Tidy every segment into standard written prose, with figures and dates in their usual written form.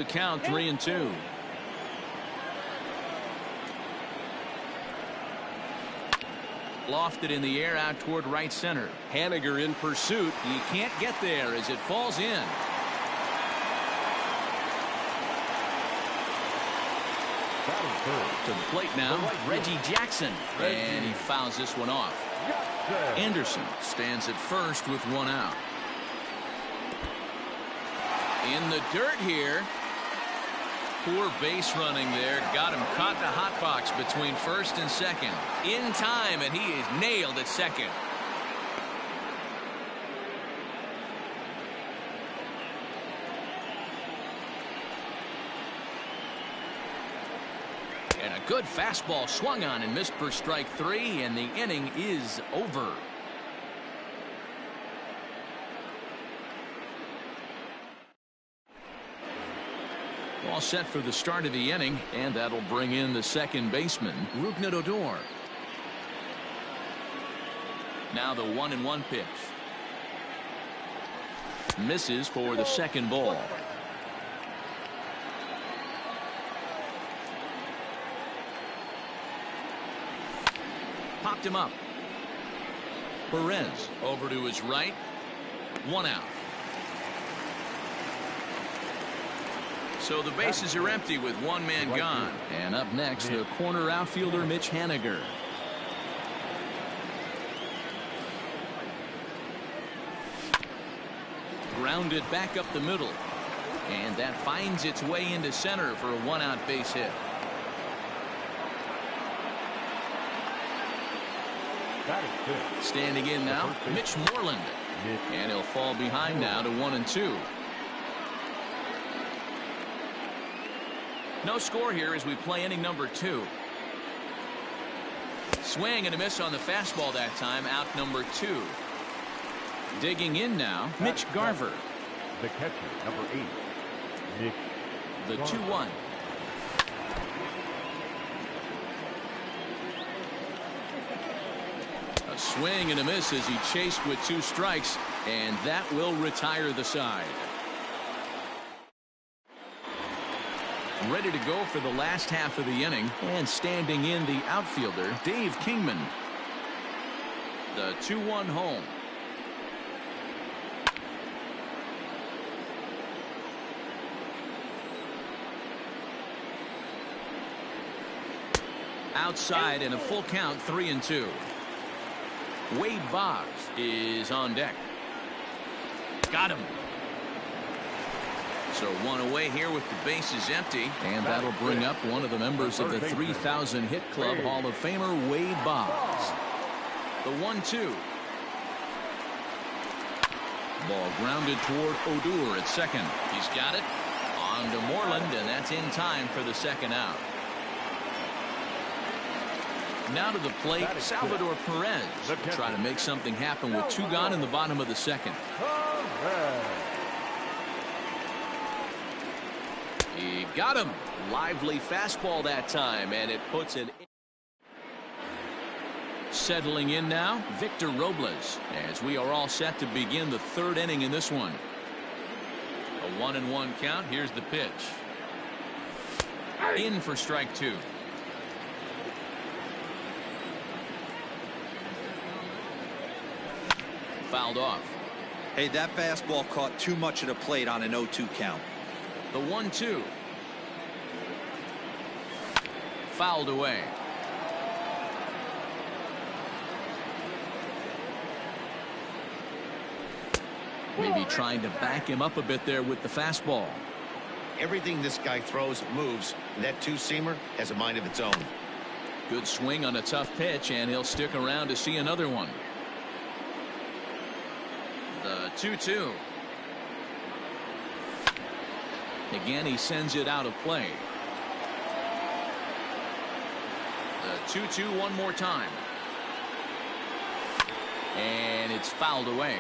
The count 3-2. Lofted in the air out toward right center. Haniger in pursuit. He can't get there as it falls in. To the plate now, Reggie Jackson. And he fouls this one off. Anderson stands at first with one out. In the dirt here. Poor base running there. Got him caught the hot box between first and second. In time, and he is nailed at second. And a good fastball swung on and missed for strike three, and the inning is over. All set for the start of the inning, and that'll bring in the second baseman, Rougned Odor. Now the 1-1 pitch. Misses for the second ball. Popped him up. Perez over to his right. One out. So the bases are empty with one man gone. And up next, the corner outfielder, Mitch Haniger. Grounded back up the middle. And that finds its way into center for a one-out base hit. Standing in now, Mitch Moreland. And he'll fall behind now to 1-2. No score here as we play inning number 2. Swing and a miss on the fastball that time. Out number 2. Digging in now, Mitch Garver. The catcher, number 8, Mitch. The 2-1. A swing and a miss as he chased with 2 strikes, and that will retire the side. Ready to go for the last half of the inning, and standing in the outfielder, Dave Kingman. The 2-1 home. Outside and a full count, 3-2. Wade Boggs is on deck. Got him. So one away here with the bases empty, and that'll bring up one of the members of the 3,000 hit club, Hall of Famer Wade Boggs. The 1-2. Ball grounded toward Odor at second. He's got it on to Moreland, and that's in time for the second out. Now to the plate, Salvador Perez. Try to make something happen with 2 gone in the bottom of the second. He got him. Lively fastball that time, and it puts it in. Settling in now, Victor Robles, as we are all set to begin the 3rd inning in this one. A 1-1 count. Here's the pitch. In for strike 2. Fouled off. Hey, that fastball caught too much of the plate on an 0-2 count. The 1-2. Fouled away. Maybe trying to back him up a bit there with the fastball. Everything this guy throws moves. That 2-seamer has a mind of its own. Good swing on a tough pitch, and he'll stick around to see another one. The 2-2. Again, he sends it out of play. The 2-2 one more time. And it's fouled away.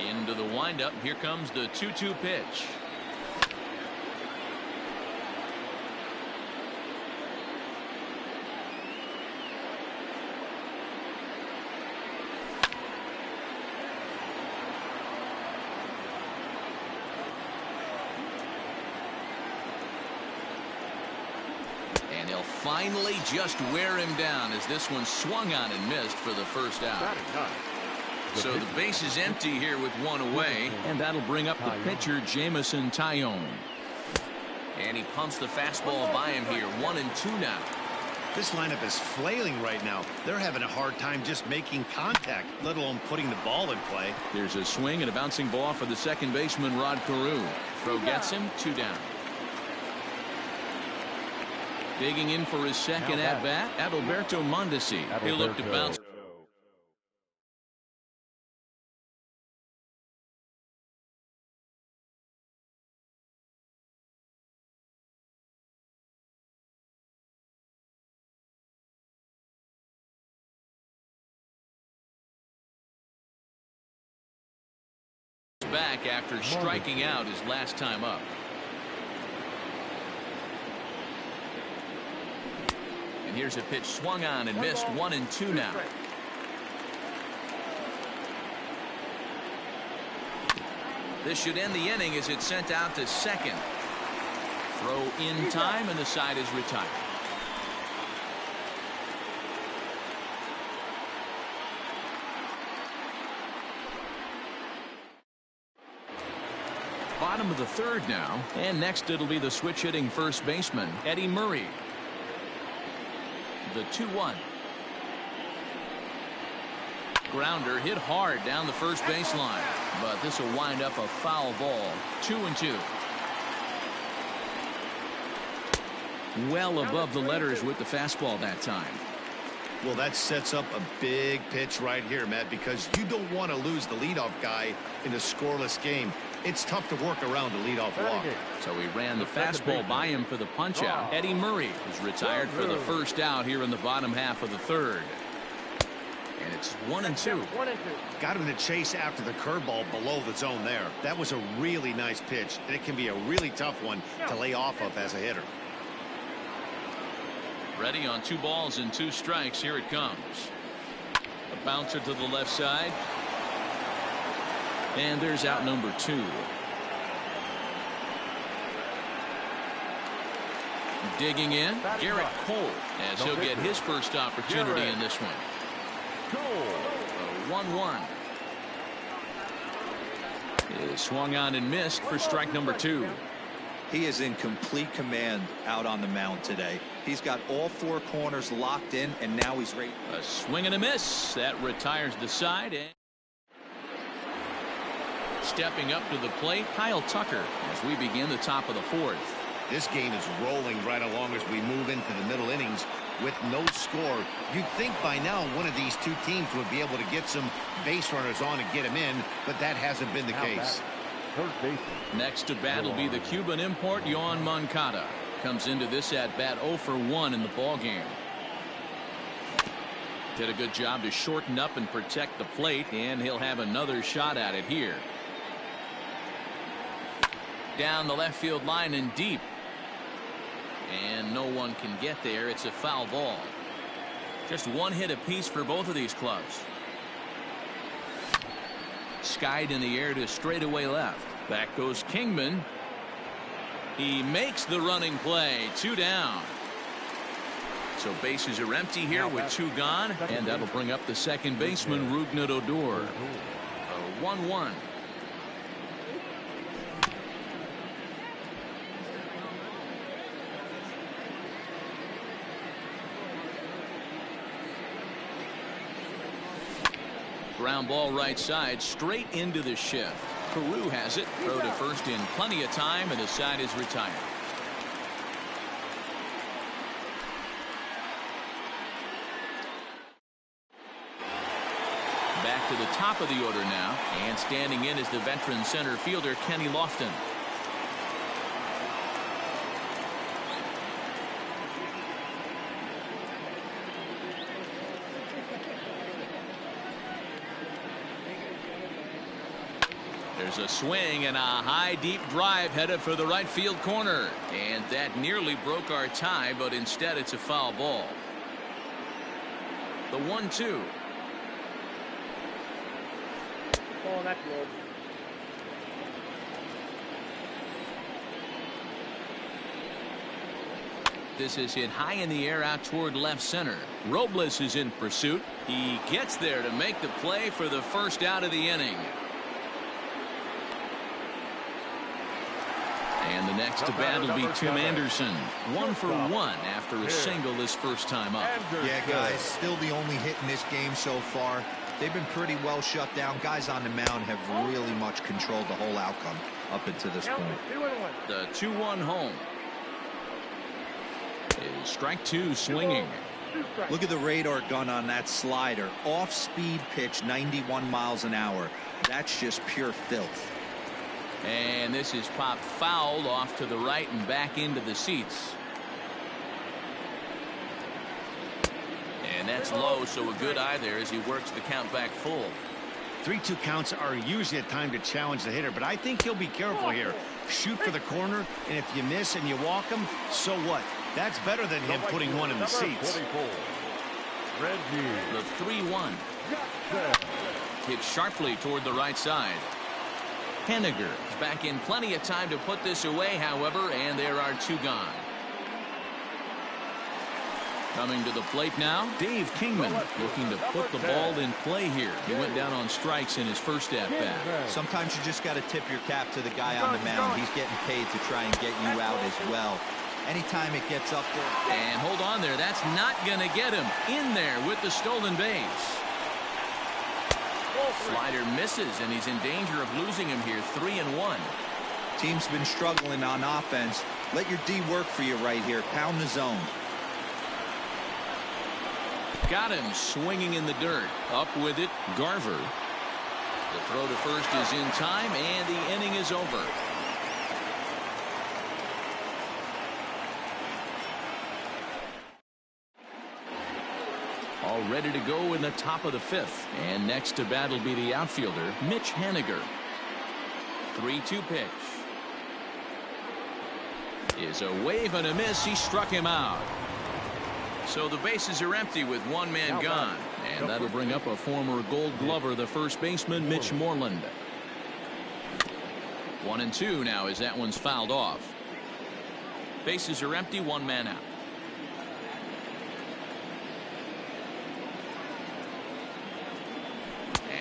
Into the windup. Here comes the 2-2 pitch. finally just wear him down as this one swung on and missed for the first out. Batting ninth, So the base is empty here with one away, and that'll bring up the pitcher, Jameson Taillon. And he pumps the fastball by him here. 1-2 now. This lineup is flailing right now. They're having a hard time just making contact, let alone putting the ball in play. There's a swing and a bouncing ball for the second baseman, Rod Carew. Throw gets him, 2 down. Digging in for his second at-bat, Adalberto Mondesi. He'll look to bounce. Back after striking out his last time up. And here's a pitch swung on and missed. 1-2 now. This should end the inning as it's sent out to second. Throw in time and the side is retired. Bottom of the third now, and next it'll be the switch hitting first baseman, Eddie Murray. The 2-1. Grounder hit hard down the first baseline, but this will wind up a foul ball. 2-2. Well above the letters with the fastball that time. Well, that sets up a big pitch right here, Matt, because you don't want to lose the leadoff guy in a scoreless game. It's tough to work around the leadoff walk. So he ran the fastball by him for the punch out. Eddie Murray is retired for the first out here in the bottom half of the third. And it's 1-2. Got him to chase after the curveball below the zone there. That was a really nice pitch, and it can be a really tough one to lay off of as a hitter. Ready on 2 balls and 2 strikes. Here it comes. A bouncer to the left side. And there's out number 2. Digging in, Garrett Cole, as he'll get his first opportunity in this one. 1-1. Is swung on and missed for strike number 2. He is in complete command out on the mound today. He's got all 4 corners locked in, and now he's ready. A swing and a miss. That retires the side. And stepping up to the plate, Kyle Tucker, as we begin the top of the 4th. This game is rolling right along as we move into the middle innings with no score. You'd think by now one of these 2 teams would be able to get some base runners on and get them in, but that hasn't been the case. Next to bat will be the Cuban import, Yoan Moncada. Comes into this at bat 0 for 1 in the ball game. Did a good job to shorten up and protect the plate, and he'll have another shot at it here. Down the left field line and deep. And no one can get there. It's a foul ball. Just 1 hit apiece for both of these clubs. Skied in the air to straightaway left. Back goes Kingman. He makes the running play. 2 down. So bases are empty here with 2 gone. And that'll bring up the second baseman, Rougned Odor. 1-1. Ground ball right side, straight into the shift. Carew has it. Throw to first in plenty of time, and the side is retired. Back to the top of the order now, and standing in is the veteran center fielder, Kenny Lofton. There's a swing and a high deep drive headed for the right field corner, and that nearly broke our tie, but instead it's a foul ball. The 1-2. Oh, that's low. This is hit high in the air out toward left center. Robles is in pursuit. He gets there to make the play for the first out of the inning. And the next to bat will be Tim Anderson. 1 for 1 after a single this first time up. Yeah, guys, still the only hit in this game so far. They've been pretty well shut down. Guys on the mound have really much controlled the whole outcome up until this point. The 2-1 home. Is strike 2 swinging. Look at the radar gun on that slider. Off-speed pitch, 91 miles an hour. That's just pure filth. And this is popped foul off to the right and back into the seats. And that's low, so a good eye there as he works the count back full. 3-2 counts are usually a time to challenge the hitter, but I think he'll be careful here. Shoot for the corner, and if you miss and you walk him, so what? That's better than him putting one in the seats. The 3-1. Hit sharply toward the right side. Henniger is back in plenty of time to put this away, however, and there are 2 gone. Coming to the plate now, Dave Kingman looking to put the ball in play here. He went down on strikes in his first at-bat. Sometimes you just got to tip your cap to the guy on the mound. He's getting paid to try and get you out as well. Anytime it gets up there. And hold on there. That's not going to get him in there with the stolen base. Slider misses, and he's in danger of losing him here. 3-1. Team's been struggling on offense. Let your D work for you right here. Pound the zone. Got him swinging in the dirt. Up with it, Garver. The throw to first is in time, and the inning is over. All ready to go in the top of the 5th. And next to bat will be the outfielder, Mitch Henniger. 3-2 pitch. Is a wave and a miss. He struck him out. So the bases are empty with 1 man gone. And that'll bring up a former Gold Glover, the first baseman, Mitch Moreland. 1-2 now as that one's fouled off. Bases are empty, 1 man out.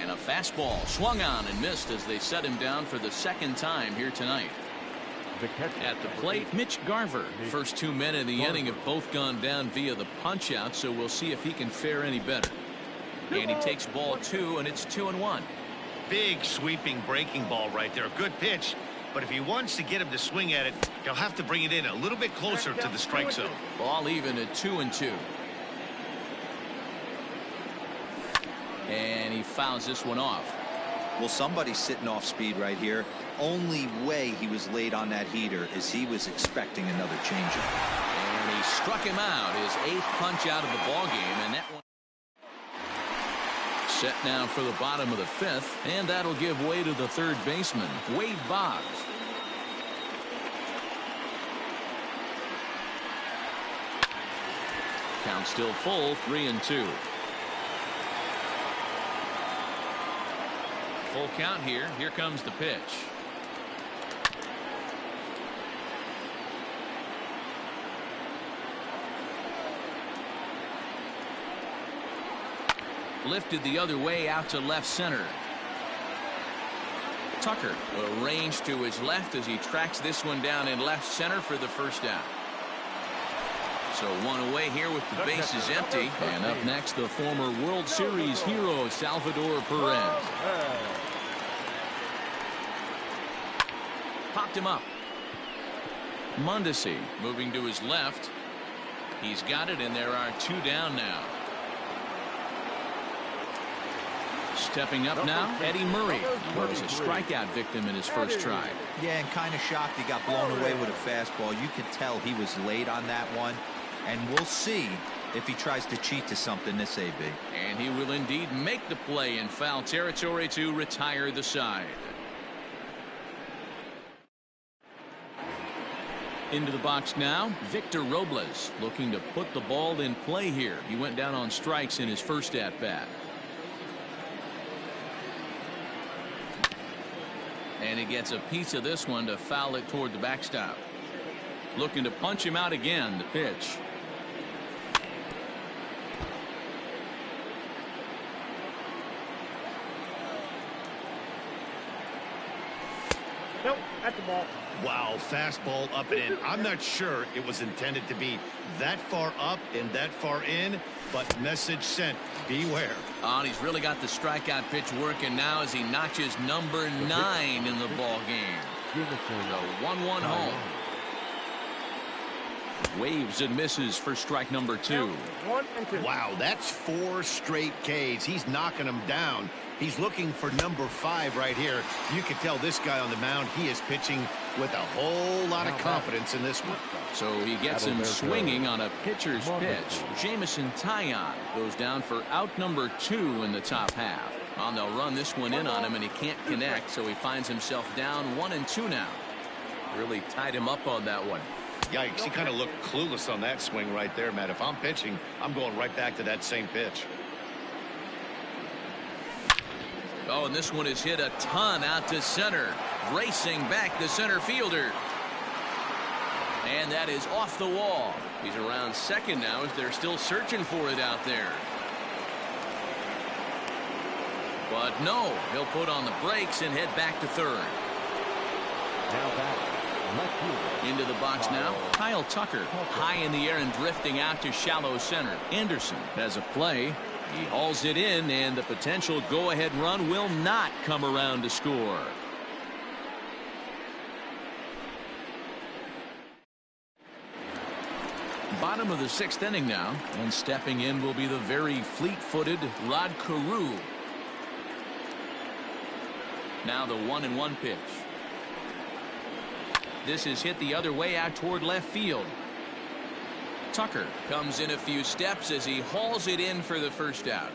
And a fastball swung on and missed as they set him down for the 2nd time here tonight. At the plate, Mitch Garver. First 2 men in the inning have both gone down via the punch out, so we'll see if he can fare any better. And he takes ball 2, and it's 2-1. Big sweeping breaking ball right there. Good pitch, but if he wants to get him to swing at it, he'll have to bring it in a little bit closer to the strike zone. Ball even at 2-2. And he fouls this one off. Well, somebody's sitting off speed right here. Only way he was late on that heater is he was expecting another changeup. And he struck him out, his 8th punch out of the ball game, and that one set now for the bottom of the 5th, and that'll give way to the 3rd baseman, Wade Boggs. Count still full, 3-2. Full count here. Here comes the pitch. Lifted the other way out to left center. Tucker arranged to his left as he tracks this one down in left center for the first out. So 1 away here with the bases empty. And up next, the former World Series hero, Salvador Perez. Popped him up. Mondesi moving to his left. He's got it, and there are 2 down now. Stepping up now, Eddie Murray. He was a strikeout victim in his first try. Yeah, and kind of shocked he got blown away with a fastball. You could tell he was late on that one. And we'll see if he tries to cheat to something this AB. And he will indeed make the play in foul territory to retire the side. Into the box now, Victor Robles looking to put the ball in play here. He went down on strikes in his first at-bat. And he gets a piece of this one to foul it toward the backstop. Looking to punch him out again. The pitch. Nope, that's the ball. Wow, fastball up and in. I'm not sure it was intended to be that far up and that far in, but message sent. Beware. Oh, and he's really got the strikeout pitch working now as he notches number 9 in the ball game. The 1-1 home. Waves and misses for strike number 2. 1 and 2. Wow, that's 4 straight Ks. He's knocking them down. He's looking for number 5 right here. You can tell this guy on the mound, he is pitching with a whole lot of confidence in this one. So he gets him swinging on a pitcher's pitch. Jameson Taillon goes down for out number 2 in the top half. And they'll run this one in on him, and he can't connect, so he finds himself down 1-2 now. Really tied him up on that one. Yikes, he kind of looked clueless on that swing right there, Matt. If I'm pitching, I'm going right back to that same pitch. Oh, and this one is hit a ton out to center. Racing back the center fielder. And that is off the wall. He's around second now as they're still searching for it out there. But no, he'll put on the brakes and head back to third. Now back, left fielder. Into the box now, Kyle Tucker. High in the air and drifting out to shallow center. Anderson has a play. He hauls it in, and the potential go-ahead run will not come around to score. Bottom of the 6th inning now, and stepping in will be the very fleet-footed Rod Carew. Now the 1-1 pitch. This is hit the other way out toward left field. Tucker comes in a few steps as he hauls it in for the first out.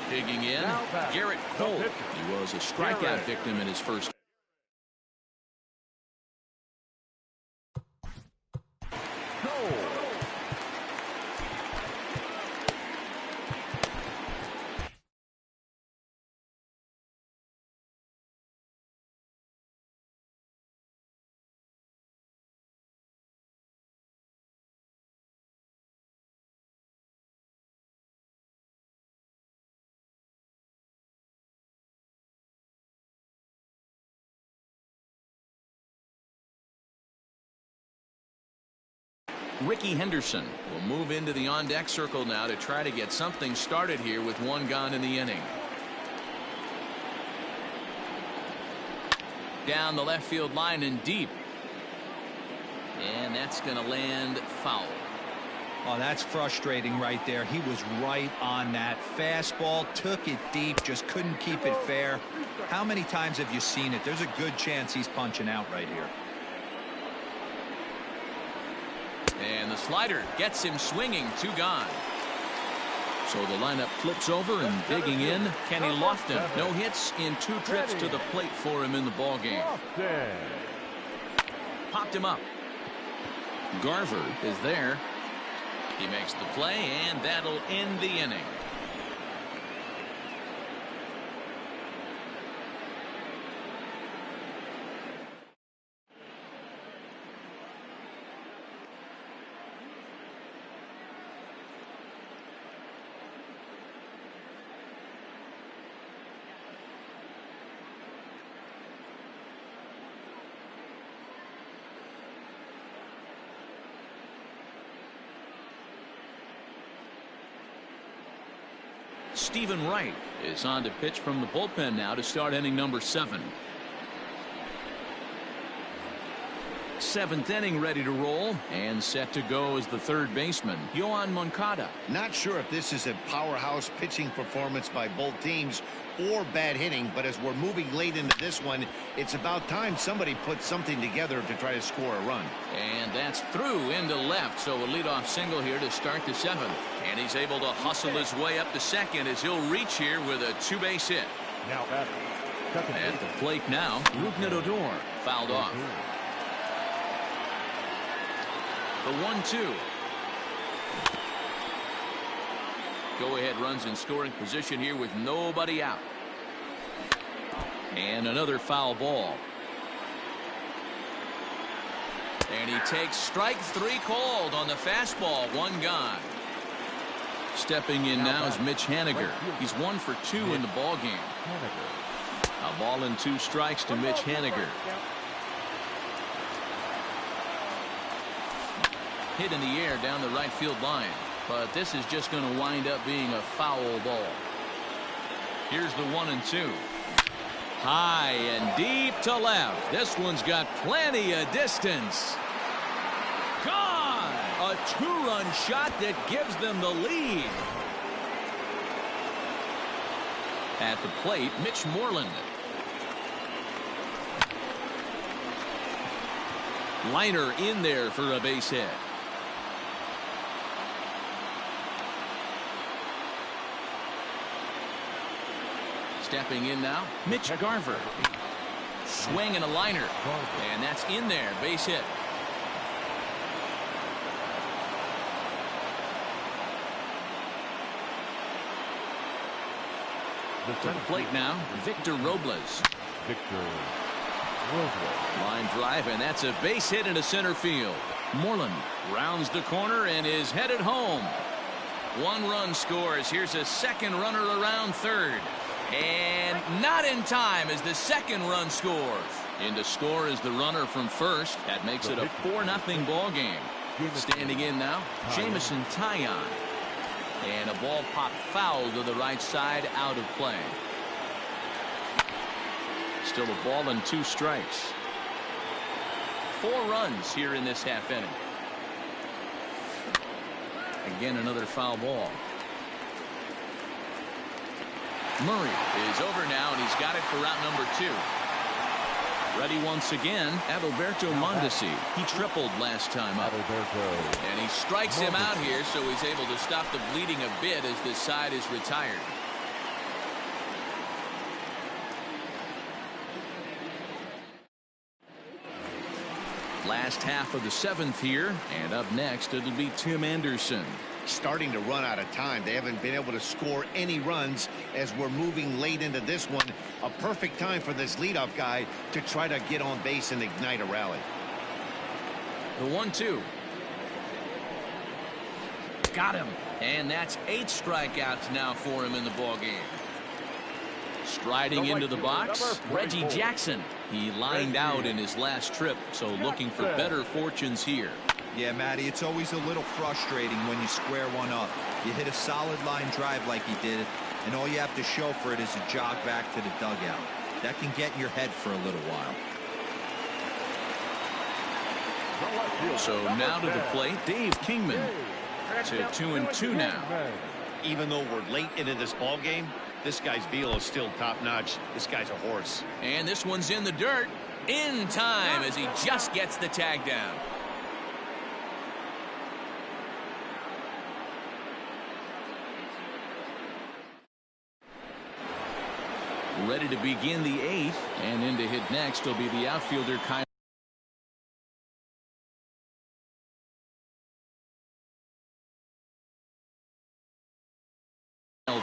Digging in, Garrett Cole. He was a strikeout victim in his first. Ricky Henderson will move into the on-deck circle now to try to get something started here with 1 gone in the inning. Down the left field line and deep. And that's going to land foul. Oh, that's frustrating right there. He was right on that fastball, took it deep, just couldn't keep it fair. How many times have you seen it? There's a good chance he's punching out right here. And the slider gets him swinging. 2 gone. So the lineup flips over and digging in. Kenny Lofton. No hits in 2 trips to the plate for him in the ball game. Popped him up. Garver is there. He makes the play, and that'll end the inning. Stephen Wright is on to pitch from the bullpen now to start inning number 7. 7th inning ready to roll and set to go as the third baseman, Yoan Moncada. Not sure if this is a powerhouse pitching performance by both teams or bad hitting, but as we're moving late into this one, it's about time somebody put something together to try to score a run. And that's through into left, so a leadoff single here to start the 7th. And he's able to hustle his way up to second as he'll reach here with a 2-base hit. Now at the plate now, Rougned Odor fouled off. The 1-2. Go-ahead runs in scoring position here with nobody out. And another foul ball. And he takes strike 3 called on the fastball. 1 gone. Stepping in now is Mitch Haniger. He's 1 for 2 in the ball game. A ball and 2 strikes to Mitch Haniger. Hit in the air down the right field line, but this is just going to wind up being a foul ball. Here's the 1-2. High and deep to left. This one's got plenty of distance. Gone! A 2-run shot that gives them the lead. At the plate, Mitch Moreland. Liner in there for a base hit. Stepping in now, Mitch Garver. Swing and a liner. And that's in there. Base hit. To the plate now, Victor Robles. Line drive, and that's a base hit into center field. Moreland rounds the corner and is headed home. 1 run scores. Here's a second runner around third. And not in time as the second run scores. In to score is the runner from first. That makes it a 4-0 ball game. Standing in now, Jameson Taillon. And a ball popped foul to the right side, out of play. Still a ball and 2 strikes. 4 runs here in this half inning. Again, another foul ball. Murray is over now, and he's got it for route number 2. Ready once again, Adalberto Mondesi. He tripled last time up. And he strikes him out here, so he's able to stop the bleeding a bit as this side is retired. Last half of the 7th here, and up next it'll be Tim Anderson. Starting to run out of time. They haven't been able to score any runs as we're moving late into this one. A perfect time for this leadoff guy to try to get on base and ignite a rally. The 1-2. Got him. And that's 8 strikeouts now for him in the ball game. Striding into the box, Reggie Jackson. He lined out in his last trip, so looking for better fortunes here. Yeah, Matty, it's always a little frustrating when you square one up. You hit a solid line drive like he did, and all you have to show for it is a jog back to the dugout. That can get in your head for a little while. So now to the plate, Dave Kingman. To 2-2 now. Even though we're late into this ball game, this guy's velo is still top-notch. This guy's a horse. And this one's in the dirt in time as he just gets the tag down. Ready to begin the 8th, and in to hit next will be the outfielder Kyle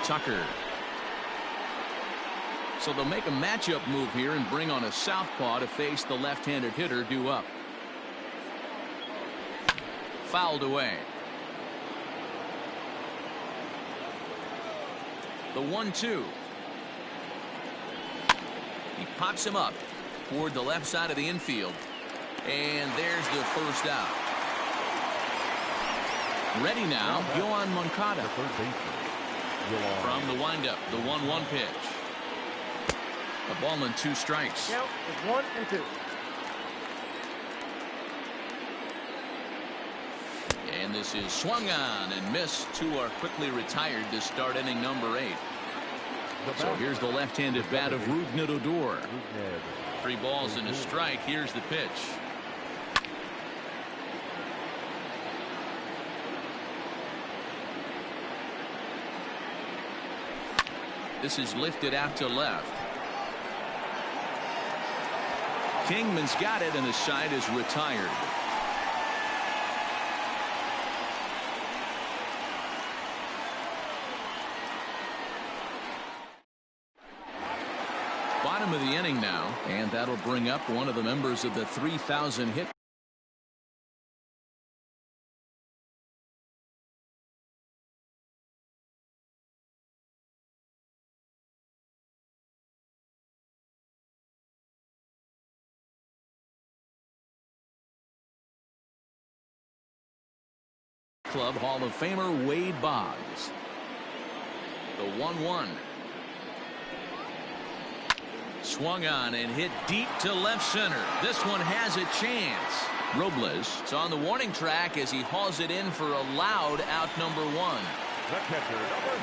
Tucker. So they'll make a matchup move here and bring on a southpaw to face the left-handed hitter due up. Fouled away. The 1-2. He pops him up toward the left side of the infield. And there's the first out. Ready now, Yoan Moncada. From the windup, the 1-1 pitch. A ball and 2 strikes. Count is 1-2. And this is swung on and missed. 2 are quickly retired to start inning number 8. So here's the left-handed bat of Rougned Odor. 3 balls and a strike. Here's the pitch. This is lifted out to left. Kingman's got it, and the side is retired. Bottom of the inning now, and that'll bring up one of the members of the 3,000 hit Club Hall of Famer Wade Boggs. The 1-1. Swung on and hit deep to left center. This one has a chance. Robles is on the warning track as he hauls it in for a loud out number 1.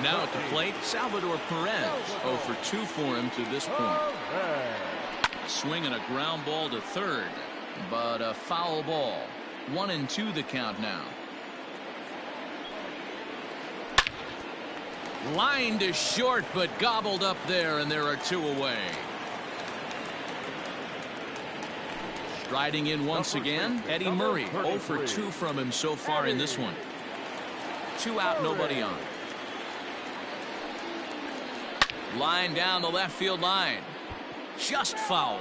Now at the plate, Salvador Perez. 0 for 2 for him to this point. A swing and a ground ball to third, but a foul ball. 1-2 the count now. Line to short, but gobbled up there, and there are 2 away. Striding in once again, Eddie Murray. 0 for 2 from him so far in this one. 2 out, nobody on. Line down the left field line. Just foul.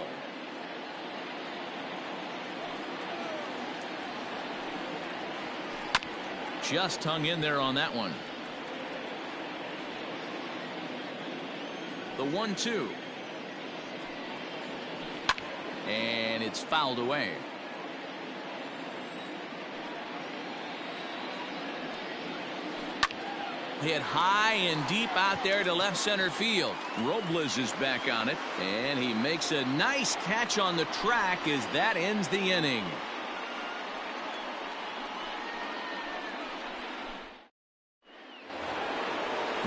Just hung in there on that one. The 1-2. And it's fouled away. Hit high and deep out there to left center field. Robles is back on it, and he makes a nice catch on the track as that ends the inning.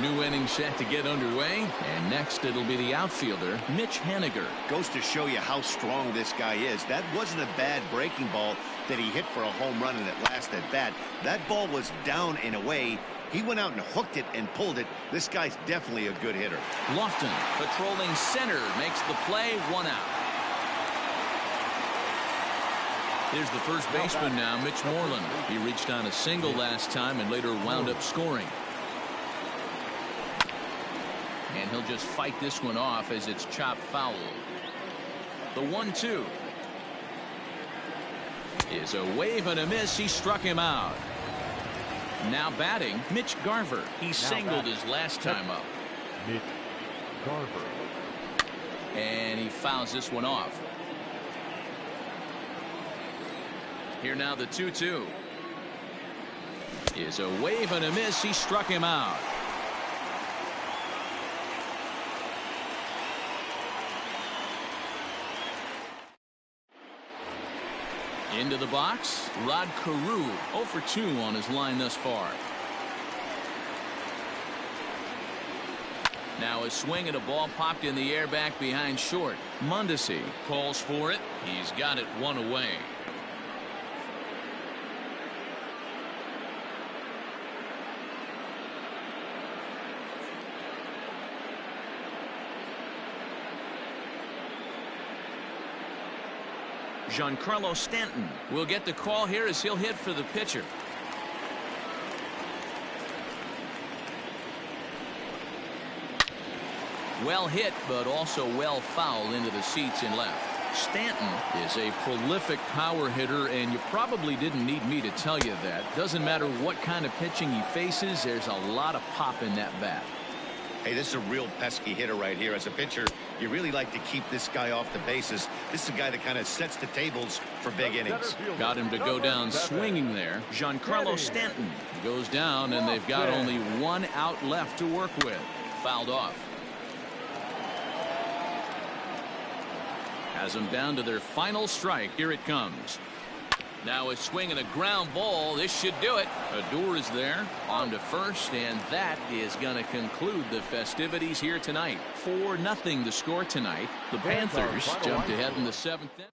New inning set to get underway, and next it'll be the outfielder, Mitch Haniger. Goes to show you how strong this guy is. That wasn't a bad breaking ball that he hit for a home run in that last at bat. That ball was down and away. He went out and hooked it and pulled it. This guy's definitely a good hitter. Lofton patrolling center makes the play. 1 out. Here's the first baseman now, Mitch Moreland. He reached on a single last time and later wound up scoring. And he'll just fight this one off as it's chopped foul. The 1-2 is a wave and a miss. He struck him out. Now batting, Mitch Garver. He singled his last time up. Mitch Garver. And he fouls this one off. Here now the 2-2 is a wave and a miss. He struck him out. Into the box, Rod Carew. 0 for 2 on his line thus far. Now a swing and a ball popped in the air back behind short. Mondesi calls for it. He's got it 1 away. Giancarlo Stanton will get the call here as he'll hit for the pitcher. Well hit, but also well fouled into the seats in left. Stanton is a prolific power hitter, and you probably didn't need me to tell you that. Doesn't matter what kind of pitching he faces, there's a lot of pop in that bat. Hey, this is a real pesky hitter right here. As a pitcher, you really like to keep this guy off the bases. This is a guy that kind of sets the tables for big innings. Got him to go down swinging there. Giancarlo Stanton goes down, and they've got only 1 out left to work with. Fouled off. Has them down to their final strike. Here it comes. Now a swing and a ground ball. This should do it. Odor is there on to first, and that is going to conclude the festivities here tonight. 4-0 the score tonight. The Panthers jumped ahead in the 7th inning.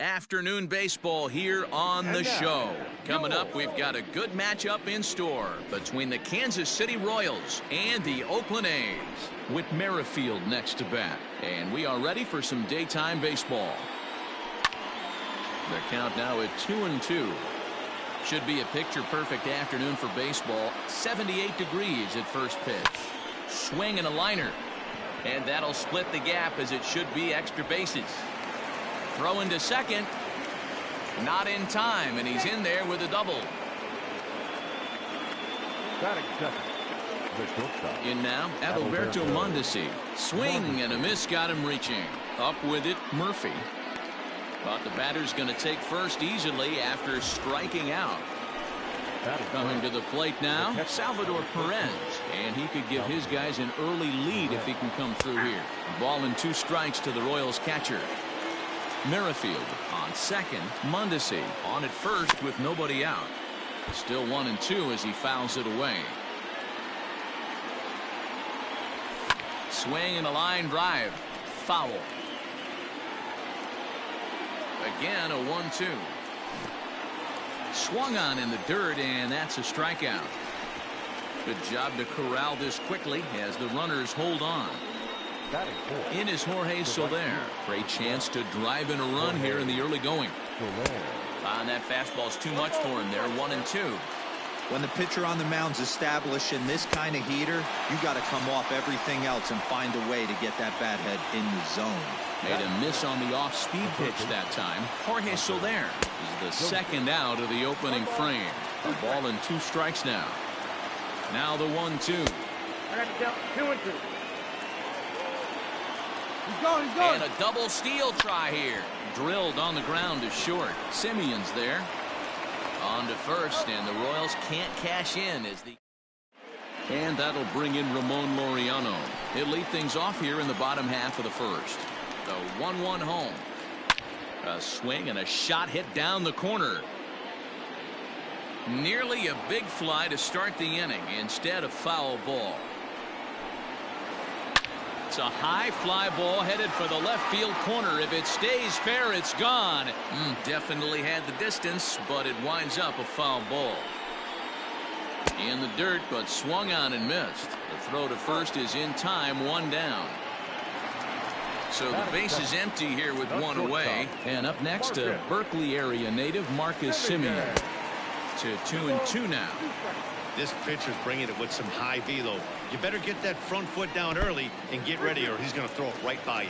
Afternoon baseball here on the show. Coming up, we've got a good matchup in store between the Kansas City Royals and the Oakland A's, with Merrifield next to bat. And we are ready for some daytime baseball. The count now at 2-2. Should be a picture-perfect afternoon for baseball. 78 degrees at first pitch. Swing and a liner. And that'll split the gap, as it should be extra bases. Throw into second. Not in time, and he's in there with a double. Batting second, the shortstop. In now, Adalberto Mondesi. Swing and a miss, got him reaching. Up with it, Murphy. But the batter's going to take first easily after striking out. Coming to the plate now, Salvador Perez. And he could give his guys an early lead if he can come through here. Ball and 2 strikes to the Royals catcher. Merrifield on second. Mondesi on at first with nobody out. Still 1-2 as he fouls it away. Swing and a line drive. Foul. Again a 1-2. Swung on in the dirt, and that's a strikeout. Good job to corral this quickly as the runners hold on. In is Jorge Soler. Great chance to drive in a run here in the early going. And that fastball's too much for him there. 1-2. When the pitcher on the mound's established in this kind of heater, you got to come off everything else and find a way to get that bat head in the zone. Made a miss on the off-speed pitch that time. Jorge Soler is the second out of the opening frame. A ball and 2 strikes now. Now the 1-2. I got to tell 2-2. He's going. And a double steal try here. Drilled on the ground to short. Simeon's there. On to first, and the Royals can't cash in as the... And that'll bring in Ramon Laureano. He'll lead things off here in the bottom half of the first. The 1-1 home. A swing and a shot hit down the corner. Nearly a big fly to start the inning. Instead, a foul ball. It's a high fly ball headed for the left field corner. If it stays fair, it's gone. Definitely had the distance, but it winds up a foul ball. In the dirt, but swung on and missed. The throw to first is in time, 1 down. So the base is empty here with 1 away. And up next, a Berkeley area native, Marcus Simeon. To 2-2 now. This pitcher's bringing it with some high velo. You better get that front foot down early and get ready, or he's going to throw it right by you.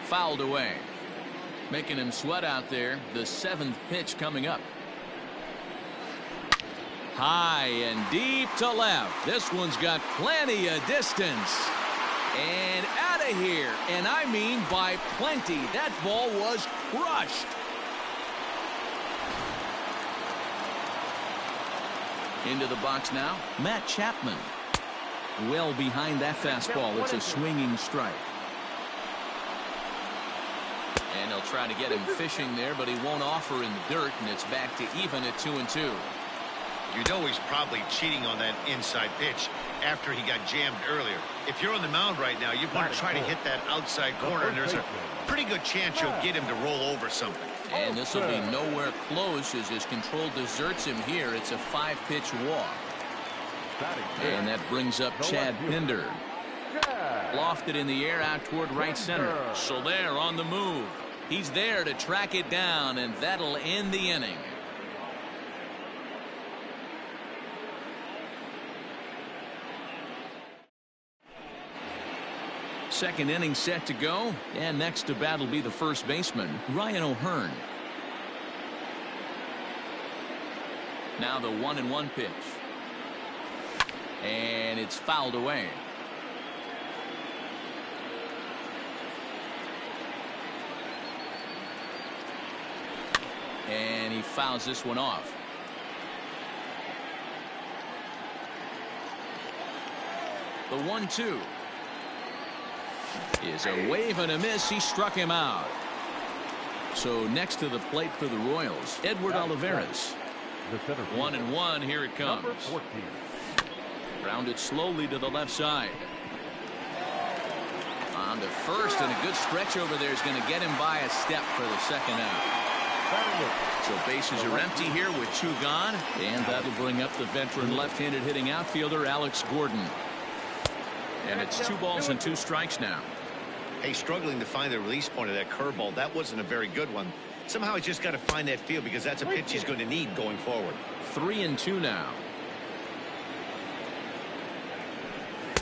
Fouled away. Making him sweat out there. The 7th pitch coming up. High and deep to left. This one's got plenty of distance. And out of here. And I mean by plenty. That ball was crushed. Into the box now, Matt Chapman. Well behind that fastball. It's a swinging strike. And they'll try to get him fishing there, but he won't offer in the dirt, and it's back to even at 2-2. You know he's probably cheating on that inside pitch after he got jammed earlier. If you're on the mound right now, you want to try to hit that outside corner, and there's a pretty good chance you'll get him to roll over something. And this will be nowhere close as his control deserts him here. It's a 5-pitch walk. And that brings up Chad Pinder. Lofted in the air out toward right center. Soler on the move. He's there to track it down, and that'll end the inning. Second inning set to go, and next to bat will be the first baseman, Ryan O'Hearn. Now the 1-1 pitch. And it's fouled away. And he fouls this one off. The 1-2 is a wave and a miss. He struck him out. So next to the plate for the Royals, Edward Olivares. 1-1. Here it comes. Grounded slowly to the left side. On to first, and a good stretch over there is going to get him by a step for the second out. So bases are empty here with 2 gone, and that'll bring up the veteran left-handed hitting outfielder Alex Gordon. And it's 2 balls and 2 strikes now. Hey, struggling to find the release point of that curveball. That wasn't a very good one. Somehow he's just got to find that feel, because that's a pitch he's going to need going forward. 3-2 now.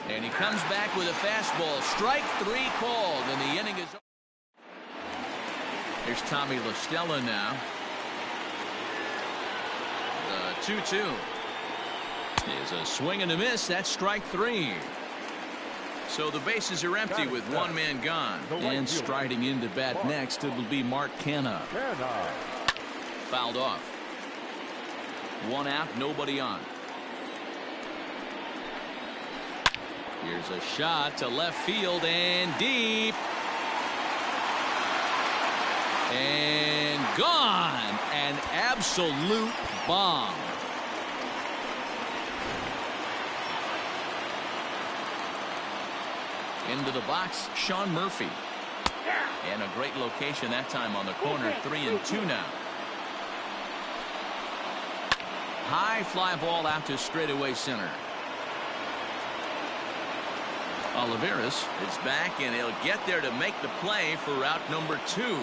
And he comes back with a fastball. Strike 3 called, and the inning is over. Here's Tommy La Stella now. The 2-2 is a swing and a miss. That's strike 3. So the bases are empty with 1 man gone. And striding into bat next, it will be Mark Canha. Fouled off. 1 out, nobody on. Here's a shot to left field and deep. And gone. An absolute bomb. Into the box, Sean Murphy. And a great location that time on the corner. 3-2 now. High fly ball out to straightaway center. Olivares is back, and he'll get there to make the play for route number 2.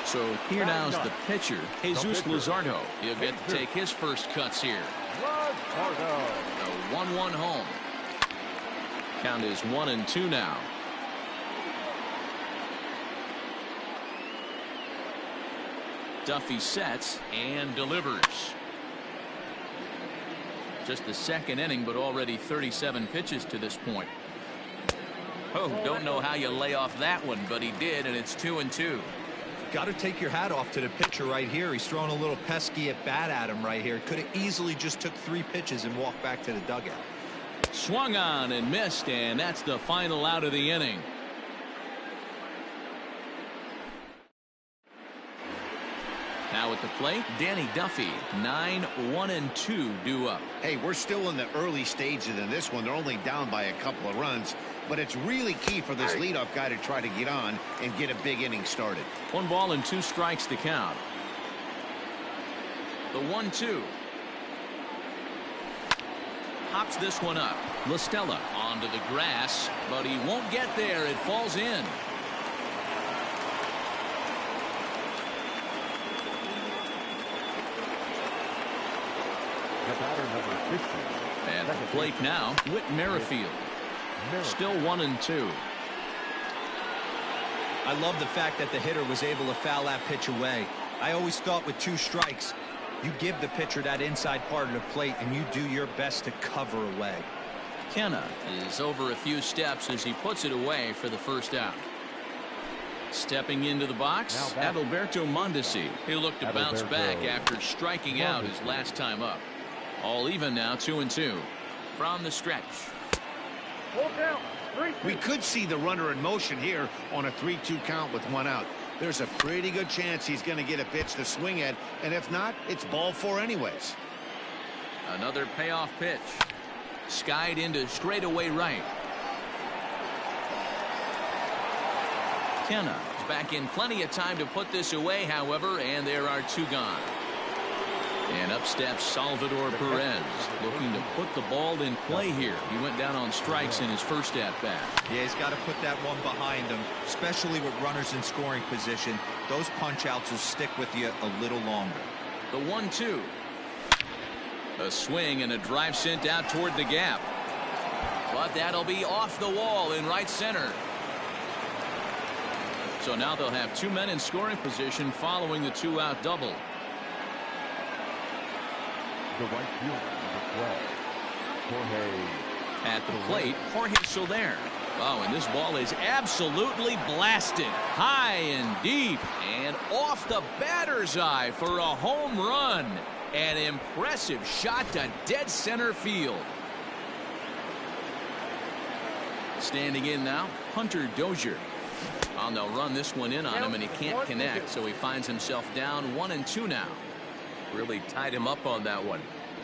So here now is the pitcher, Jesus Luzardo. He'll get to take his first cuts here. A 1-1 home. Count is 1-2 now. Duffy sets and delivers. Just the second inning, but already 37 pitches to this point. Oh, don't know how you lay off that one, but he did, and it's 2-2. Got to take your hat off to the pitcher right here. He's throwing a little pesky at bat at him right here. Could have easily just took 3 pitches and walked back to the dugout. Swung on and missed, and that's the final out of the inning. Now at the plate, Danny Duffy. 9-1-2 due up. Hey, we're still in the early stages of this one. They're only down by a couple of runs, but it's really key for this leadoff guy to try to get on and get a big inning started. 1 ball and 2 strikes to count. The 1-2. Hops this one up. La Stella onto the grass, but he won't get there. It falls in. At the plate now, Whit Merrifield. Still 1-2. I love the fact that the hitter was able to foul that pitch away. I always thought with 2 strikes, you give the pitcher that inside part of the plate and you do your best to cover away. Canha is over a few steps as he puts it away for the first out. Stepping into the box, Adalberto Mondesi. He looked to bounce back after striking out his last time up. All even now, 2-2 from the stretch. We could see the runner in motion here on a 3-2 count with 1 out. There's a pretty good chance he's going to get a pitch to swing at, and if not, it's ball 4 anyways. Another payoff pitch. Skied into straightaway right. Canha is back in plenty of time to put this away, however, and there are 2 gone. And up steps Salvador Perez, looking to put the ball in play here. He went down on strikes in his first at-bat. Yeah, he's got to put that one behind him, especially with runners in scoring position. Those punch-outs will stick with you a little longer. The 1-2. A swing and a drive sent out toward the gap. But that'll be off the wall in right center. So now they'll have 2 men in scoring position following the 2-out double. The right fielder, number 12, Jorge. At the plate, Jorge Soler. Oh, and this ball is absolutely blasted. High and deep and off the batter's eye for a home run. An impressive shot to dead center field. Standing in now, Hunter Dozier. Oh, they'll run this one in on him, and he can't connect, so he finds himself down 1-2 now. Really tied him up on that one.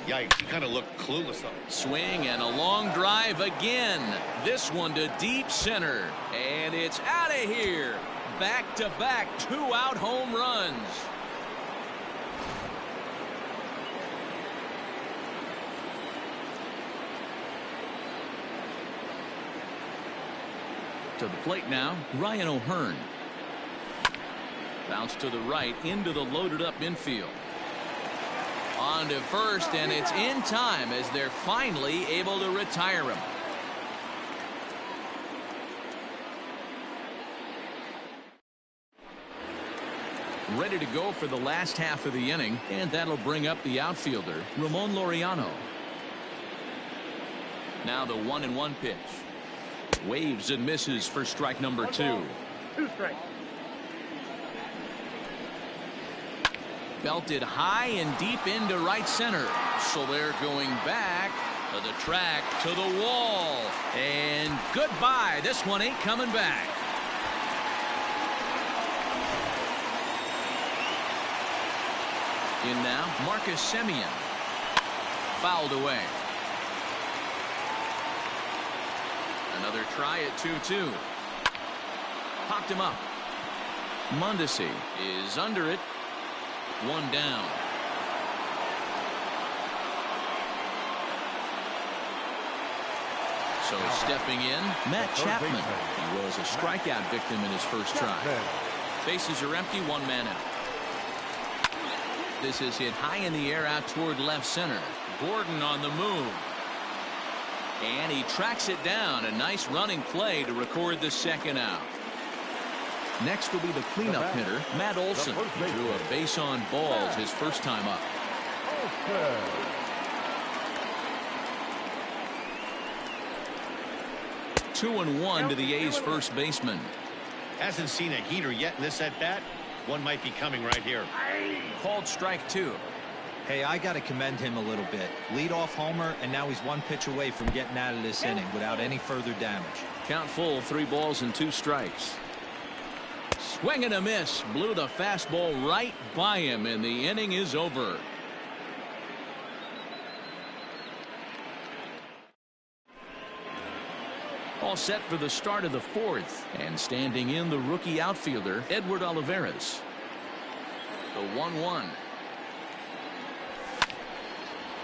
Yikes, he kind of looked clueless. Swing and a long drive again. This one to deep center. And it's out of here. Back-to-back 2-out home runs. To the plate now, Ryan O'Hearn. Bounce to the right into the loaded up infield. On to first, and it's in time as they're finally able to retire him. Ready to go for the last half of the inning, and that'll bring up the outfielder, Ramon Laureano. Now the 1-1 pitch. Waves and misses for strike number 2. 2 strikes. Belted high and deep into right center. So they're going back to the track, to the wall. And goodbye. This one ain't coming back. In now, Marcus Semien. Fouled away. Another try at 2-2. Popped him up. Mondesi is under it. 1 down. So stepping in, Matt Chapman. He was a strikeout victim in his first try. Bases are empty, 1 man out. This is hit high in the air out toward left center. Gordon on the move. And he tracks it down. A nice running play to record the second out. Next will be the cleanup hitter, Matt Olson. He drew a base on balls his first time up. 2-1 to the A's first baseman. Hasn't seen a heater yet in this at bat. One might be coming right here. Called strike 2. Hey, I got to commend him a little bit. Leadoff homer, and now he's 1 pitch away from getting out of this inning without any further damage. Count full, 3 balls and 2 strikes. Swing and a miss. Blew the fastball right by him, and the inning is over. All set for the start of the 4th, and standing in the rookie outfielder, Edward Olivares. The 1-1.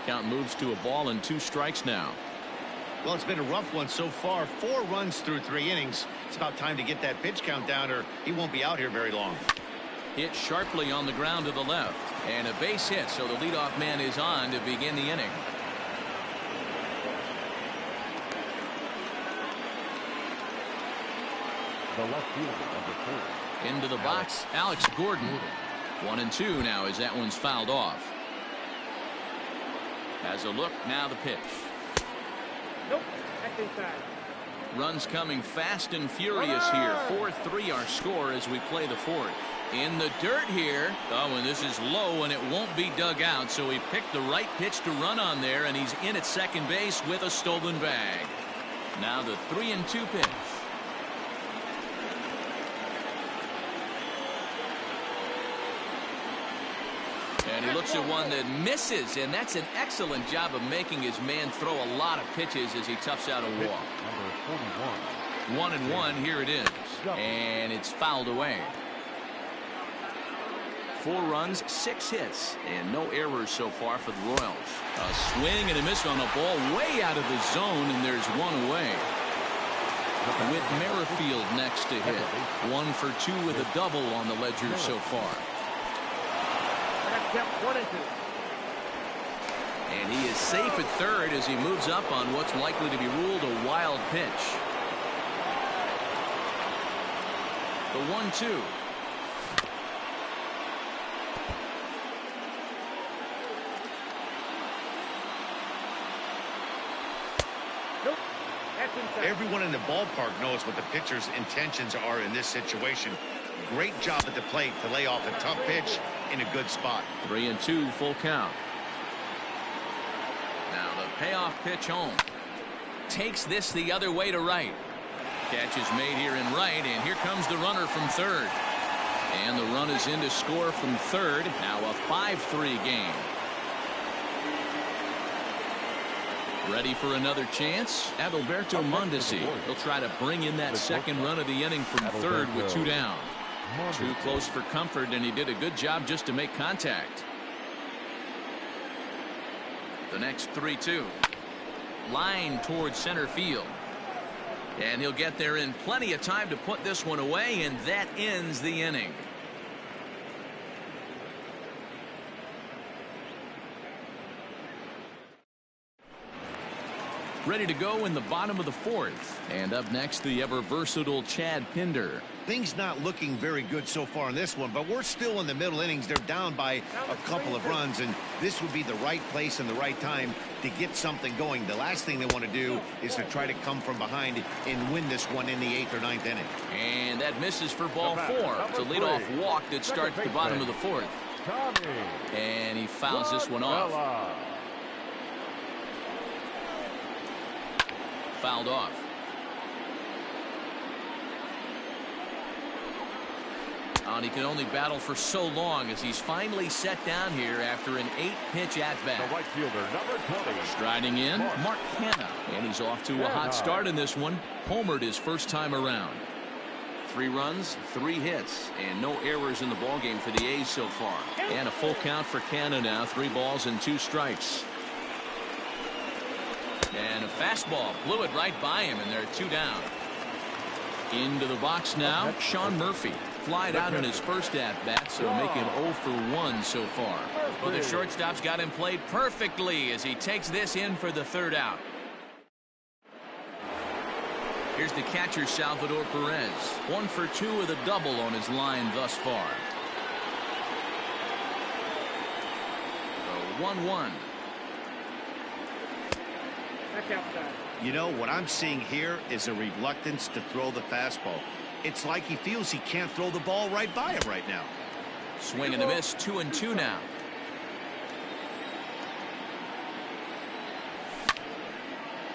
Count moves to a ball and 2 strikes now. Well, it's been a rough one so far. 4 runs through 3 innings. It's about time to get that pitch count down, or he won't be out here very long. Hit sharply on the ground to the left, and a base hit, so the leadoff man is on to begin the inning. The left fielder, number 4. Into the box, Alex Gordon. 1-2 now as that one's fouled off. Has a look, now the pitch. Nope, that's inside. Runs coming fast and furious here. 4-3 our score as we play the 4th. In the dirt here. Oh, and this is low, and it won't be dug out, so he picked the right pitch to run on there, and he's in at second base with a stolen bag. Now the 3-2 pitch. And he looks at one that misses, and that's an excellent job of making his man throw a lot of pitches as he toughs out a walk. Number 41. 1-1, here it is. And it's fouled away. 4 runs, 6 hits, and no errors so far for the Royals. A swing and a miss on a ball way out of the zone, and there's 1 away. With Merrifield next to hit. 1 for 2 with a double on the ledger so far. And he is safe at third as he moves up on what's likely to be ruled a wild pitch. The 1-2. Nope, that's inside. Everyone in the ballpark knows what the pitcher's intentions are in this situation. Great job at the plate to lay off a tough pitch in a good spot. 3-2, full count. Now the payoff pitch home. Takes this the other way to right. Catch is made here in right, and here comes the runner from third. And the run is in to score from third. Now a 5-3 game. Ready for another chance. Adalberto Mondesi. He'll try to bring in that second run of the inning from third with 2 down. Too close for comfort, and he did a good job just to make contact. The next 3-2. Line towards center field. And he'll get there in plenty of time to put this one away, and that ends the inning. Ready to go in the bottom of the 4th. And up next, the ever-versatile Chad Pinder. Things not looking very good so far in this one, but we're still in the middle innings. They're down by a couple of runs, and this would be the right place and the right time to get something going. The last thing they want to do is to try to come from behind and win this one in the 8th or 9th inning. And that misses for ball 4. It's a leadoff walk that starts the bottom of the 4th. And he fouls this one off. Fouled off. And he can only battle for so long as he's finally set down here after an 8-pitch at-bat. The right fielder, number 20. Striding in, Mark Canha. And he's off to a hot start in this one. Homered his first time around. 3 runs, 3 hits, and no errors in the ballgame for the A's so far. And a full count for Canha now. 3 balls and 2 strikes. And a fastball blew it right by him, and they're 2 down. Into the box now, Sean Murphy. Flied out in his first at-bat, so making 0 for 1 so far. Well, the shortstop's got him played perfectly as he takes this in for the 3rd out. Here's the catcher, Salvador Perez. 1 for 2 with a double on his line thus far. So 1-1. You know, what I'm seeing here is a reluctance to throw the fastball. It's like he feels he can't throw the ball right by him right now. Swing and a miss, 2-2 now.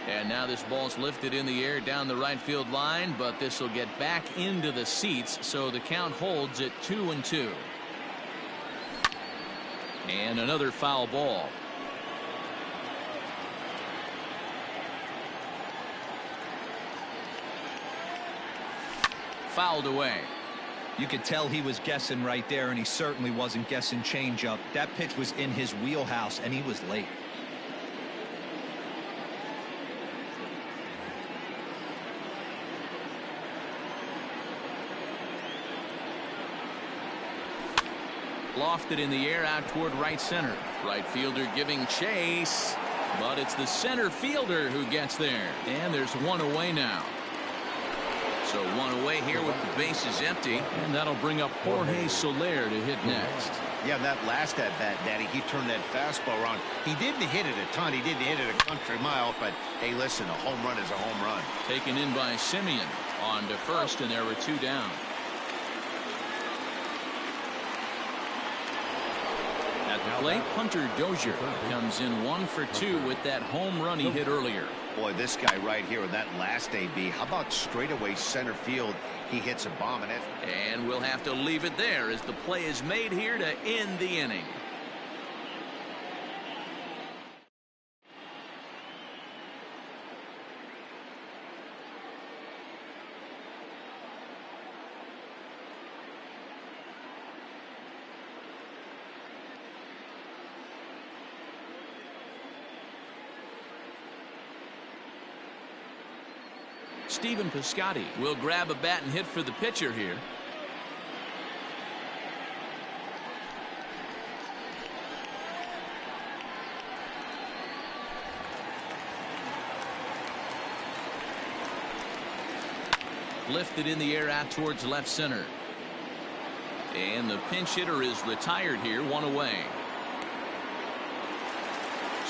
And now this ball's lifted in the air down the right field line, but this will get back into the seats, so the count holds at 2-2. And another foul ball. Fouled away. You could tell he was guessing right there, and he certainly wasn't guessing changeup. That pitch was in his wheelhouse, and he was late. Lofted in the air out toward right center. Right fielder giving chase, but it's the center fielder who gets there. And there's 1 away now. So 1 away here with the bases empty, and that'll bring up Jorge Soler to hit next. Yeah, that last at-bat, Daddy, he turned that fastball around. He didn't hit it a ton. He didn't hit it a country mile, but hey, listen, a home run is a home run. Taken in by Simeon. On to first, and there were 2 down. At the plate, Hunter Dozier comes in 1 for 2 with that home run he hit earlier. Boy, this guy right here in that last AB, how about straightaway center field? He hits a bomb in it. And we'll have to leave it there as the play is made here to end the inning. Stephen Piscotty will grab a bat and hit for the pitcher here. Lifted in the air out towards left center. And the pinch hitter is retired here, 1 away.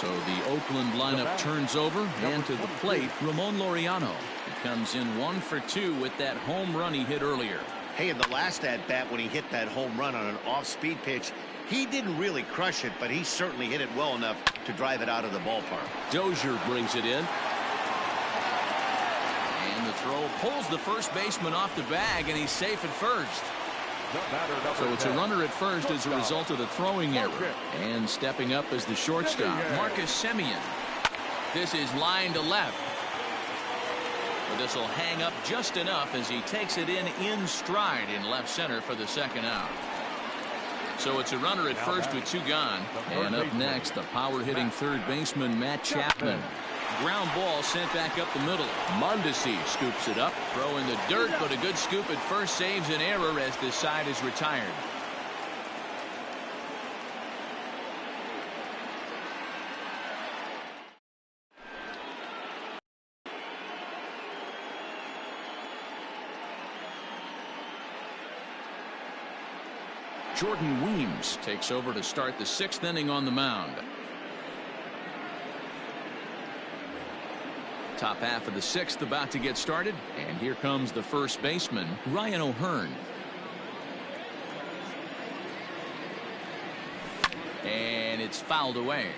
So the Oakland lineup turns over, and to the plate, Ramon Laureano. He comes in 1 for 2 with that home run he hit earlier. Hey, in the last at-bat when he hit that home run on an off-speed pitch, he didn't really crush it, but he certainly hit it well enough to drive it out of the ballpark. Dozier brings it in. And the throw pulls the first baseman off the bag, and he's safe at first. So it's a runner at first as a result of the throwing error. And stepping up as the shortstop, Marcus Semien. This is line to left. But this will hang up just enough as he takes it in stride in left center for the second out. So it's a runner at first with 2 gone. And up next, the power-hitting third baseman, Matt Chapman. Ground ball sent back up the middle. Mondesi scoops it up. Throw in the dirt, but a good scoop at first saves an error as this side is retired. Jordan Weems takes over to start the 6th inning on the mound. Top half of the 6th about to get started, and here comes the first baseman, Ryan O'Hearn. And it's fouled away.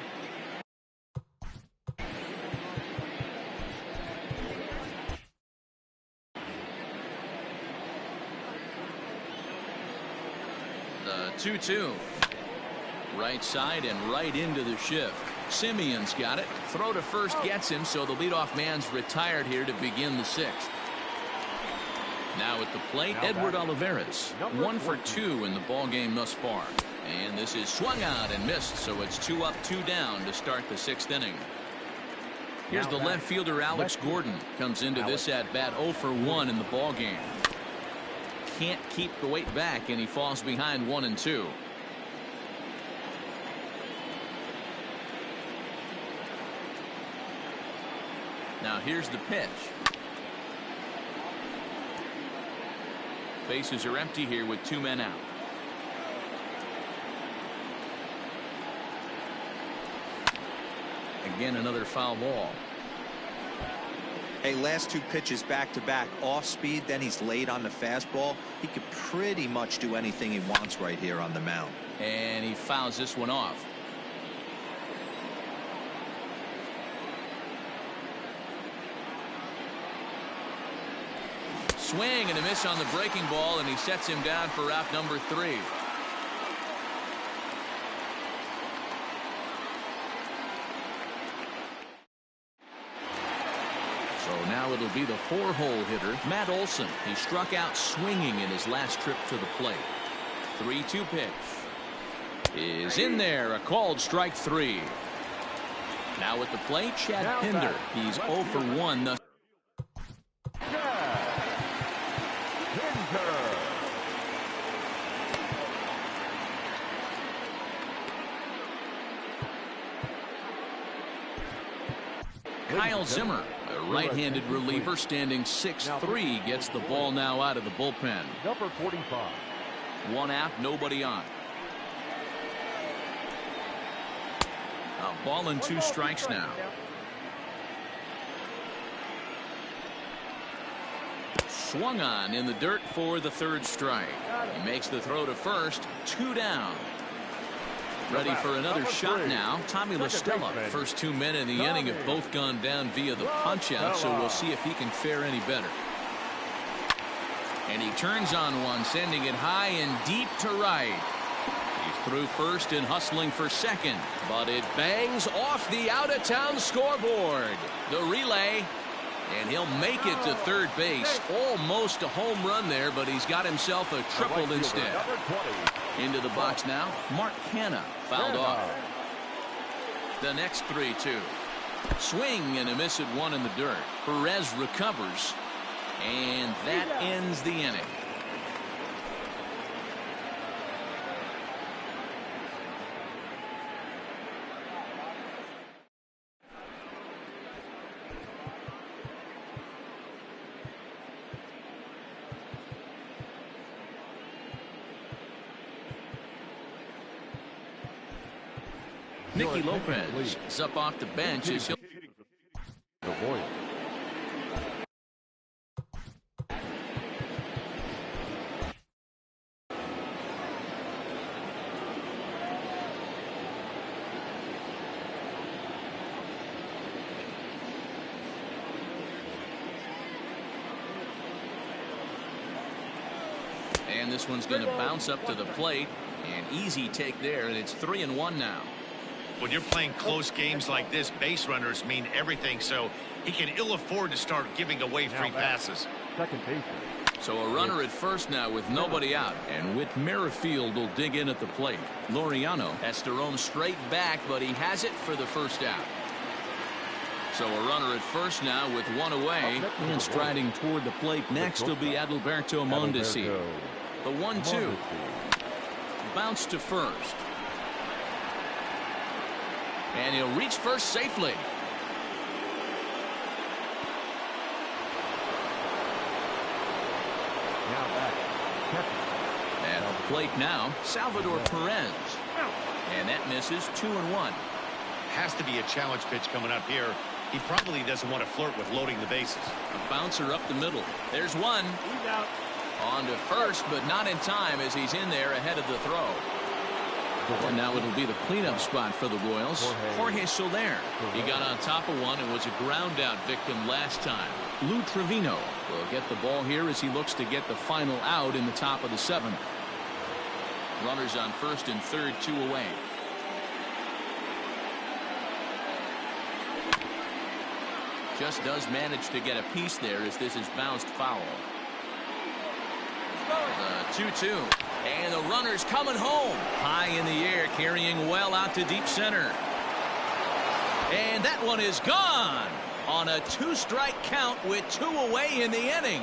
The 2-2. Right side and right into the shift. Simeon's got it. Throw to first gets him, so the leadoff man's retired here to begin the 6th. Now at the plate, Edward Olivares. 1 for 2 in the ball game thus far. And this is swung out and missed, so it's 2 up, 2 down to start the 6th inning. Here's the left fielder, Alex Gordon. Comes into this at bat 0 for 1 in the ball game. Can't keep the weight back, and he falls behind 1-2. Now here's the pitch. Bases are empty here with 2 men out. Again, another foul ball. Hey, last 2 pitches back to back, off speed, then he's late on the fastball. He could pretty much do anything he wants right here on the mound. And he fouls this one off. Swing and a miss on the breaking ball, and he sets him down for out number 3. So now it'll be the 4-hole hitter, Matt Olson. He struck out swinging in his last trip to the plate. 3-2 pitch is in there, a called strike 3. Now at the plate, Chad Pinder. He's 0 for 1 thus. Kyle Zimmer, a right-handed reliever standing 6'3", gets the ball now out of the bullpen. Number 45. 1 out, nobody on. A ball and 2 strikes now. Swung on in the dirt for the 3rd strike. He makes the throw to first, 2 down. Ready for another shot now. Tommy La Stella. First 2 men in the inning have both gone down via the punch-out, so we'll see if he can fare any better. And he turns on one, sending it high and deep to right. He's through first and hustling for second, but it bangs off the out-of-town scoreboard. The relay, and he'll make it to third base. Almost a home run there, but he's got himself a triple instead. Into the box now, Mark Hanna fouled off. The next 3-2. Swing and a miss at 1 in the dirt. Perez recovers, and that ends the inning. Nicky Lopez is up off the bench as he'll. And this one's going to bounce up to the plate. An easy take there, and it's 3-1 now. When you're playing close games like this, base runners mean everything, so he can ill afford to start giving away free passes. Second baseman. So a runner at first now with nobody out, and Whit Merrifield will dig in at the plate. Laureano has to roam straight back, but he has it for the first out. So a runner at first now with one away, and striding toward the plate next will be Adalberto Mondesi. The 1-2. Bounce to first. And he'll reach first safely. Now back. At the plate now, Salvador Perez. And that misses 2-1. Has to be a challenge pitch coming up here. He probably doesn't want to flirt with loading the bases. A bouncer up the middle. There's one. He's out. On to first, but not in time as he's in there ahead of the throw. And now it'll be the cleanup spot for the Royals. Jorge Soler. He got on top of one and was a ground out victim last time. Lou Trevino will get the ball here as he looks to get the final out in the top of the 7th. Runners on first and third, 2 away. Just does manage to get a piece there as this is bounced foul. The 2-2. And the runner's coming home. High in the air, carrying well out to deep center. And that one is gone on a 2-strike count with 2 away in the inning.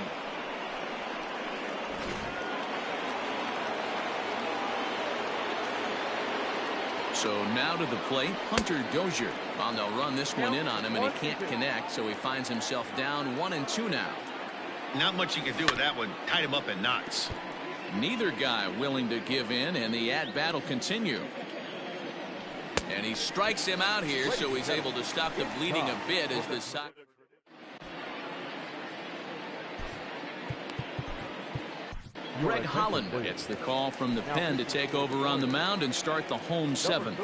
So now to the plate, Hunter Dozier. Well, they'll run this one in on him, and he can't connect, so he finds himself down 1-2 now. Not much you can do with that one. Tied him up in knots. Neither guy willing to give in, and the at-bat will continue. And he strikes him out here, so he's able to stop the bleeding a bit as the side. Greg Holland gets the call from the pen to take over on the mound and start the home 7th.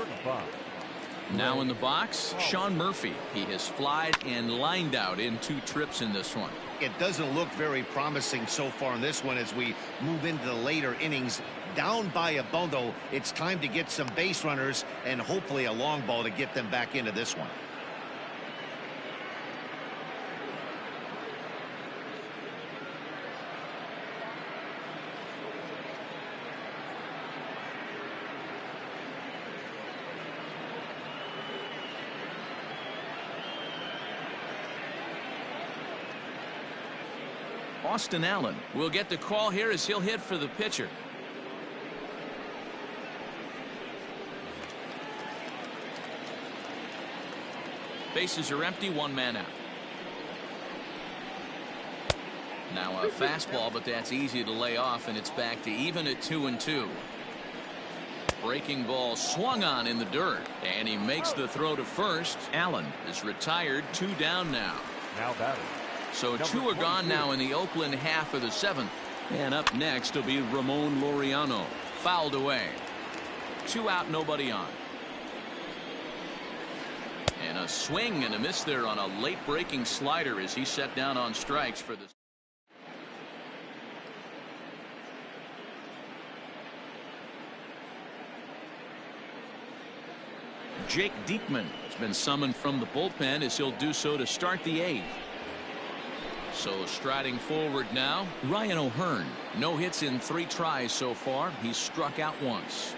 Now in the box, Sean Murphy. He has flied and lined out in 2 trips in this one. It doesn't look very promising so far in this one as we move into the later innings. Down by a bundle, it's time to get some base runners and hopefully a long ball to get them back into this one. Austin Allen will get the call here as he'll hit for the pitcher. Bases are empty, 1 man out. Now a fastball, but that's easy to lay off, and it's back to even at 2-2. Breaking ball swung on in the dirt, and he makes the throw to first. Allen is retired, 2 down now. Now batting. So 2 are gone now in the Oakland half of the 7th. And up next will be Ramon Laureano. Fouled away. 2 out, nobody on. And a swing and a miss there on a late breaking slider as he set down on strikes for the. Jake Diekman has been summoned from the bullpen as he'll do so to start the 8th. So striding forward now, Ryan O'Hearn. No hits in 3 tries so far. He's struck out once.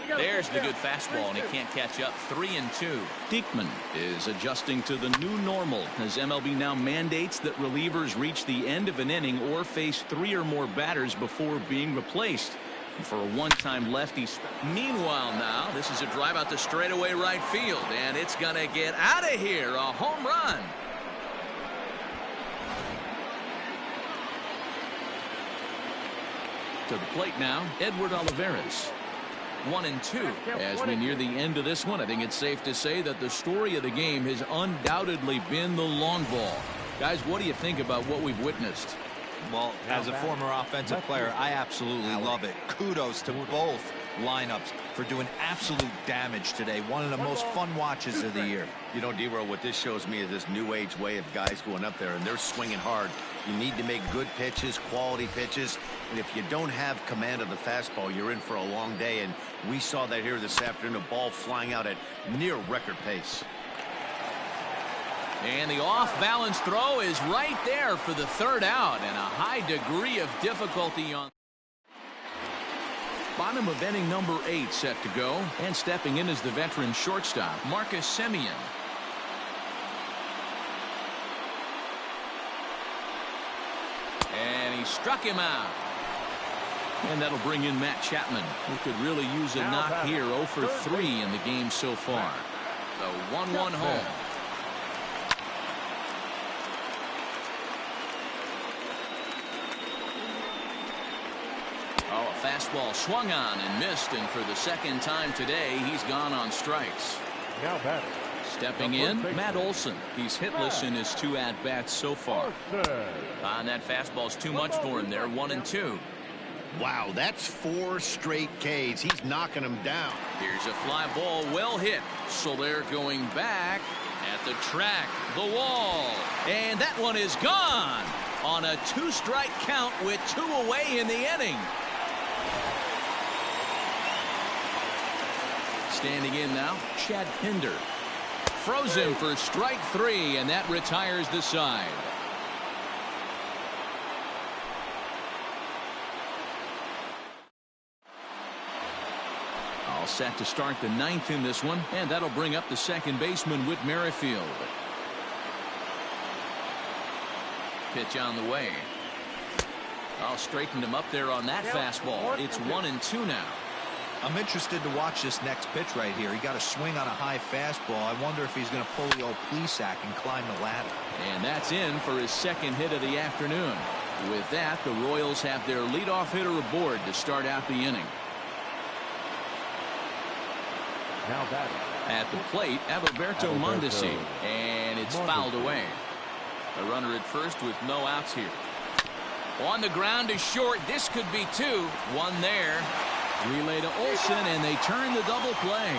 There's the good fastball, and he can't catch up. 3-2. Diekman is adjusting to the new normal as MLB now mandates that relievers reach the end of an inning or face 3 or more batters before being replaced. For a one-time lefty. Meanwhile now, this is a drive out to straightaway right field, and it's going to get out of here. A home run. To the plate now, Edward Olivares. 1-2 as we near the end of this one. I think it's safe to say that the story of the game has undoubtedly been the long ball. Guys, what do you think about what we've witnessed? Well, as a former offensive player, I absolutely love it. Kudos to both lineups for doing absolute damage today. One of the most fun watches of the year. You know, D-Row, what this shows me is this new age way of guys going up there, and they're swinging hard. You need to make good pitches, quality pitches, and if you don't have command of the fastball, you're in for a long day, and we saw that here this afternoon, a ball flying out at near record pace. And the off-balance throw is right there for the third out, and a high degree of difficulty on bottom of inning number 8 set to go, and stepping in is the veteran shortstop Marcus Semien. And he struck him out. And that'll bring in Matt Chapman, who could really use a knock here. 0 for 3 in the game so far. The 1-1 home. Oh, a fastball swung on and missed, and for the second time today, he's gone on strikes. Now batting. Stepping in, Matt Olson. He's hitless in his 2 at-bats so far. And that fastball's too much for him there, 1-2. Wow, that's 4 straight Ks. He's knocking them down. Here's a fly ball, well hit. So they're going back at the track, the wall. And that one is gone on a 2-strike count with 2 away in the inning. Standing in now, Chad Pinder. Froze him for strike 3, and that retires the side. All set to start the 9th in this one, and that'll bring up the second baseman, Whit Merrifield. Pitch on the way. I'll straighten him up there on that fastball. It's 1-2 now. I'm interested to watch this next pitch right here. He got a swing on a high fastball. I wonder if he's going to pull the old Plesac and climb the ladder. And that's in for his second hit of the afternoon. With that, the Royals have their leadoff hitter aboard to start out the inning. Now batting. At the plate, Adalberto Mondesi, and it's fouled away. A runner at first with no outs here. On the ground is short. This could be 2. 1 there. Relay to Olson, and they turn the double play.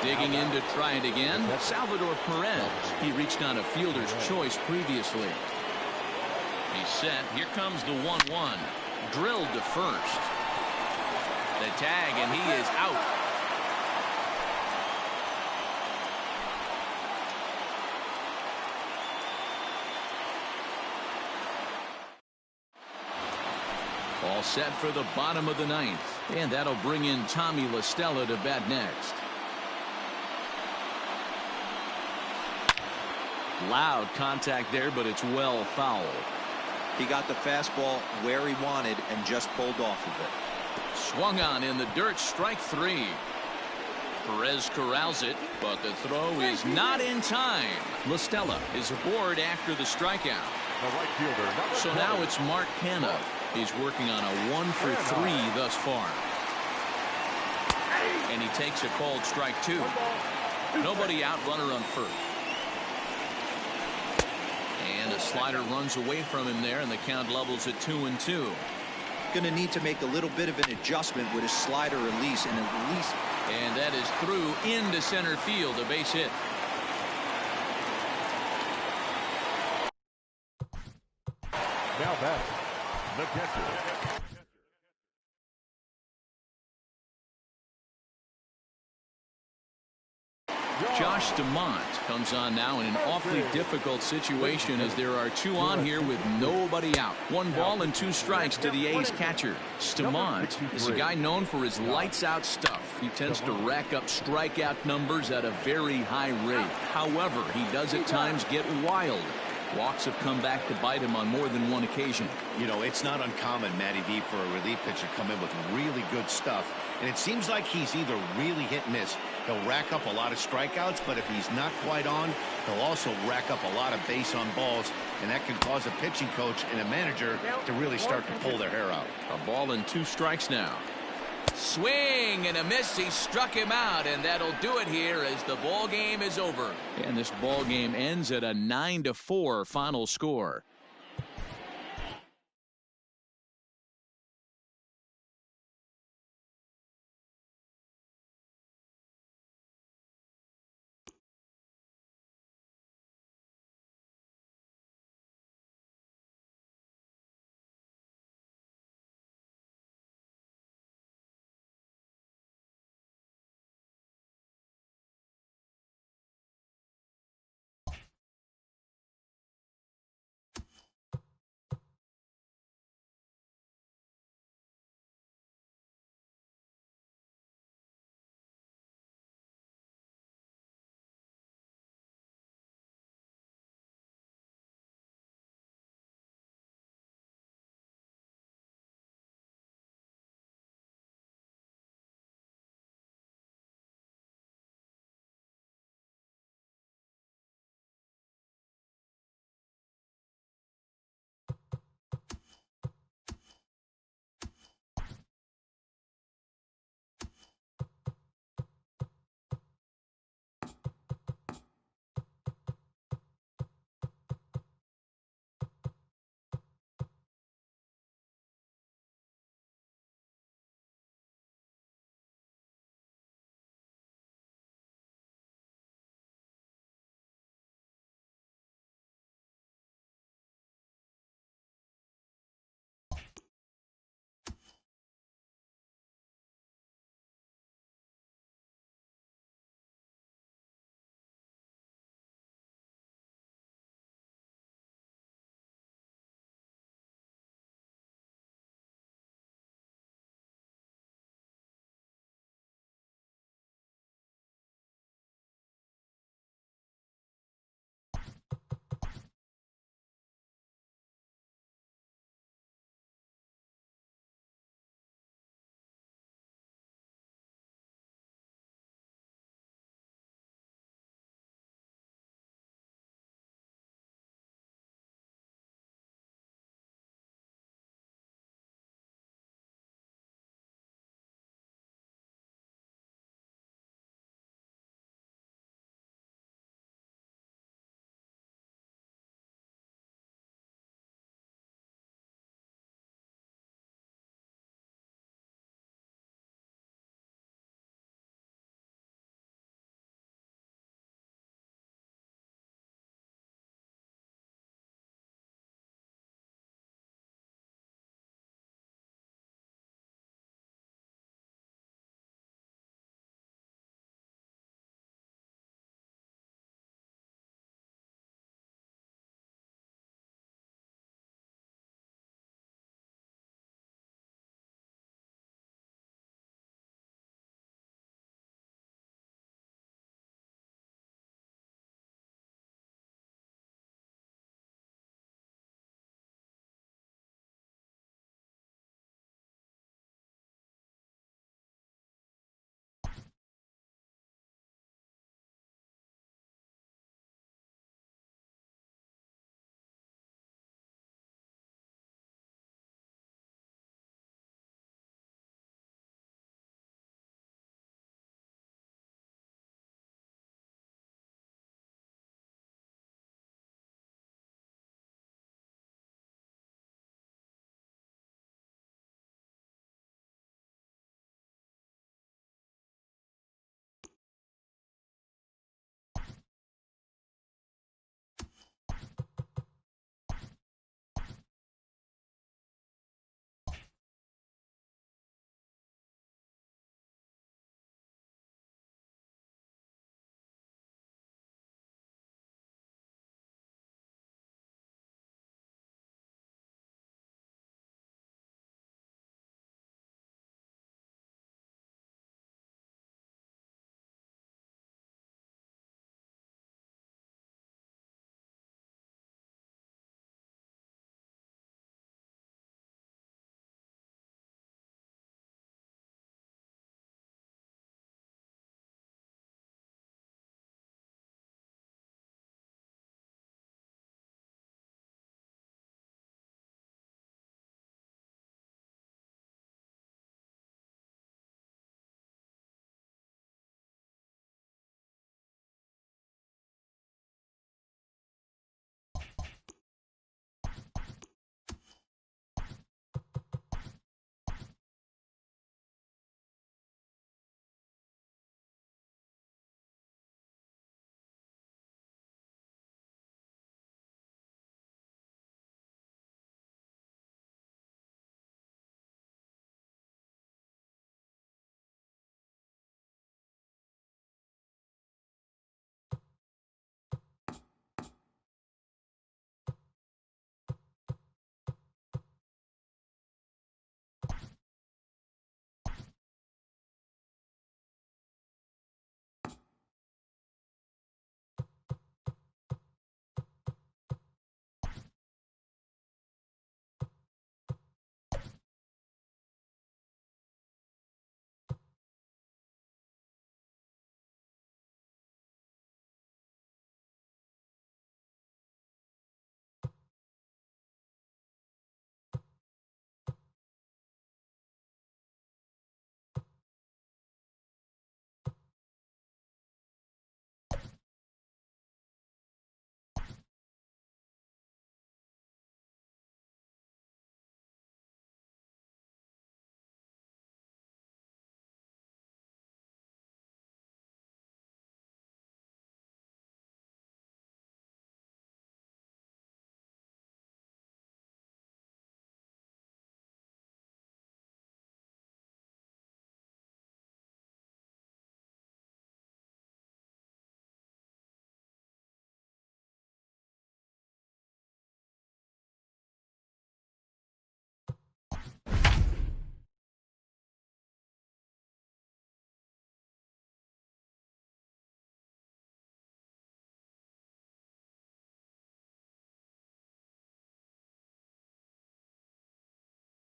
Digging in to try it again, Salvador Perez. He reached on a fielder's choice previously. He's set. Here comes the 1-1. Drilled to first. The tag, and he is out. All set for the bottom of the 9th, and that'll bring in Tommy La Stella to bat next. Loud contact there, but it's well fouled. He got the fastball where he wanted and just pulled off of it. Swung on in the dirt, strike 3. Perez corrals it, but the throw is not in time. La Stella is aboard after the strikeout. The right fielder, So now it's Mark Canha. He's working on a 1 for 3 thus far. And he takes a called strike 2. Nobody out, runner on first. And a slider runs away from him there, and the count levels at 2-2. Going to need to make a little bit of an adjustment with his slider release and a release. And that is through into center field, a base hit. Now batting. The catcher. Josh DeMont comes on now in an awfully difficult situation as there are 2 on here with nobody out. 1 ball and 2 strikes to the A's catcher. DeMont is a guy known for his lights out stuff. He tends to rack up strikeout numbers at a very high rate. However, he does at times get wild. Walks have come back to bite him on more than 1 occasion. You know, it's not uncommon, Matty V, for a relief pitcher to come in with really good stuff. And it seems like he's either really hit and miss. He'll rack up a lot of strikeouts, but if he's not quite on, he'll also rack up a lot of base on balls. And that can cause a pitching coach and a manager to really start to pull their hair out. A ball and 2 strikes now. Swing and a miss. He struck him out, and that'll do it here as the ball game is over. And this ball game ends at a 9-4 final score.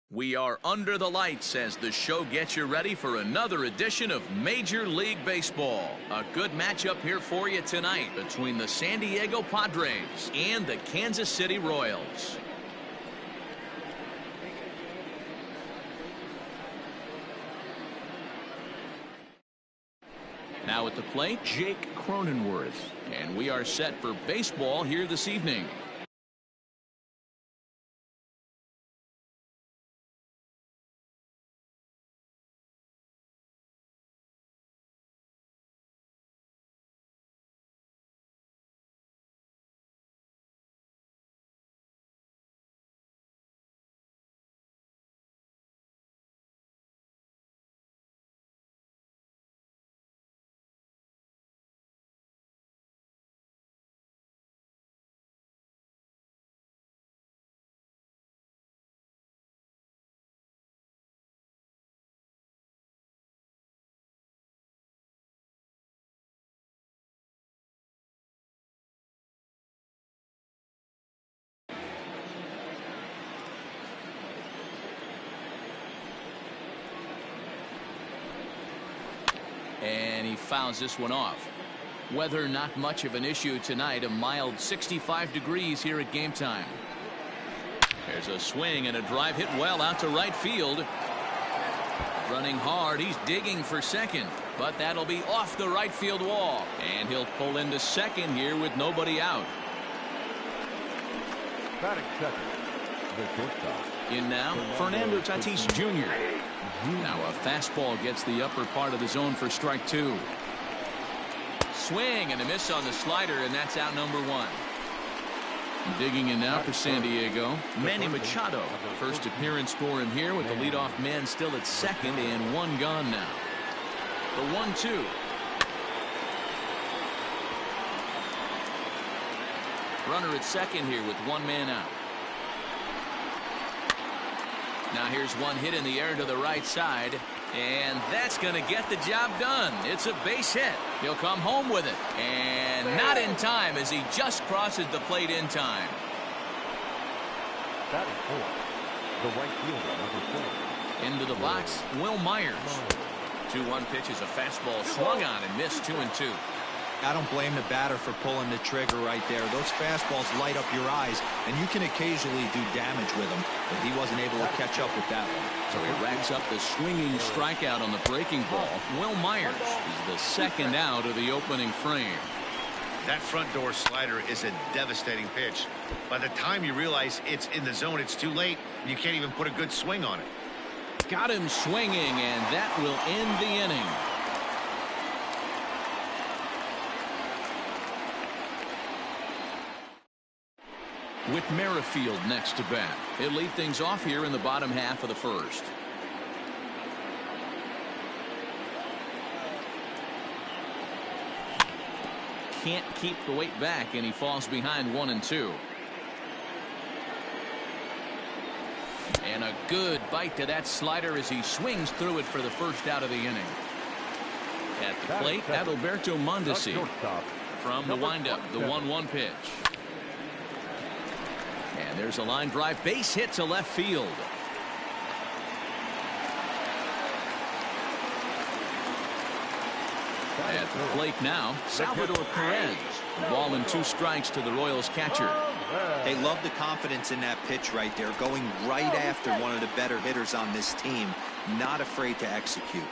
We are under the lights as the show gets you ready for another edition of Major League Baseball. A good matchup here for you tonight between the San Diego Padres and the Kansas City Royals. Now at the plate, Jake Cronenworth. And we are set for baseball here this evening. And he fouls this one off. Weather not much of an issue tonight. A mild 65 degrees here at game time. There's a swing and a drive hit well out to right field. Running hard. He's digging for second. But that'll be off the right field wall. And he'll pull into second here with nobody out. Batting second, the shortstop. In now, Fernando Tatis Jr. Now a fastball gets the upper part of the zone for strike two. Swing and a miss on the slider, and that's out number one. Digging in now for San Diego, Manny Machado. First appearance for him here with the leadoff man still at second and one gone now. The 1-2. Runner at second here with one man out. Now here's one hit in the air to the right side, and that's going to get the job done. It's a base hit. He'll come home with it, and not in time as he just crosses the plate in time. Batting fourth, the right fielder, number 4. Into the box, Will Myers. 2-1 pitch is a fastball swung on and missed 2-2. I don't blame the batter for pulling the trigger right there. Those fastballs light up your eyes, and you can occasionally do damage with them, but he wasn't able to catch up with that one. So he racks up the swinging strikeout on the breaking ball. Will Myers is the second out of the opening frame. That front door slider is a devastating pitch. By the time you realize it's in the zone, it's too late. You can't even put a good swing on it. Got him swinging, and that will end the inning. With Merrifield next to bat. He'll lead things off here in the bottom half of the first. Can't keep the weight back, and he falls behind 1-2. And a good bite to that slider as he swings through it for the first out of the inning. At the plate, Adalberto Mondesi. From the windup, the 1-1 pitch. And there's a line drive base hit to left field. At the plate now, Salvador Perez. Ball and 2 strikes to the Royals catcher. They love the confidence in that pitch right there, going right after one of the better hitters on this team, not afraid to execute.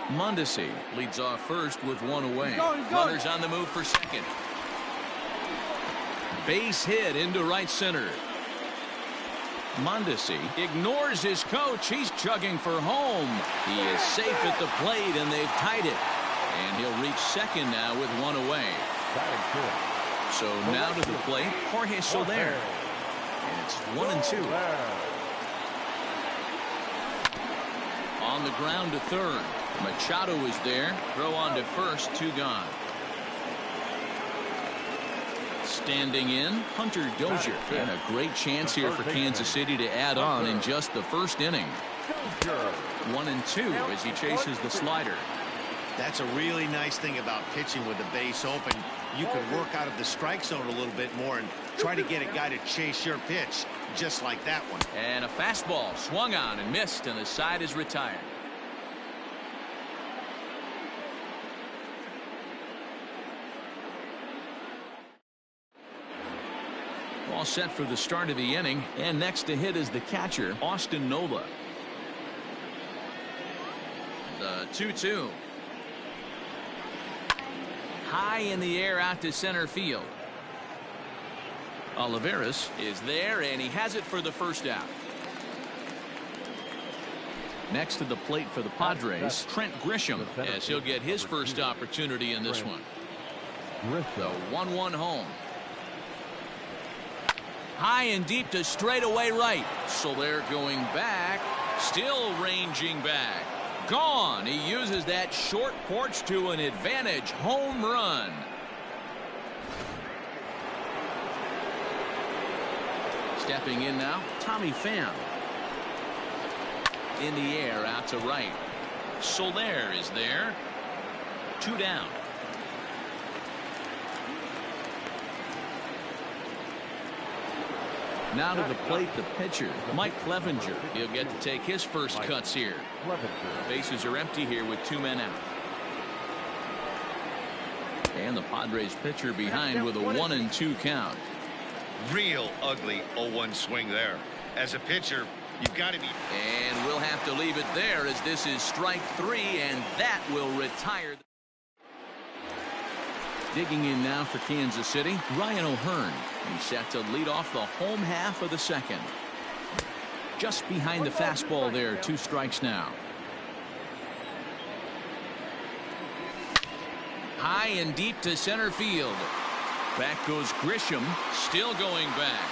Mondesi leads off first with one away. Runners on the move for second. Base hit into right center. Mondesi ignores his coach. He's chugging for home. He is safe at the plate, and they've tied it. And he'll reach second now with one away. So now to the plate, Jorge Soler. And it's 1-2. On the ground to third. Machado is there. Throw on to first, 2 gone. Standing in, Hunter Dozier. And a great chance here for Kansas City to add on in just the first inning. 1-2 as he chases the slider. That's a really nice thing about pitching with the base open. You can work out of the strike zone a little bit more and try to get a guy to chase your pitch. just like that one. And a fastball swung on and missed, and the side is retired. All set for the start of the inning, and next to hit is the catcher, Austin Nola. The 2-2. High in the air out to center field. Olivares is there, and he has it for the first out. Next to the plate for the Padres, Trent Grisham, as he'll get his first opportunity in this one. The 1-1 home. High and deep to straightaway right. Soler going back, still ranging back. Gone. He uses that short porch to an advantage home run. Stepping in now, Tommy Pham. In the air out to right. Soler is there. 2 down. Now to the plate, the pitcher, Mike Clevenger. He'll get to take his first cuts here. Bases are empty here with 2 men out. And the Padres pitcher behind with a 1-2 count. Real ugly 0-1 swing there. As a pitcher, you've got to be. And we'll have to leave it there as this is strike 3, and that will retire. Digging in now for Kansas City, Ryan O'Hearn. He's set to lead off the home half of the second. Just behind the fastball there, 2 strikes now. High and deep to center field. Back goes Grisham, still going back.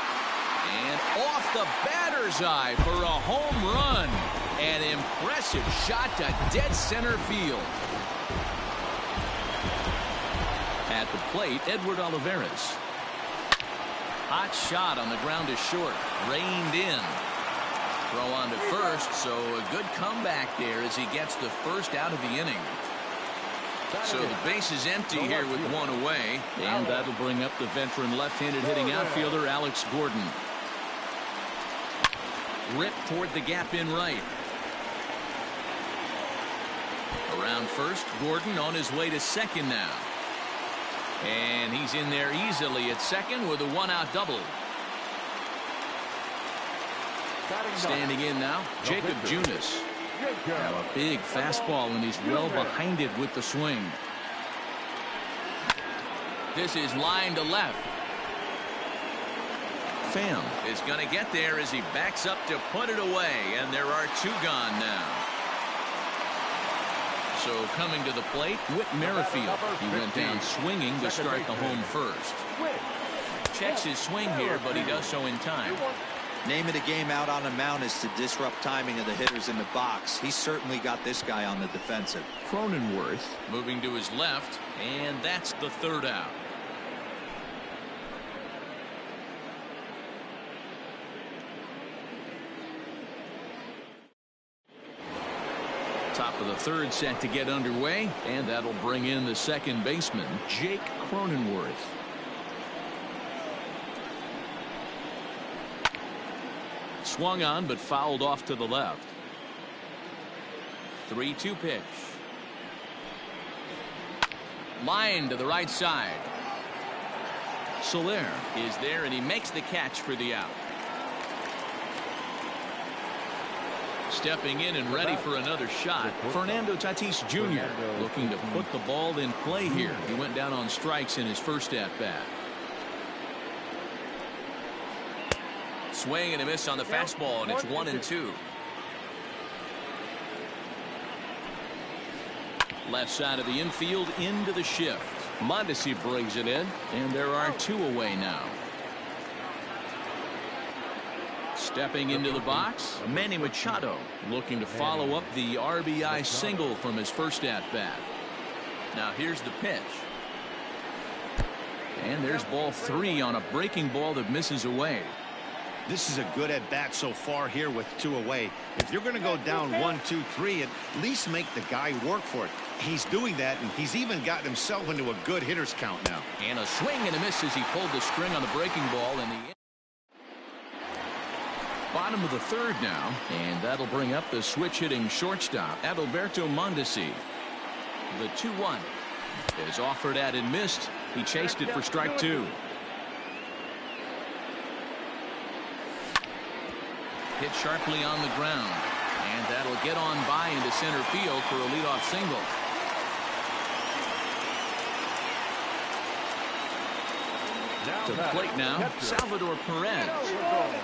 And off the batter's eye for a home run. An impressive shot to dead center field. At the plate, Edward Olivares. Hot shot on the ground is short. Reined in. Throw on to first, so a good comeback there as he gets the first out of the inning. So the base is empty here with 1 away, and that'll bring up the veteran left-handed hitting outfielder Alex Gordon. Rip toward the gap in right. Around first, Gordon on his way to second now. And he's in there easily at second with a 1-out double. Standing in now, Jacob Junis. Now a big fastball, and he's well behind it with the swing. This is line to left. Pham is going to get there as he backs up to put it away, and there are 2 gone now. So coming to the plate, Whit Merrifield. He went down swinging to start the home first. Checks his swing here, but he does so in time. Name of the game out on the mound is to disrupt timing of the hitters in the box. He's certainly got this guy on the defensive. Cronenworth moving to his left, and that's the 3rd out. Top of the 3rd set to get underway, and that'll bring in the second baseman, Jake Cronenworth. Swung on but fouled off to the left. 3-2 pitch. Line to the right side. Soler is there, and he makes the catch for the out. Stepping in and ready for another shot, Fernando Tatis Jr. looking to put the ball in play here. He went down on strikes in his first at-bat. Swing and a miss on the fastball, and it's 1-2. Left side of the infield into the shift. Mondesi brings it in, and there are 2 away now. Stepping into the box, Manny Machado looking to follow up the RBI single from his first at-bat. Now here's the pitch. And there's ball 3 on a breaking ball that misses away. This is a good at-bat so far here with 2 away. If you're going to go down 1-2-3, at least make the guy work for it. He's doing that, and he's even gotten himself into a good hitter's count now. And a swing and a miss as he pulled the string on the breaking ball, and the Bottom of the third now, and that'll bring up the switch-hitting shortstop, Adalberto Mondesi. The 2-1 is offered at and missed. He chased it for strike 2. Hit sharply on the ground, and that'll get on by into center field for a leadoff single. To the plate now, Salvador Perez.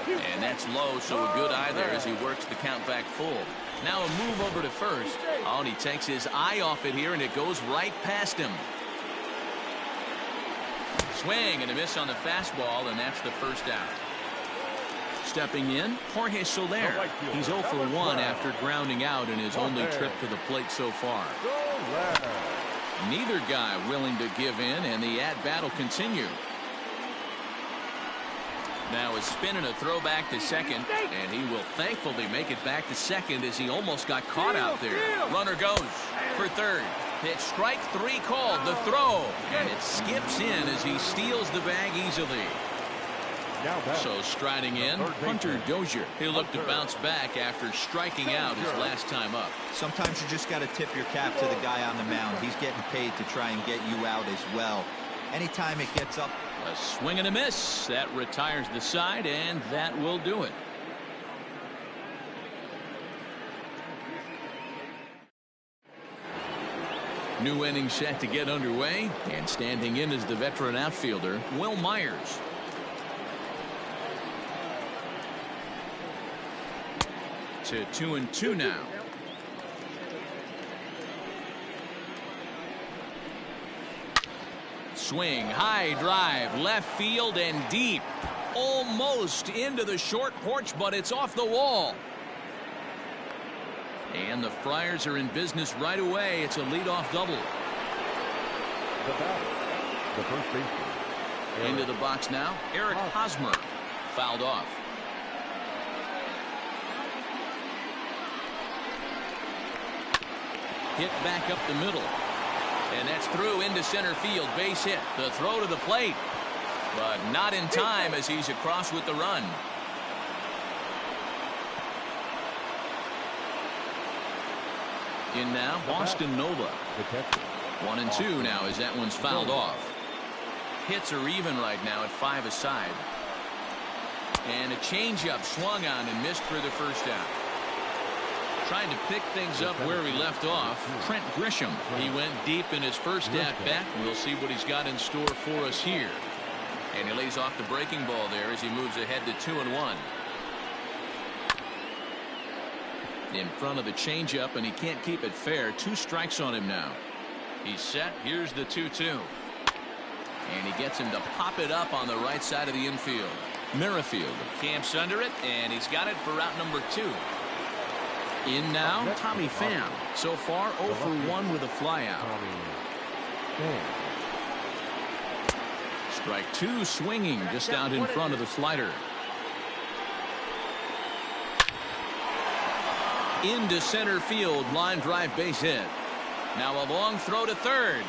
And that's low, so a good eye there as he works the count back full. Now a move over to first. Oh, and he takes his eye off it here, and it goes right past him. Swing and a miss on the fastball, and that's the first out. Stepping in, Jorge Soler. He's 0 for 1 after grounding out in his only trip to the plate so far. Neither guy willing to give in, and the at-bat will continue. Now a spin and a throw back to second, and he will thankfully make it back to second as he almost got caught out there. Runner goes for third. Pitch strike 3 called. The throw, and it skips in as he steals the bag easily. So striding in, Hunter Dozier. He'll look to bounce back after striking out his last time up. Sometimes you just got to tip your cap to the guy on the mound. He's getting paid to try and get you out as well. Anytime it gets up. A swing and a miss. That retires the side, and that will do it. New inning set to get underway, and standing in is the veteran outfielder, Will Myers. To 2-2 now. Swing, high drive, left field and deep. Almost into the short porch, but it's off the wall. And the Friars are in business right away. It's a leadoff double. The batter, the first baseman. Into the box now, Eric Hosmer. Fouled off. Hit back up the middle. And that's through into center field. Base hit. The throw to the plate. But not in time as he's across with the run. In now, Austin Nova. 1-2 now as that one's fouled off. Hits are even right now at 5 aside. And a changeup swung on and missed for the first out. Trying to pick things up where he left off, Trent Grisham. He went deep in his first at-bat. We'll see what he's got in store for us here. And he lays off the breaking ball there as he moves ahead to 2-1. In front of the changeup, and he can't keep it fair. 2 strikes on him now. He's set. Here's the 2-2. And he gets him to pop it up on the right side of the infield. Merrifield camps under it, and he's got it for route number 2. In now, Tommy Pham. So far, 0 for 1 with a flyout. Strike 2 swinging just out in front of the slider. Into center field, line drive base hit. Now a long throw to third.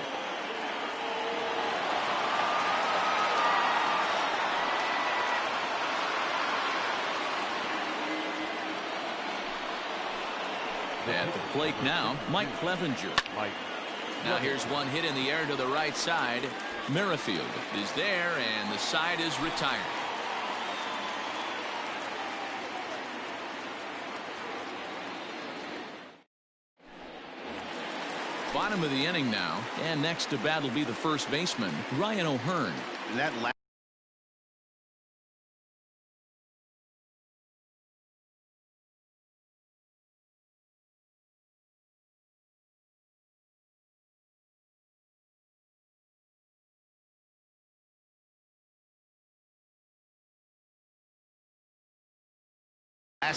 At the plate now, Mike Clevenger. Now here's one hit in the air to the right side. Merrifield is there, and the side is retired. Bottom of the inning now, and next to bat will be the first baseman, Ryan O'Hearn. That last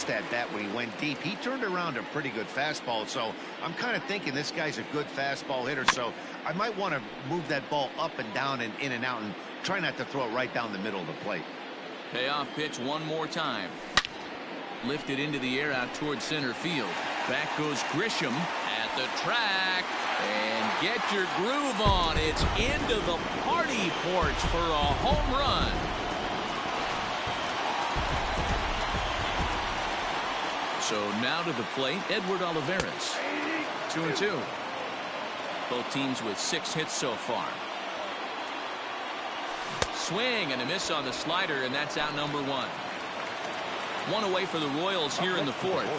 at bat when he went deep, he turned around a pretty good fastball. So I'm kind of thinking this guy's a good fastball hitter, so I might want to move that ball up and down and in and out and try not to throw it right down the middle of the plate. Payoff pitch one more time. Lifted into the air out towards center field. Back goes Grisham at the track, and get your groove on. It's into the party porch for a home run. So now to the plate, Edward Olivares. 2-2. Both teams with 6 hits so far. Swing and a miss on the slider, and that's out number 1. 1 away for the Royals here in the 4th.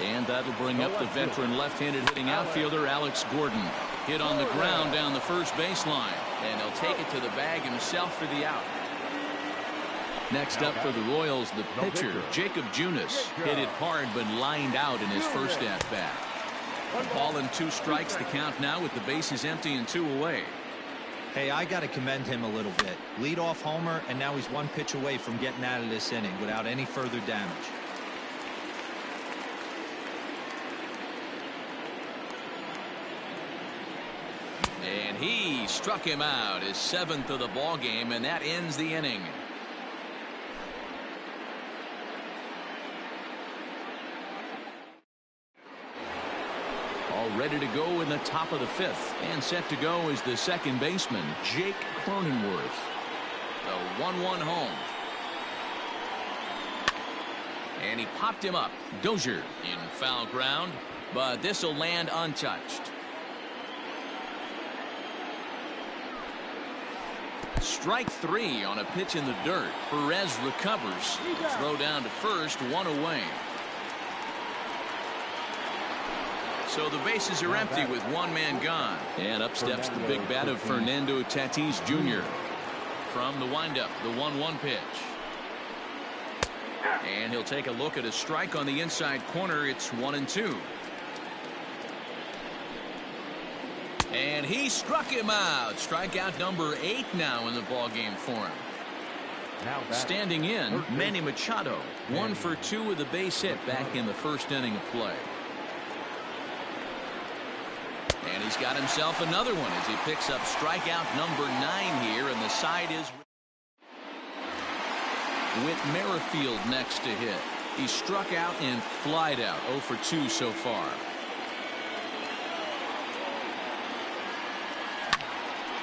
And that'll bring up the veteran left-handed hitting outfielder Alex Gordon. Hit on the ground down the first baseline, and he'll take it to the bag himself for the out. Next up for the Royals, the pitcher, Jacob Junis. Hit it hard but lined out in his first at-bat. 1 and 2 strikes the count now with the bases empty and 2 away. Hey, I got to commend him a little bit. Leadoff homer, and now he's 1 pitch away from getting out of this inning without any further damage. And he struck him out, his 7th of the ball game, and that ends the inning. All ready to go in the top of the 5th, and set to go is the second baseman, Jake Cronenworth. The 1-1 home. And he popped him up. Dozier in foul ground, but this will land untouched. Strike 3 on a pitch in the dirt. Perez recovers. Throw down to first, 1 away. So the bases are empty with 1 man gone. And up steps the big bat of Fernando Tatis Jr. From the windup, the 1-1 pitch. And he'll take a look at a strike on the inside corner. It's 1-2. And he struck him out. Strikeout number 8 now in the ballgame for him. Standing in, Manny Machado. 1 for 2 with a base hit back in the first inning of play. And he's got himself another one as he picks up strikeout number 9 here, and the side is with Merrifield next to hit. He struck out and flied out. 0 for 2 so far.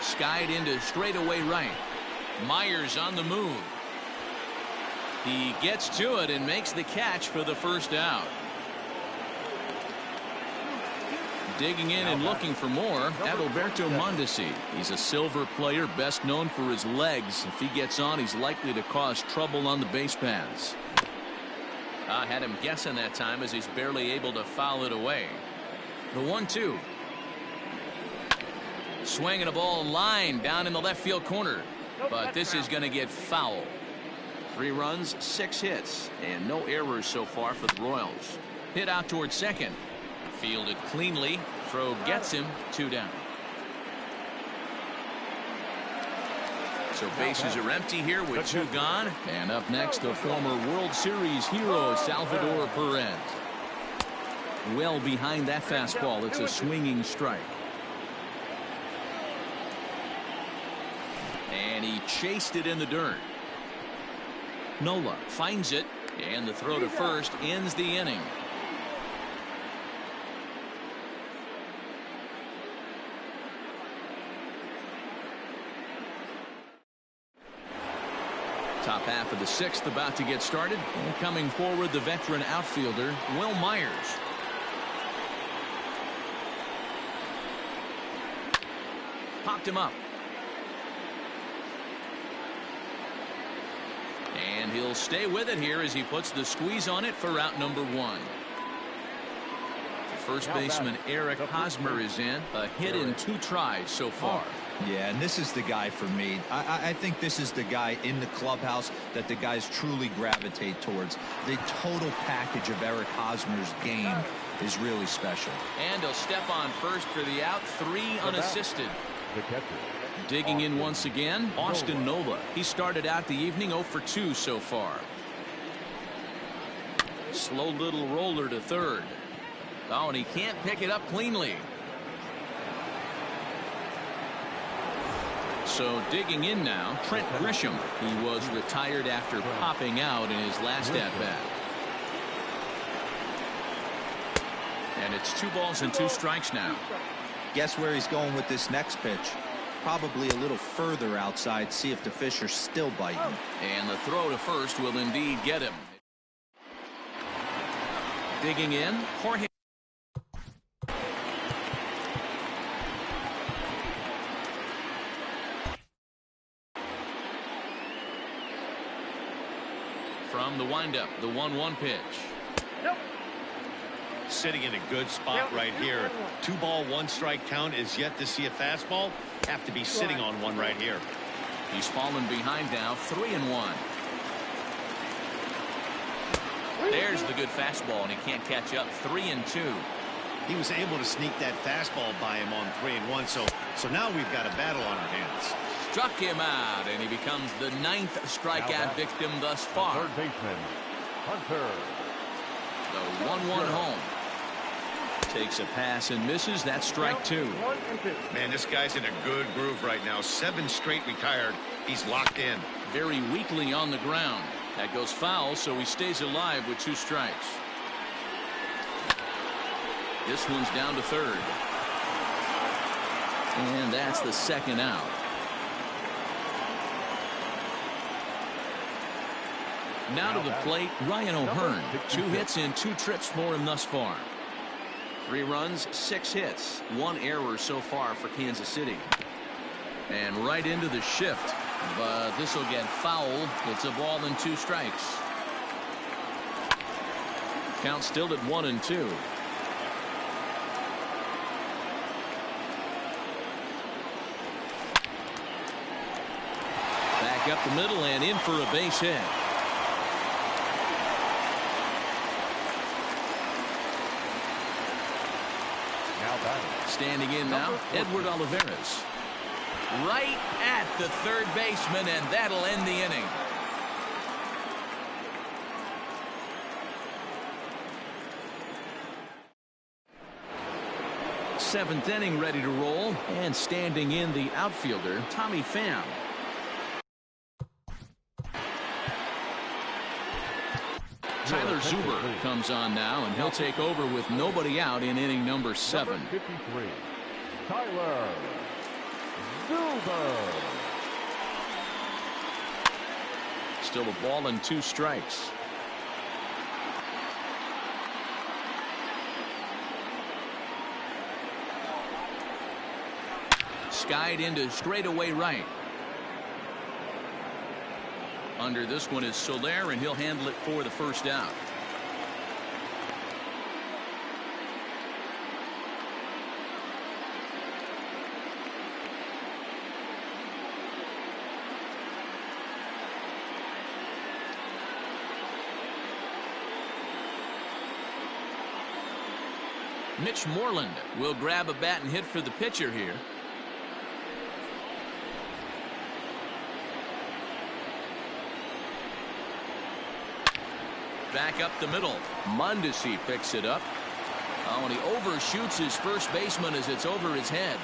Skied into straightaway right. Myers on the move. He gets to it and makes the catch for the first out. Digging in and looking for more, Adalberto Mondesi. He's a silver player, best known for his legs. If he gets on, he's likely to cause trouble on the base paths. I had him guessing that time as he's barely able to foul it away. The 1-2. Swinging a ball line down in the left field corner. But this is going to get foul. 3 runs, 6 hits, and no errors so far for the Royals. Hit out towards second. Fielded cleanly. Throw gets him. 2 down. So bases are empty here with 2 gone. And up next, the former World Series hero, Salvador Perez. Well behind that fastball. It's a swinging strike. And he chased it in the dirt. Nola finds it, and the throw to first ends the inning. Top half of the 6th about to get started. And coming forward, the veteran outfielder, Will Myers. Popped him up. And he'll stay with it here as he puts the squeeze on it for out number 1. The first baseman, Eric Hosmer, is in. A hit in 2 tries so far. Yeah, and this is the guy for me. I think this is the guy in the clubhouse that the guys truly gravitate towards. The total package of Eric Hosmer's game is really special. And he'll step on first for the out. 3 unassisted. The catcher. Digging in once again, Austin Nola. He started out the evening 0 for 2 so far. Slow little roller to third. Oh, and he can't pick it up cleanly. So digging in now, Trent Grisham. He was retired after popping out in his last at-bat. And it's 2 balls and 2 strikes now. Guess where he's going with this next pitch? Probably a little further outside, see if the fish are still biting. And the throw to first will indeed get him. Digging in, Jorge. From the windup, the 1-1 pitch. Nope. Sitting in a good spot right here. 2-ball, 1-strike count is yet to see a fastball. Have to be sitting on one right here. He's fallen behind now, 3-1. There's the good fastball, and he can't catch up. 3-2. He was able to sneak that fastball by him on 3-1. So now we've got a battle on our hands. Struck him out, and he becomes the 9th strikeout victim thus far. Third baseman, Hunter. The 1-1 home. Takes a pass and misses. That's strike 2. 1 and 2. Man, this guy's in a good groove right now. 7 straight retired. He's locked in. Very weakly on the ground. That goes foul, so he stays alive with 2 strikes. This one's down to third. And that's the 2nd out. Now to the plate, Ryan O'Hearn. 2 hits and 2 trips for him thus far. 3 runs, 6 hits, 1 error so far for Kansas City. And right into the shift. But this will get foul. It's a ball and 2 strikes. Count still at 1-2. Back up the middle and in for a base hit. Standing in now, Edward Olivares. Right at the third baseman, and that'll end the inning. Seventh inning ready to roll, and standing in the outfielder, Tommy Pham. Tyler Zuber comes on now, and he'll take over with nobody out in inning number 7. Number 53, Tyler Zuber. Still a ball and 2 strikes. Skied into straightaway right. Under this one is Soler, and he'll handle it for the 1st out. Mitch Moreland will grab a bat and hit for the pitcher here. Back up the middle. Mondesi picks it up. Oh, and he overshoots his first baseman as it's over his head.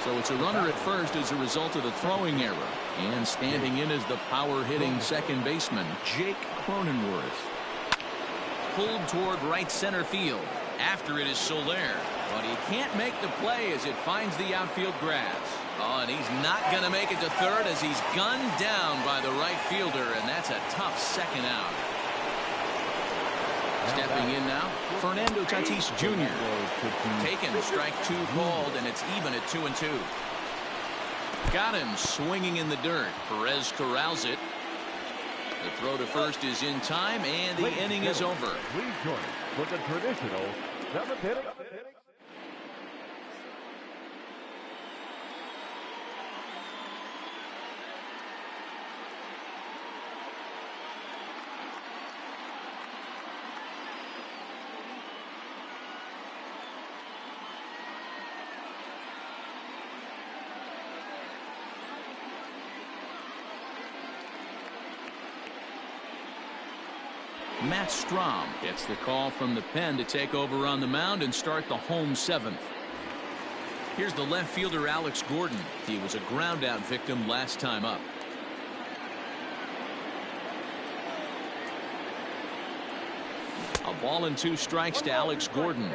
So it's a runner at first as a result of the throwing error. And standing in is the power-hitting second baseman, Jake Cronenworth. Pulled toward right center field. After it is Soler. But he can't make the play as it finds the outfield grass. Oh, and he's not going to make it to third as he's gunned down by the right fielder, and that's a tough 2nd out. Stepping in now, Fernando Tatis Jr. Taken, strike 2 called, and it's even at 2-2. Got him swinging in the dirt. Perez corrals it. The throw to first is in time, and the inning is over. Please join us for the traditional 7th inning. Matt Strahm gets the call from the pen to take over on the mound and start the home 7th. Here's the left fielder, Alex Gordon. He was a ground-out victim last time up. A ball and 2 strikes to Alex Gordon.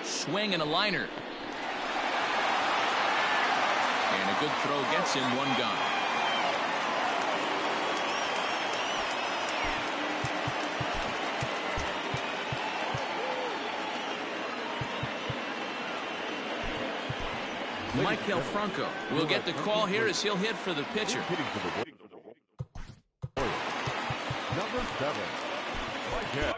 Swing and a liner. And a good throw gets him one gone. Maikel Franco will get the call here as he'll hit for the pitcher. Number 7. Maikel.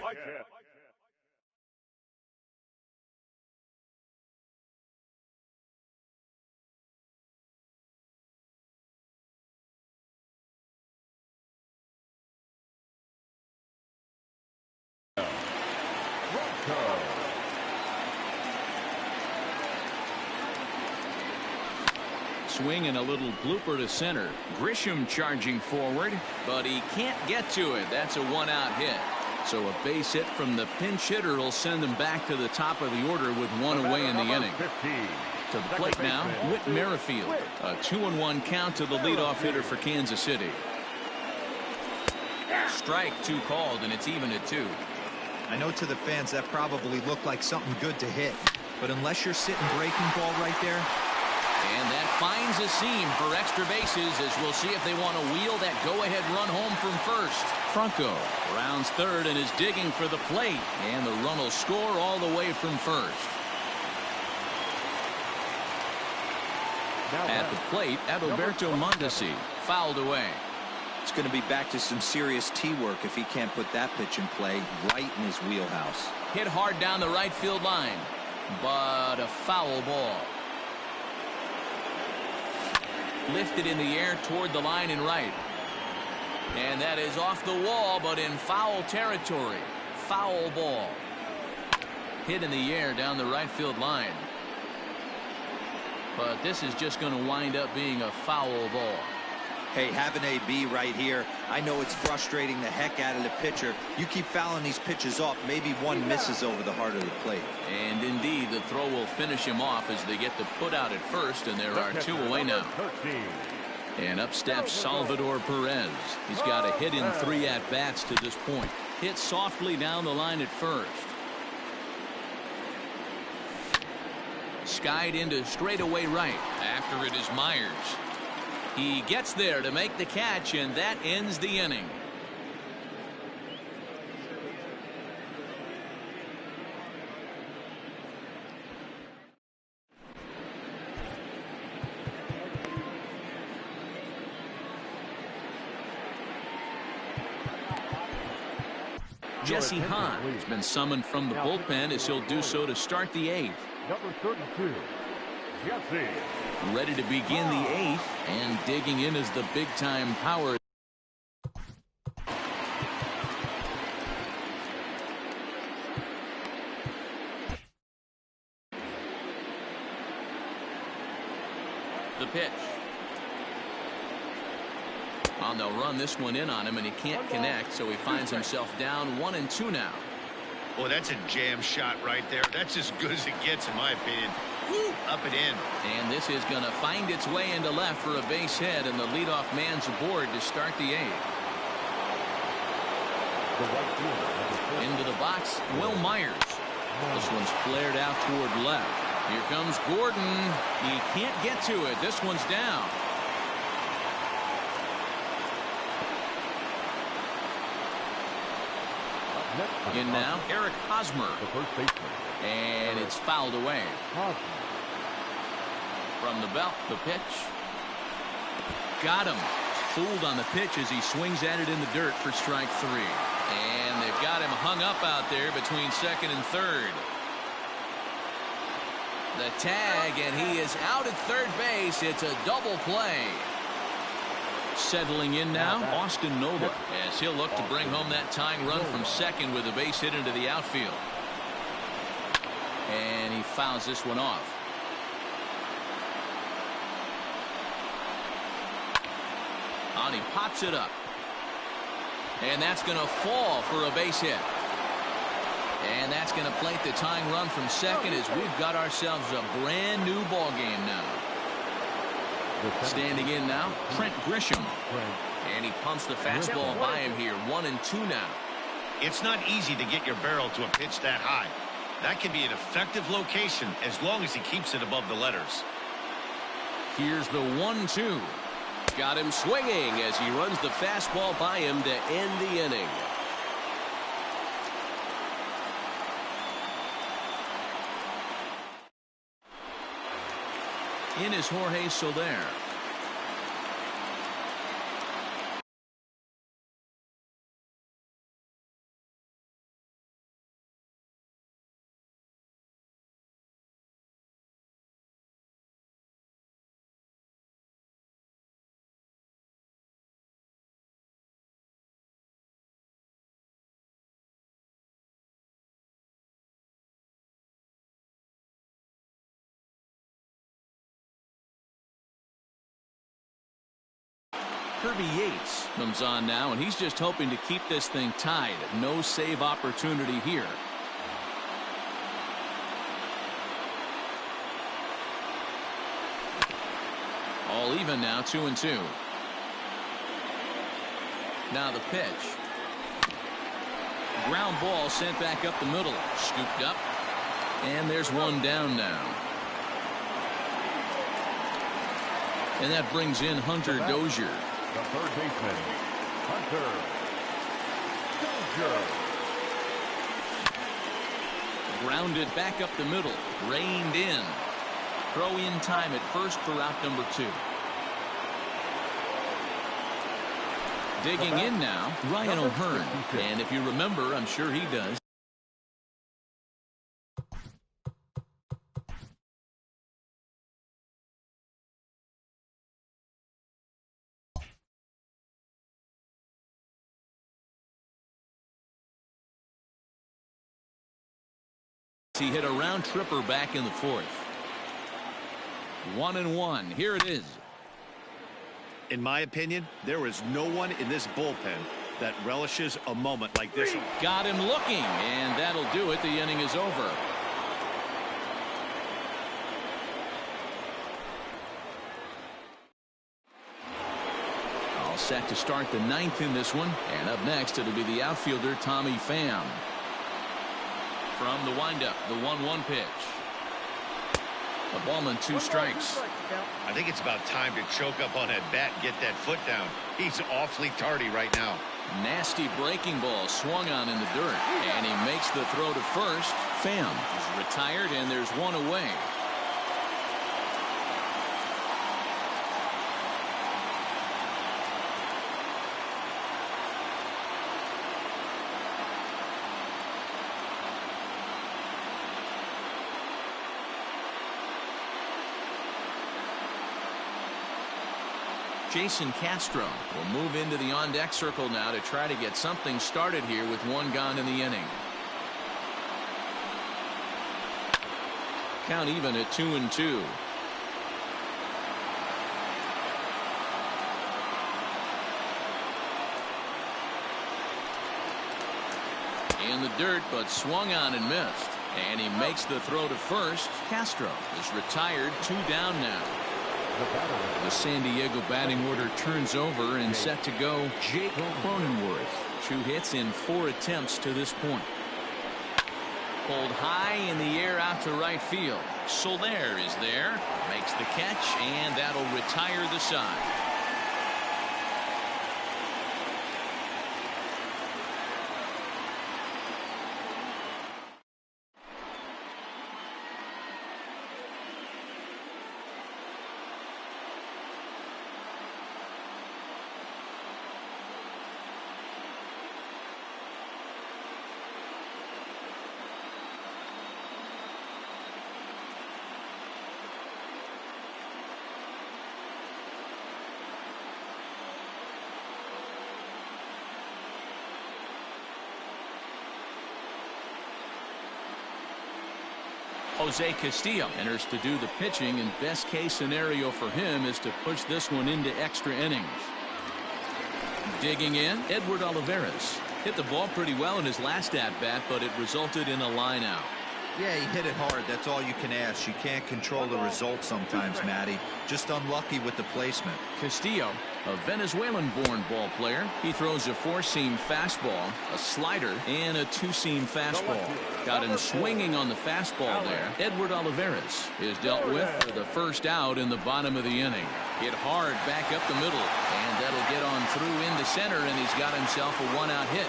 Swing and a little blooper to center. Grisham charging forward, but he can't get to it. That's a one-out hit. So a base hit from the pinch hitter will send them back to the top of the order with one away in the inning. To the plate now, Whit Merrifield. A 2-1 count to the leadoff hitter for Kansas City. Strike 2 called, and it's even at 2. I know to the fans that probably looked like something good to hit, but unless you're sitting breaking ball right there. And that finds a seam for extra bases as we'll see if they want to wheel that go-ahead run home from first. Franco rounds third and is digging for the plate, and the run will score all the way from first. At the plate, Adalberto Mondesi fouled away. It's going to be back to some serious tee work if he can't put that pitch in play right in his wheelhouse. Hit hard down the right field line, but a foul ball. Lifted in the air toward the line and right. And that is off the wall, but in foul territory. Foul ball. Hit in the air down the right field line. But this is just going to wind up being a foul ball. Hey, have an AB right here. I know it's frustrating the heck out of the pitcher. You keep fouling these pitches off, maybe one misses over the heart of the plate. And indeed, the throw will finish him off as they get the put out at first, and there are 2 away now. And up steps Salvador Perez. He's got a hit in 3 at-bats to this point. Hit softly down the line at first. Skied into straightaway right. After it is Myers. He gets there to make the catch, and that ends the inning. Jesse Hahn has been summoned from the bullpen as he'll do so to start the 8th. Number 32, Jesse. Ready to begin the 8th, and digging in is the big-time power. The pitch. And they'll run this one in on him, and he can't connect, so he finds himself down 1-2 now. Boy, that's a jam shot right there. That's as good as it gets, in my opinion. Woo, up and in. And this is going to find its way into left for a base hit, and the leadoff man's aboard to start the 8th. Into the box, Will Myers. This one's flared out toward left. Here comes Gordon. He can't get to it. This one's down. In now, Eric Hosmer. The first baseman. And it's fouled away. From the belt, the pitch. Got him. Fooled on the pitch as he swings at it in the dirt for strike 3. And they've got him hung up out there between second and third. The tag, and he is out at third base. It's a double play. Settling in now, Austin Nova, as he'll look to bring home that tying run from second with a base hit into the outfield. And he fouls this one off. And he pops it up. And that's going to fall for a base hit. And that's going to plate the tying run from second as we've got ourselves a brand new ball game now. Standing in now, Trent Grisham. And he pumps the fastball by him here. 1-2 now. It's not easy to get your barrel to a pitch that high. That can be an effective location as long as he keeps it above the letters. Here's the 1-2. Got him swinging as he runs the fastball by him to end the inning. In is Jorge Soler. Kirby Yates comes on now, and he's just hoping to keep this thing tied. No save opportunity here. All even now, 2-2. Now the pitch. Ground ball sent back up the middle. Scooped up. And there's one down now. And that brings in Hunter Dozier. The third baseman, Hunter Dozier. Grounded back up the middle. Reined in. Throw in time at first for out number 2. Digging in now, Ryan O'Hearn. And if you remember, I'm sure he does. He hit a round tripper back in the 4th. 1-1. Here it is. In my opinion, there is no one in this bullpen that relishes a moment like this. Got him looking, and that'll do it. The inning is over. All set to start the 9th in this one, and up next it'll be the outfielder Tommy Pham. From the windup, the 1-1 pitch. A ball and 2 strikes. I think it's about time to choke up on that bat and get that foot down. He's awfully tardy right now. Nasty breaking ball swung on in the dirt, and he makes the throw to first. Pham is retired, and there's one away. Jason Castro will move into the on-deck circle now to try to get something started here with 1 gone in the inning. Count even at 2-2. In the dirt, but swung on and missed. And he makes the throw to first. Castro is retired. 2 down now. The San Diego batting order turns over and set to go Jake Cronenworth. 2 hits in 4 attempts to this point. Pulled high in the air out to right field. Soler is there. Makes the catch, and that'll retire the side. Jose Castillo enters to do the pitching, and best case scenario for him is to push this one into extra innings. Digging in, Edward Olivares hit the ball pretty well in his last at bat, but it resulted in a line out. Yeah, he hit it hard. That's all you can ask. You can't control the result sometimes, Matty. Just unlucky with the placement. Castillo, a Venezuelan-born ball player. He throws a four-seam fastball, a slider, and a two-seam fastball. Got him swinging on the fastball there. Edward Olivares is dealt with for the first out in the bottom of the inning. Hit hard back up the middle, and that'll get on through into center, and he's got himself a one-out hit.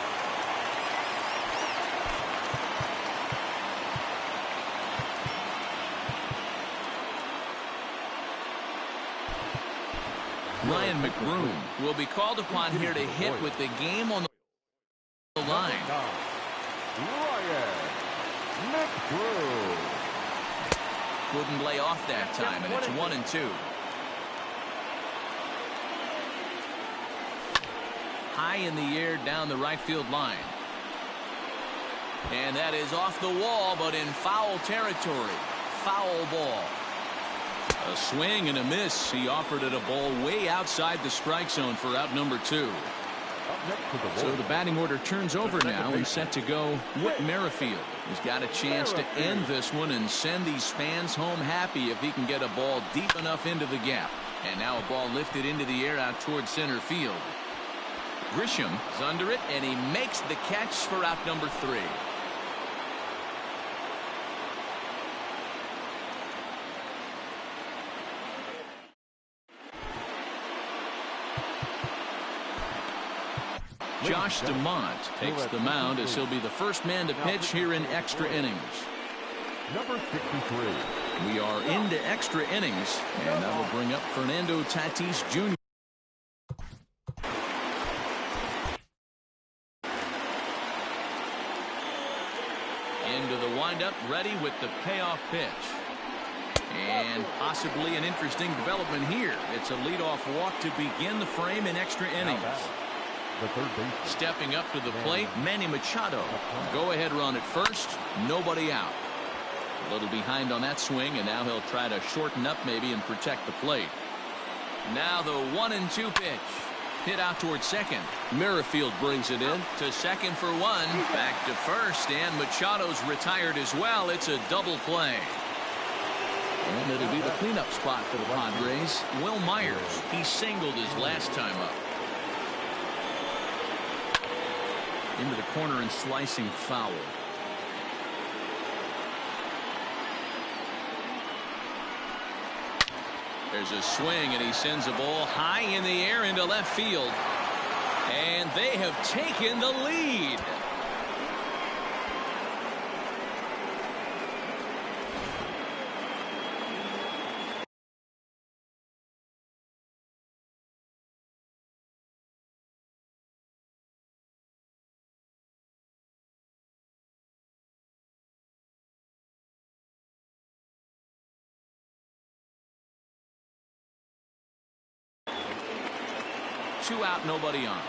Ryan McBroom will be called upon here to hit with the game on the line. Ryan McBroom. Couldn't lay off that time, and it's 1-2. High in the air down the right field line. And that is off the wall, but in foul territory. Foul ball. A swing and a miss. He offered it a ball way outside the strike zone for out number 2. So the batting order turns over now and set to go Whit Merrifield. He's got a chance to end this one and send these fans home happy if he can get a ball deep enough into the gap. And now a ball lifted into the air out towards center field. Grisham is under it, and he makes the catch for out number 3. Josh DeMont takes the mound as he'll be the first man to pitch here in extra innings. Number 63. We are into extra innings, and that will bring up Fernando Tatis Jr. Into the windup, ready with the payoff pitch. And possibly an interesting development here. It's a leadoff walk to begin the frame in extra innings. The third baseman. Stepping up to the plate, Manny Machado. Go ahead run at first. Nobody out. A little behind on that swing, and now he'll try to shorten up maybe and protect the plate. Now the 1-2 pitch. Hit out towards second. Merrifield brings it in to second for 1. Back to first, and Machado's retired as well. It's a double play. And it'll be the cleanup spot for the Padres. Will Myers. He singled his last time up. Into the corner and slicing foul. There's a swing, and he sends a ball high in the air into left field. And they have taken the lead. Two out, nobody on.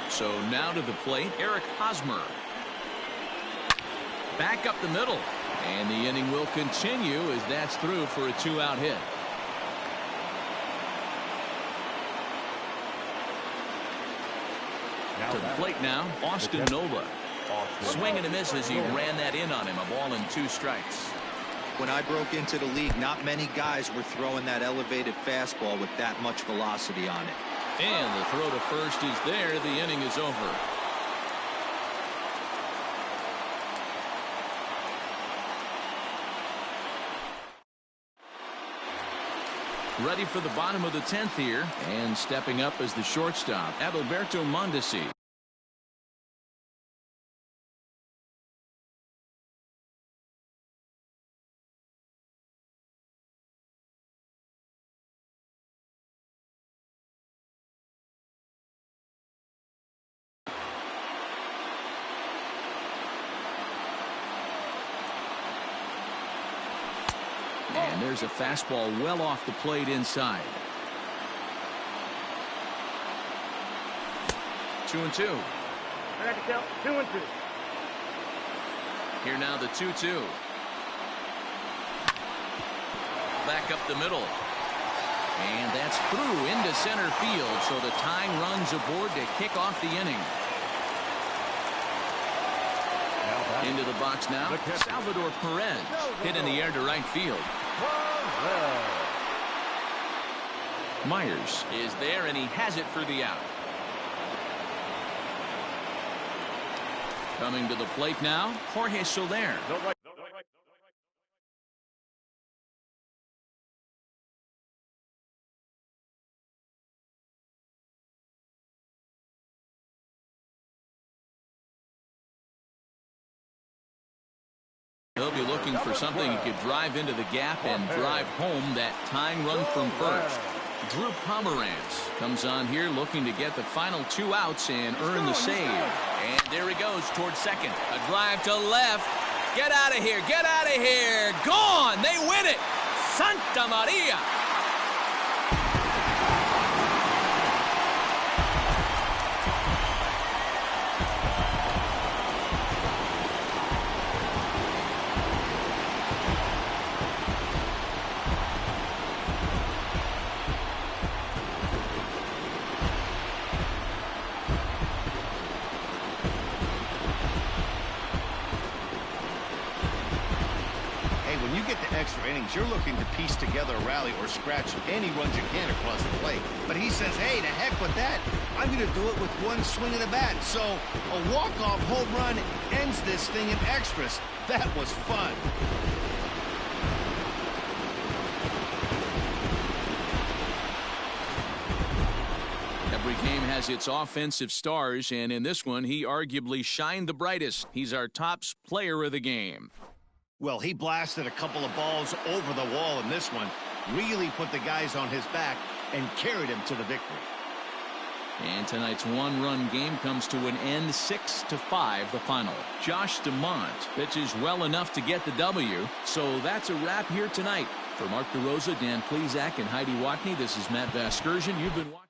So now to the plate, Eric Hosmer. Back up the middle, and the inning will continue as that's through for a 2-out hit. To the plate now, Austin Nola. Swing and a miss as he ran that in on him. A ball and 2 strikes. When I broke into the league, not many guys were throwing that elevated fastball with that much velocity on it. And the throw to first is there. The inning is over. Ready for the bottom of the 10th here, and stepping up as the shortstop, Adalberto Mondesi. And there's a fastball well off the plate inside. 2-2. I got to count 2-2. Here now the 2-2. Back up the middle. And that's through into center field. So the tying runs aboard to kick off the inning. Into the box now. Salvador Perez hit in the air to right field. Myers is there, and he has it for the out. Coming to the plate now, Jorge Soler. He'll be looking for something he could drive into the gap and drive home that tying run from first. Drew Pomeranz comes on here looking to get the final 2 outs and earn the save. And there he goes towards second. A drive to left. Get out of here. Get out of here. Gone. They win it. Santa Maria. When you get to extra innings, you're looking to piece together a rally or scratch any runs you can across the plate. But he says, hey, to heck with that. I'm going to do it with one swing of the bat. So a walk-off home run ends this thing in extras. That was fun. Every game has its offensive stars, and in this one, he arguably shined the brightest. He's our top player of the game. Well, he blasted a couple of balls over the wall in this one, really put the guys on his back and carried him to the victory. And tonight's one-run game comes to an end, 6-5 the final. Josh DeMont pitches well enough to get the W, so that's a wrap here tonight. For Mark DeRosa, Dan Plesac, and Heidi Watney, this is Matt Vasgersian. You've been watching.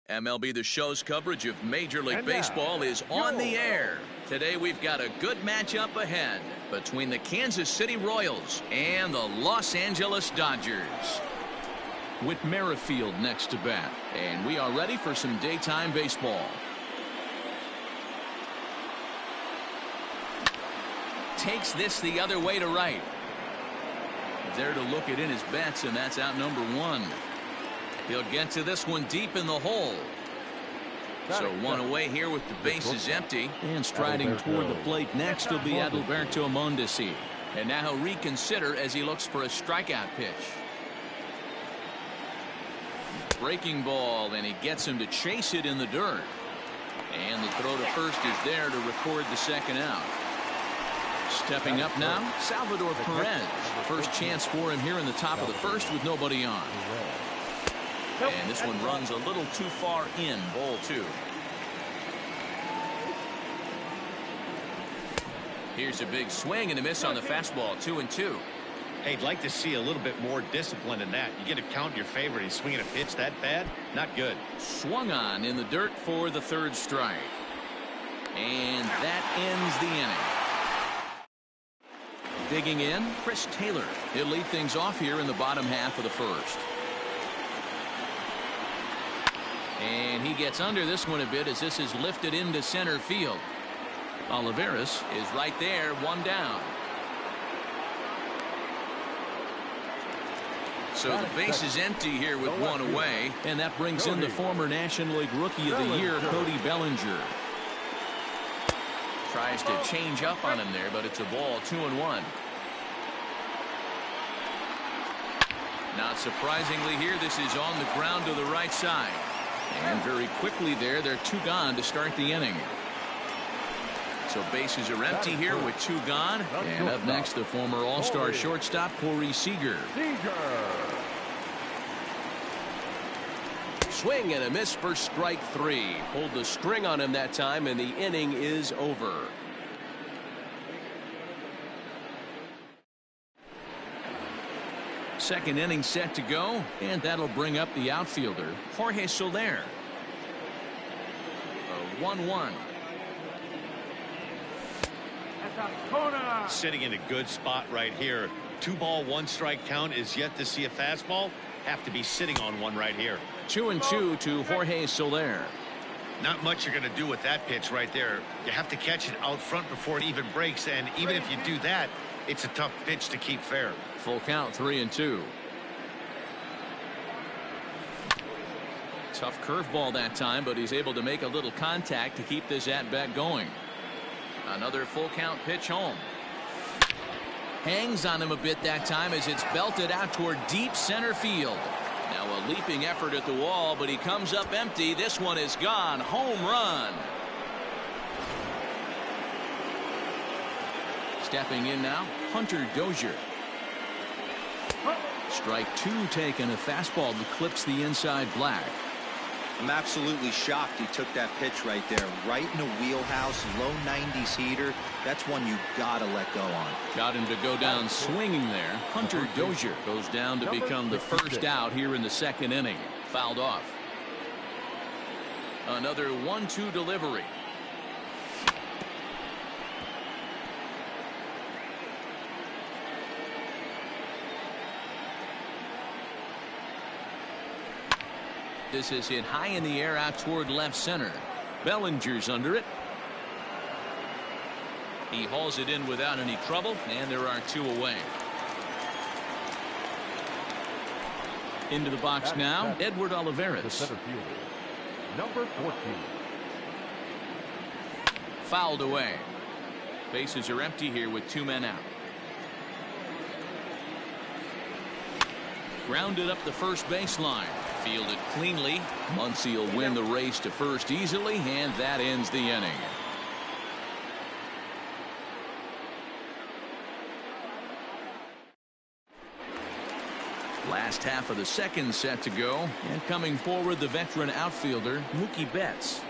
MLB The Show's coverage of Major League And now, Baseball is on the your- air. Today we've got a good matchup ahead between the Kansas City Royals and the Los Angeles Dodgers. With Merrifield next to bat, and we are ready for some daytime baseball. Takes this the other way to right. There to look it in his bets, and that's out number one. He'll get to this one deep in the hole. So one away here with the bases empty. And striding toward the plate next will be Adalberto Mondesi. And now he'll reconsider as he looks for a strikeout pitch. Breaking ball, and he gets him to chase it in the dirt. And the throw to first is there to record the second out. Stepping up now, Salvador Perez. First chance for him here in the top of the first with nobody on. And this one runs a little too far in, ball two. Here's a big swing and a miss on the fastball, 2-2. Hey, I'd like to see a little bit more discipline in that. You get to count your favorite. He's swinging a pitch that bad? Not good. Swung on in the dirt for the third strike. And that ends the inning. Digging in, Chris Taylor. He'll lead things off here in the bottom half of the first. And he gets under this one a bit as this is lifted into center field. Olivares is right there, one down. So the base is empty here with one away, and that brings in the former National League Rookie of the Year, Cody Bellinger. Tries to change up on him there, but it's a ball, 2-1. Not surprisingly here, this is on the ground to the right side. And very quickly there, they're two gone to start the inning. So bases are empty here with two gone. And up next, the former All-Star shortstop, Corey Seager. Swing and a miss for strike three. Pulled the string on him that time, and the inning is over. Second inning set to go, and that'll bring up the outfielder, Jorge Soler. A 1-1. Sitting in a good spot right here. 2-ball, 1-strike count is yet to see a fastball. Have to be sitting on one right here. 2-2 to Jorge Soler. Not much you're going to do with that pitch right there. You have to catch it out front before it even breaks, and even if you do that, it's a tough pitch to keep fair. Full count, 3-2. Tough curveball that time, but he's able to make a little contact to keep this at-bat going. Another full count pitch home. Hangs on him a bit that time as it's belted out toward deep center field. Now a leaping effort at the wall, but he comes up empty. This one is gone. Home run. Stepping in now, Hunter Dozier. Strike two taken. A fastball that clips the inside black. I'm absolutely shocked he took that pitch right there. Right in the wheelhouse, low 90s heater. That's one you gotta let go on. Got him to go down swinging there. Hunter Dozier goes down to become the first out here in the second inning. Fouled off. Another 1-2 delivery. This is hit high in the air out toward left center. Bellinger's under it. He hauls it in without any trouble, and there are two away. Into the box now, Edward The Olivares. center fielder, number 14. Fouled away. Bases are empty here with two men out. Grounded up the first baseline. Fielded cleanly. Muncy will win the race to first easily, and that ends the inning. Last half of the second set to go, and coming forward, the veteran outfielder, Mookie Betts.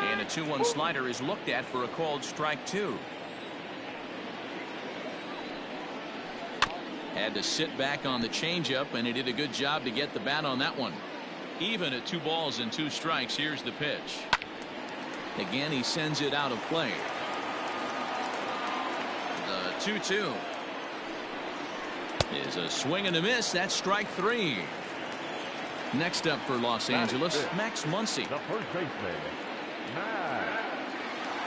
And a 2-1 slider is looked at for a called strike two. Had to sit back on the changeup, and he did a good job to get the bat on that one. Even at 2 balls and 2 strikes. Here's the pitch. Again, he sends it out of play. The 2-2 is a swing and a miss. That's strike 3. Next up for Los Angeles, Max Muncy. The first baseman, Max.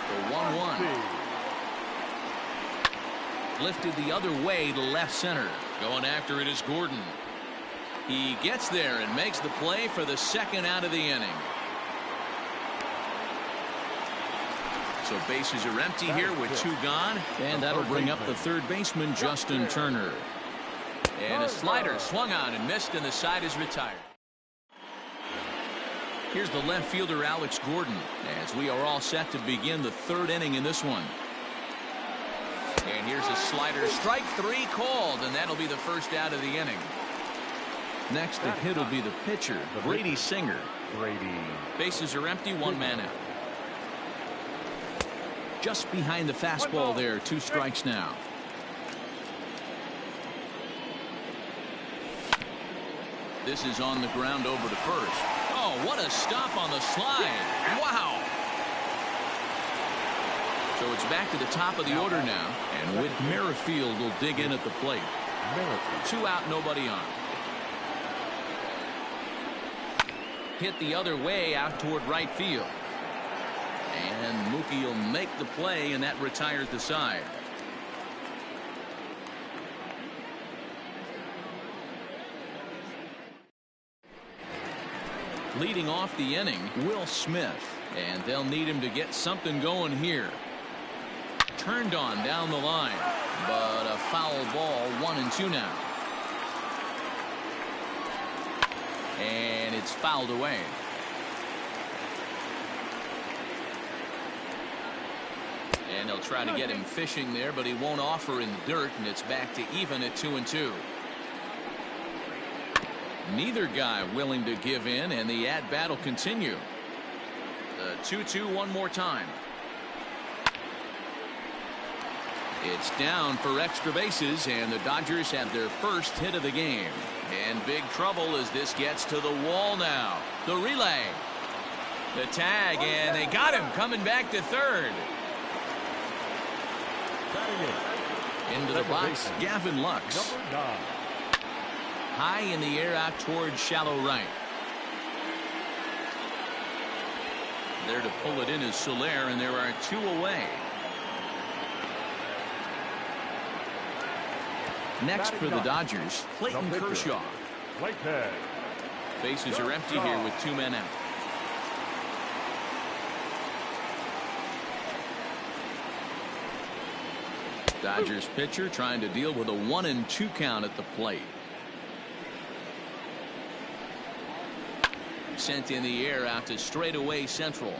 The 1-1. Lifted the other way to left center. Going after it is Gordon. He gets there and makes the play for the second out of the inning. So bases are empty here with 2 gone, and that'll bring up the third baseman, Justin Turner. And a slider swung on and missed, and the side is retired. Here's the left fielder, Alex Gordon, as we are all set to begin the 3rd inning in this one. And here's a slider. Strike 3 called, and that'll be the first out of the inning. Next to hit will be the pitcher, Brady Singer. Bases are empty, 1 man out. Just behind the fastball there, 2 strikes now. This is on the ground over to first. Oh, what a stop on the slide. Wow. So it's back to the top of the order now, and Whit Merrifield will dig in at the plate. 2 out, nobody on. Hit the other way out toward right field. And Mookie will make the play, and that retires the side. Leading off the inning, Will Smith, and they'll need him to get something going here. Turned on down the line, but a foul ball, 1-2 now. And it's fouled away. And they'll try to get him fishing there, but he won't offer in the dirt, and it's back to even at 2-2. Neither guy willing to give in, and the at-bat will continue. The 2-2 one more time. It's down for extra bases, and the Dodgers have their first hit of the game. And big trouble as this gets to the wall now. The relay. The tag, and they got him coming back to third. Into the box, Gavin Lux. High in the air out towards shallow right. There to pull it in is Soler, and there are 2 away. Next for the Dodgers, Clayton Kershaw. Bases are empty here with 2 men out. Dodgers pitcher trying to deal with a 1-2 count at the plate. Sent in the air out to straightaway central.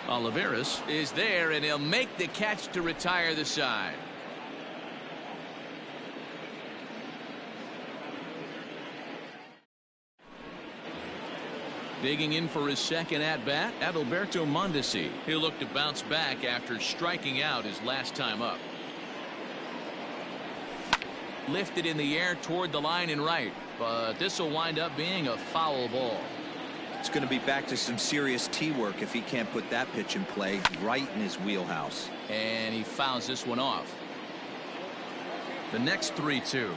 Olivares is there, and he'll make the catch to retire the side. Digging in for his second at-bat, Adalberto Mondesi. He'll look to bounce back after striking out his last time up. Lifted in the air toward the line and right, but this will wind up being a foul ball. It's going to be back to some serious tee work if he can't put that pitch in play right in his wheelhouse. And he fouls this one off. The next 3-2.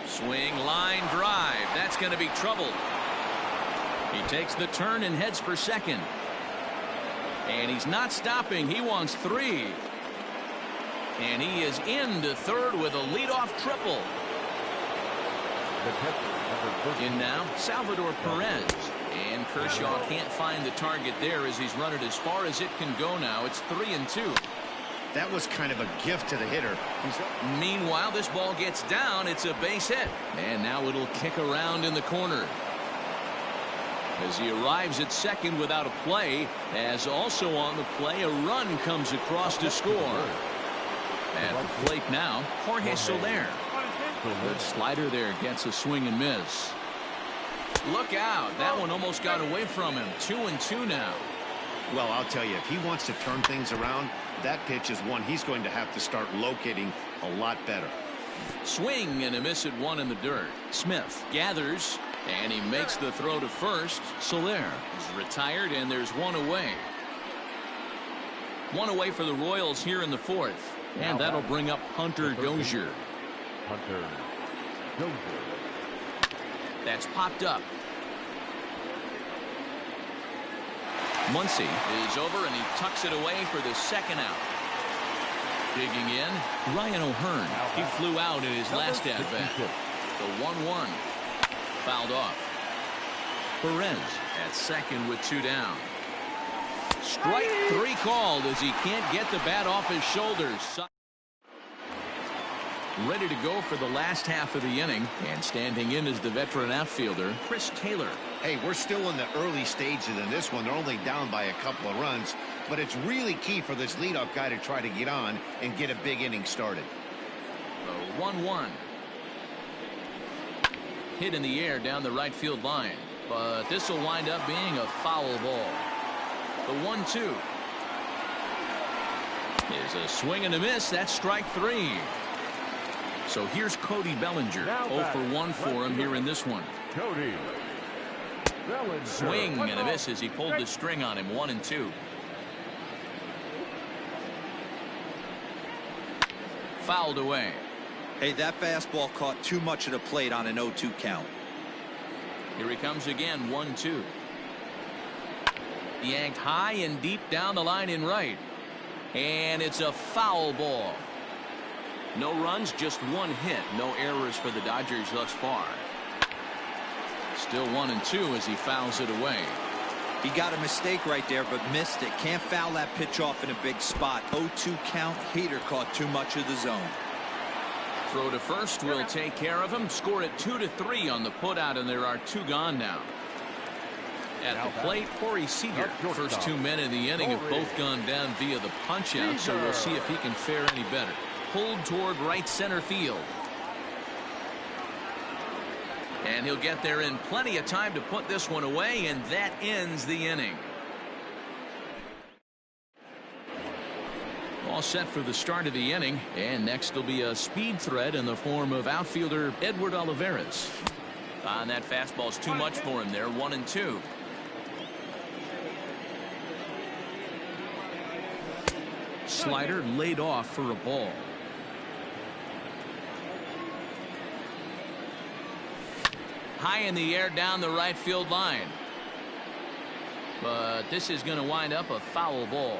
Swing, line drive. That's going to be trouble. He takes the turn and heads for second. And he's not stopping. He wants 3. And he is into third with a leadoff triple. In now, Salvador Perez. And Kershaw can't find the target there as he's run it as far as it can go now. It's 3-2. That was kind of a gift to the hitter. Meanwhile, this ball gets down. It's a base hit. And now it'll kick around in the corner. As he arrives at second without a play, as also on the play, a run comes across to score. At the plate now, Jorge Soler. Good slider there, gets a swing and miss. Look out. That one almost got away from him. 2-2 now. Well, I'll tell you, if he wants to turn things around, that pitch is one he's going to have to start locating a lot better. Swing and a miss at one in the dirt. Smith gathers, and he makes the throw to first. Soler is retired, and there's one away. One away for the Royals here in the fourth. And that'll bring up Hunter Dozier. Hunter Dozier. That's popped up. Muncy is over, and he tucks it away for the second out. Digging in, Ryan O'Hearn. He flew out in his last at-bat. The 1-1. Fouled off. Perez at second with two down. Strike three called as he can't get the bat off his shoulders. Ready to go for the last half of the inning, and standing in is the veteran outfielder, Chris Taylor. Hey, we're still in the early stages in this one. They're only down by a couple of runs, but it's really key for this leadoff guy to try to get on and get a big inning started. The 1-1. Hit in the air down the right field line, but this will wind up being a foul ball. The 1-2 is a swing and a miss. That's strike three. So here's Cody Bellinger. 0 for 1 for him here in this one. Cody Bellinger. Swing and a miss as he pulled the string on him. 1-2. Fouled away. Hey, that fastball caught too much of the plate on an 0-2 count. Here he comes again. 1-2. Yanked high and deep down the line in right. And it's a foul ball. No runs, just one hit. No errors for the Dodgers thus far. Still 1-2 as he fouls it away. He got a mistake right there, but missed it. Can't foul that pitch off in a big spot. 0-2 count. Heater caught too much of the zone. Throw to first will take care of him. Score it 2-3 on the putout, and there are two gone now. At the plate, Corey Seager. First two men in the inning have both gone down via the punch-out, so we'll see if he can fare any better. Pulled toward right center field. And he'll get there in plenty of time to put this one away, and that ends the inning. All set for the start of the inning, and next will be a speed threat in the form of outfielder Edward Olivares. And that fastball's too much for him there. 1-2. Slider laid off for a ball. High in the air down the right field line. But this is going to wind up a foul ball.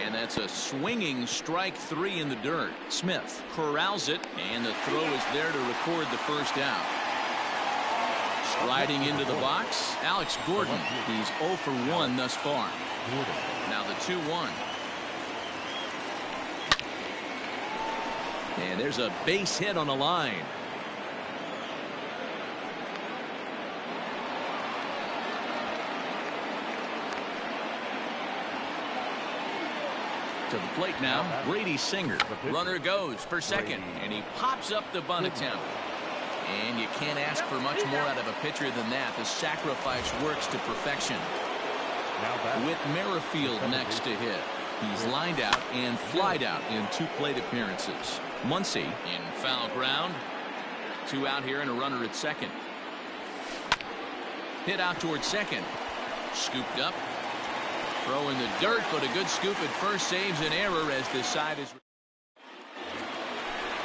And that's a swinging strike three in the dirt. Smith corrals it, and the throw is there to record the first out. Striding into the box, Alex Gordon. He's 0 for 1 thus far. Now the 2-1. And there's a base hit on the line. To the plate now, Brady Singer. Runner goes for second, and he pops up the bunt attempt. And you can't ask for much more out of a pitcher than that. The sacrifice works to perfection. With Merrifield next to hit. He's lined out and flied out in 2 plate appearances. Muncy in foul ground. 2 out here and a runner at second. Hit out toward second. Scooped up. Throw in the dirt, but a good scoop at first saves an error as this side is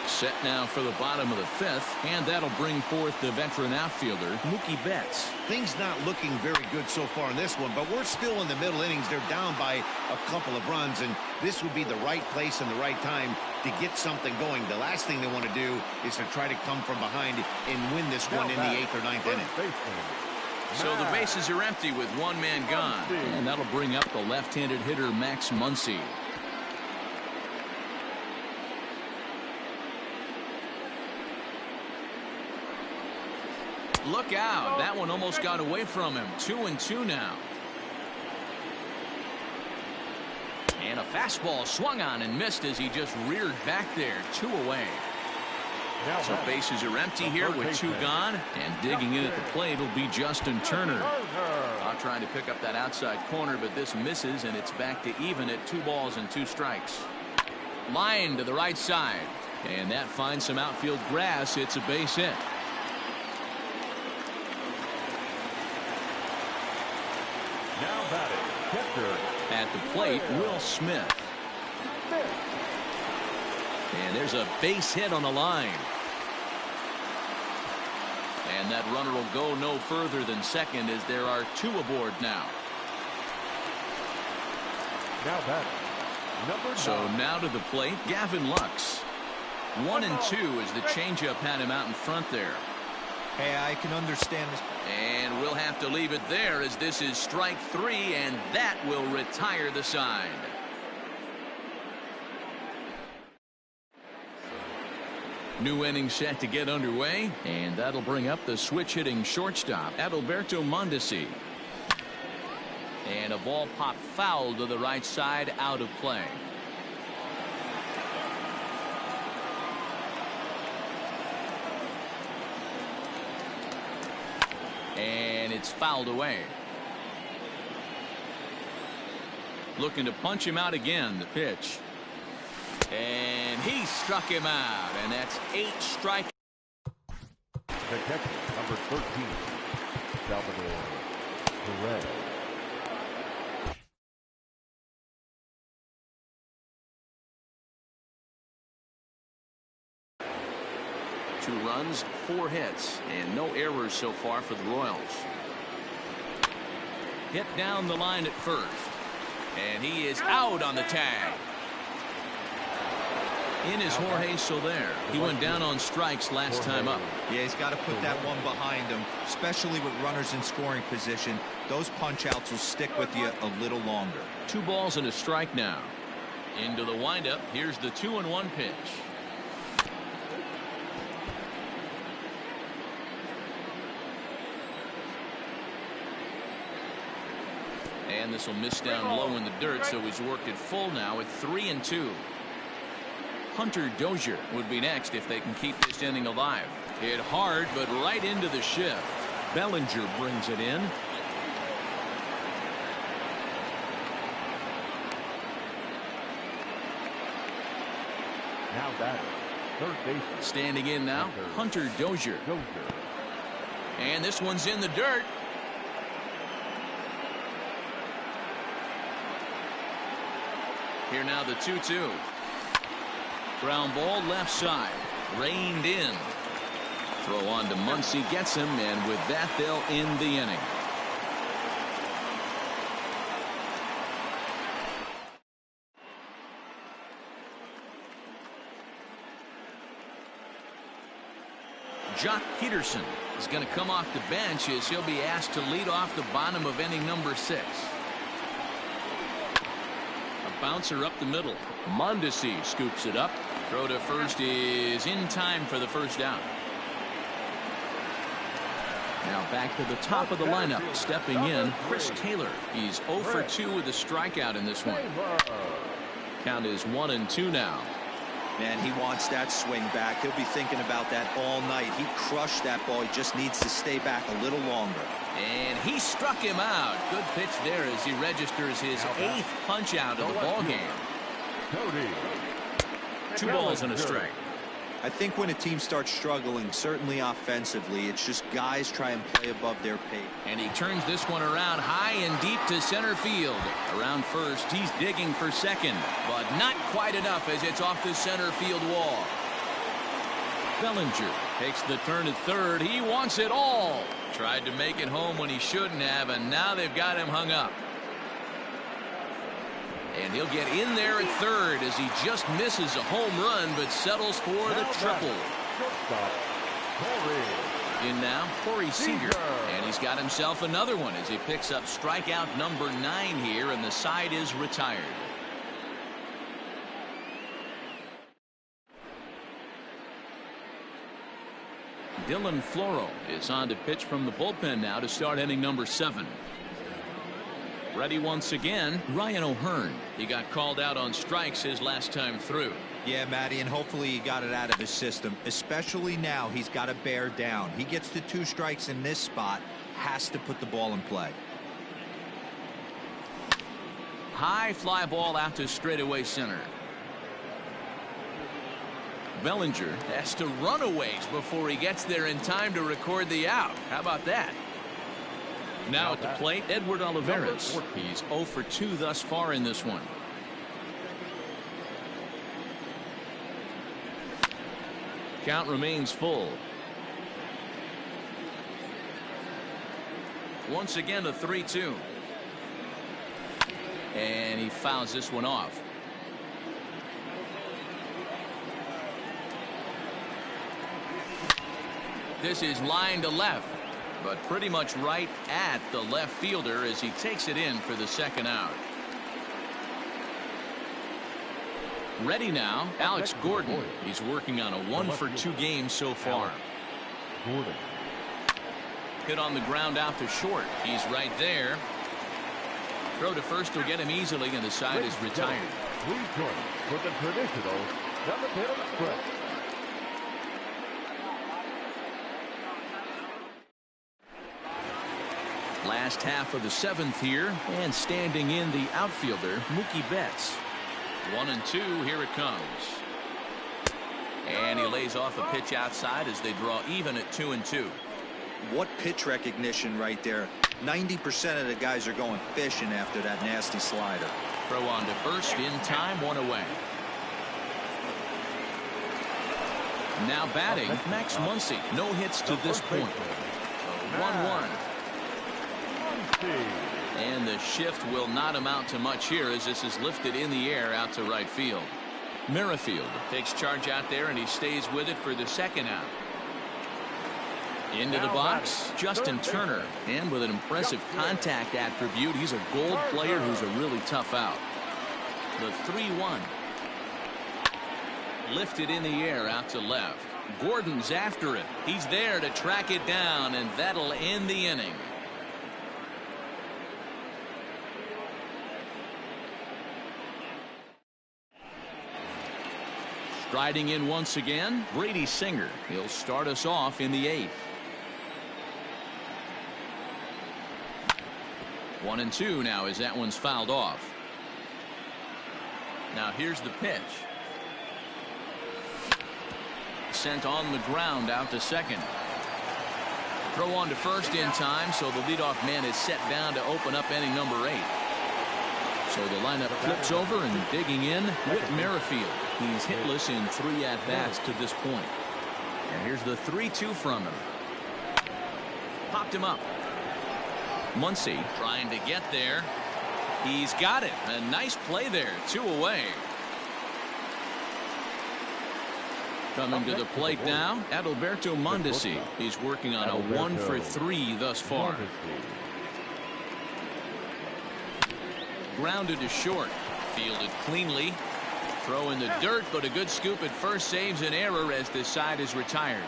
set now for the bottom of the 5th, and that'll bring forth the veteran outfielder Mookie Betts. Things not looking very good so far in this one, but we're still in the middle innings. They're down by a couple of runs, and this would be the right place and the right time to get something going. The last thing they want to do is to try to come from behind and win this one in the 8th or 9th inning. So the bases are empty with one man gone, and that'll bring up the left-handed hitter Max Muncy. Look out. That one almost got away from him. 2-2 now. And a fastball swung on and missed as he just reared back there. 2 away. So bases are empty here with 2 gone. And digging in at the plate will be Justin Turner. trying to pick up that outside corner, but this misses, and it's back to even at 2 balls and 2 strikes. Line to the right side, and that finds some outfield grass. It's a base hit. Now batting, catcher. At the plate, Will Smith. And there's a base hit on the line. And that runner will go no further than second as there are 2 aboard now. Now batting, number 9. So now to the plate, Gavin Lux. 1 and 2 as the changeup had him out in front there. Hey, I can understand this. And we'll have to leave it there as this is strike 3, and that will retire the side. New inning set to get underway, and that'll bring up the switch-hitting shortstop, Adalberto Mondesi. And a ball popped foul to the right side, out of play. And it's fouled away. Looking to punch him out again, the pitch. And he struck him out, and that's 8 strikes. The catcher, number 13, Salvador Perez. Two runs, 4 hits, and no errors so far for the Royals. Hit down the line at first, and he is out on the tag. In is Jorge Soler. He went down on strikes last time up. Yeah, he's got to put that one behind him, especially with runners in scoring position. Those punch outs will stick with you a little longer. 2 balls and a strike now. Into the windup. Here's the 2-1 pitch. And this will miss down low in the dirt, so he's worked it full now at 3-2. Hunter Dozier would be next if they can keep this inning alive. Hit hard, but right into the shift. Bellinger brings it in. Now batting, third baseman. Standing in now, Hunter Dozier. And this one's in the dirt. Here now the 2-2. Ground ball left side. Reined in. Throw on to Muncy, gets him, and with that they'll end the inning. Jock Peterson is going to come off the bench as he'll be asked to lead off the bottom of inning number 6. A bouncer up the middle. Mondesi scoops it up. Throw to first is in time for the first down. Now back to the top of the lineup. Stepping in, Chris Taylor. He's 0 for 2 with a strikeout in this one. Count is 1-2 now. Man, he wants that swing back. He'll be thinking about that all night. He crushed that ball. He just needs to stay back a little longer. And he struck him out. Good pitch there as he registers his 8th punch out of the ball game. 2 balls and a strike. I think when a team starts struggling, certainly offensively, it's just guys try and play above their pace. And he turns this one around high and deep to center field. Around first, he's digging for second, but not quite enough as it's off the center field wall. Bellinger takes the turn at third. He wants it all. Tried to make it home when he shouldn't have, and now they've got him hung up. And he'll get in there at third as he just misses a home run but settles for the triple. In now, Corey Seager. And he's got himself another one as he picks up strikeout number 9 here, and the side is retired. Dylan Floro is on to pitch from the bullpen now to start inning number 7. Ready once again, Ryan O'Hearn. He got called out on strikes his last time through. Yeah, Matty, and hopefully he got it out of his system. Especially now, he's got to bear down. He gets to 2 strikes in this spot, has to put the ball in play. high fly ball out to straightaway center. Bellinger has to run a ways before he gets there in time to record the out. How about that? Now at the plate, Edward Olivares. He's 0 for 2 thus far in this one. Count remains full. Once again a 3-2. And he fouls this one off. This is line to left, but pretty much right at the left fielder as he takes it in for the second out. Ready now, Alex Gordon. He's working on a 1 for 2 game so far. Gordon. Hit on the ground out to short. He's right there. Throw to first will get him easily, and the side is retired. Please join us for the traditional 7th stretch. Last half of the 7th here, and standing in the outfielder, Mookie Betts. 1-2, here it comes. And he lays off a pitch outside as they draw even at 2-2. What pitch recognition right there. 90% of the guys are going fishing after that nasty slider. Throw on to first in time, 1 away. Now batting, Max Muncy. No hits to this point. 1-1. And the shift will not amount to much here as this is lifted in the air out to right field. Merrifield takes charge out there, and he stays with it for the second out. Into the box, Justin Turner, and with an impressive contact attribute, he's a gold player who's a really tough out. The 3-1. Lifted in the air out to left. Gordon's after it. He's there to track it down, and that'll end the inning. Striding in once again, Brady Singer. He'll start us off in the 8th. 1-2 now as that one's fouled off. Now here's the pitch. Sent on the ground out to second. Throw on to first in time, so the leadoff man is set down to open up inning number 8. So the lineup flips over, and digging in, Whit Merrifield. He's hitless in 3 at-bats to this point. And here's the 3-2 from him. Popped him up. Muncy trying to get there. He's got it. A nice play there. 2 away. Coming to the plate now, Adalberto Mondesi. He's working on a 1 for 3 thus far. Grounded to short. Fielded cleanly. Throw in the dirt, but a good scoop at first saves an error as this side is retired.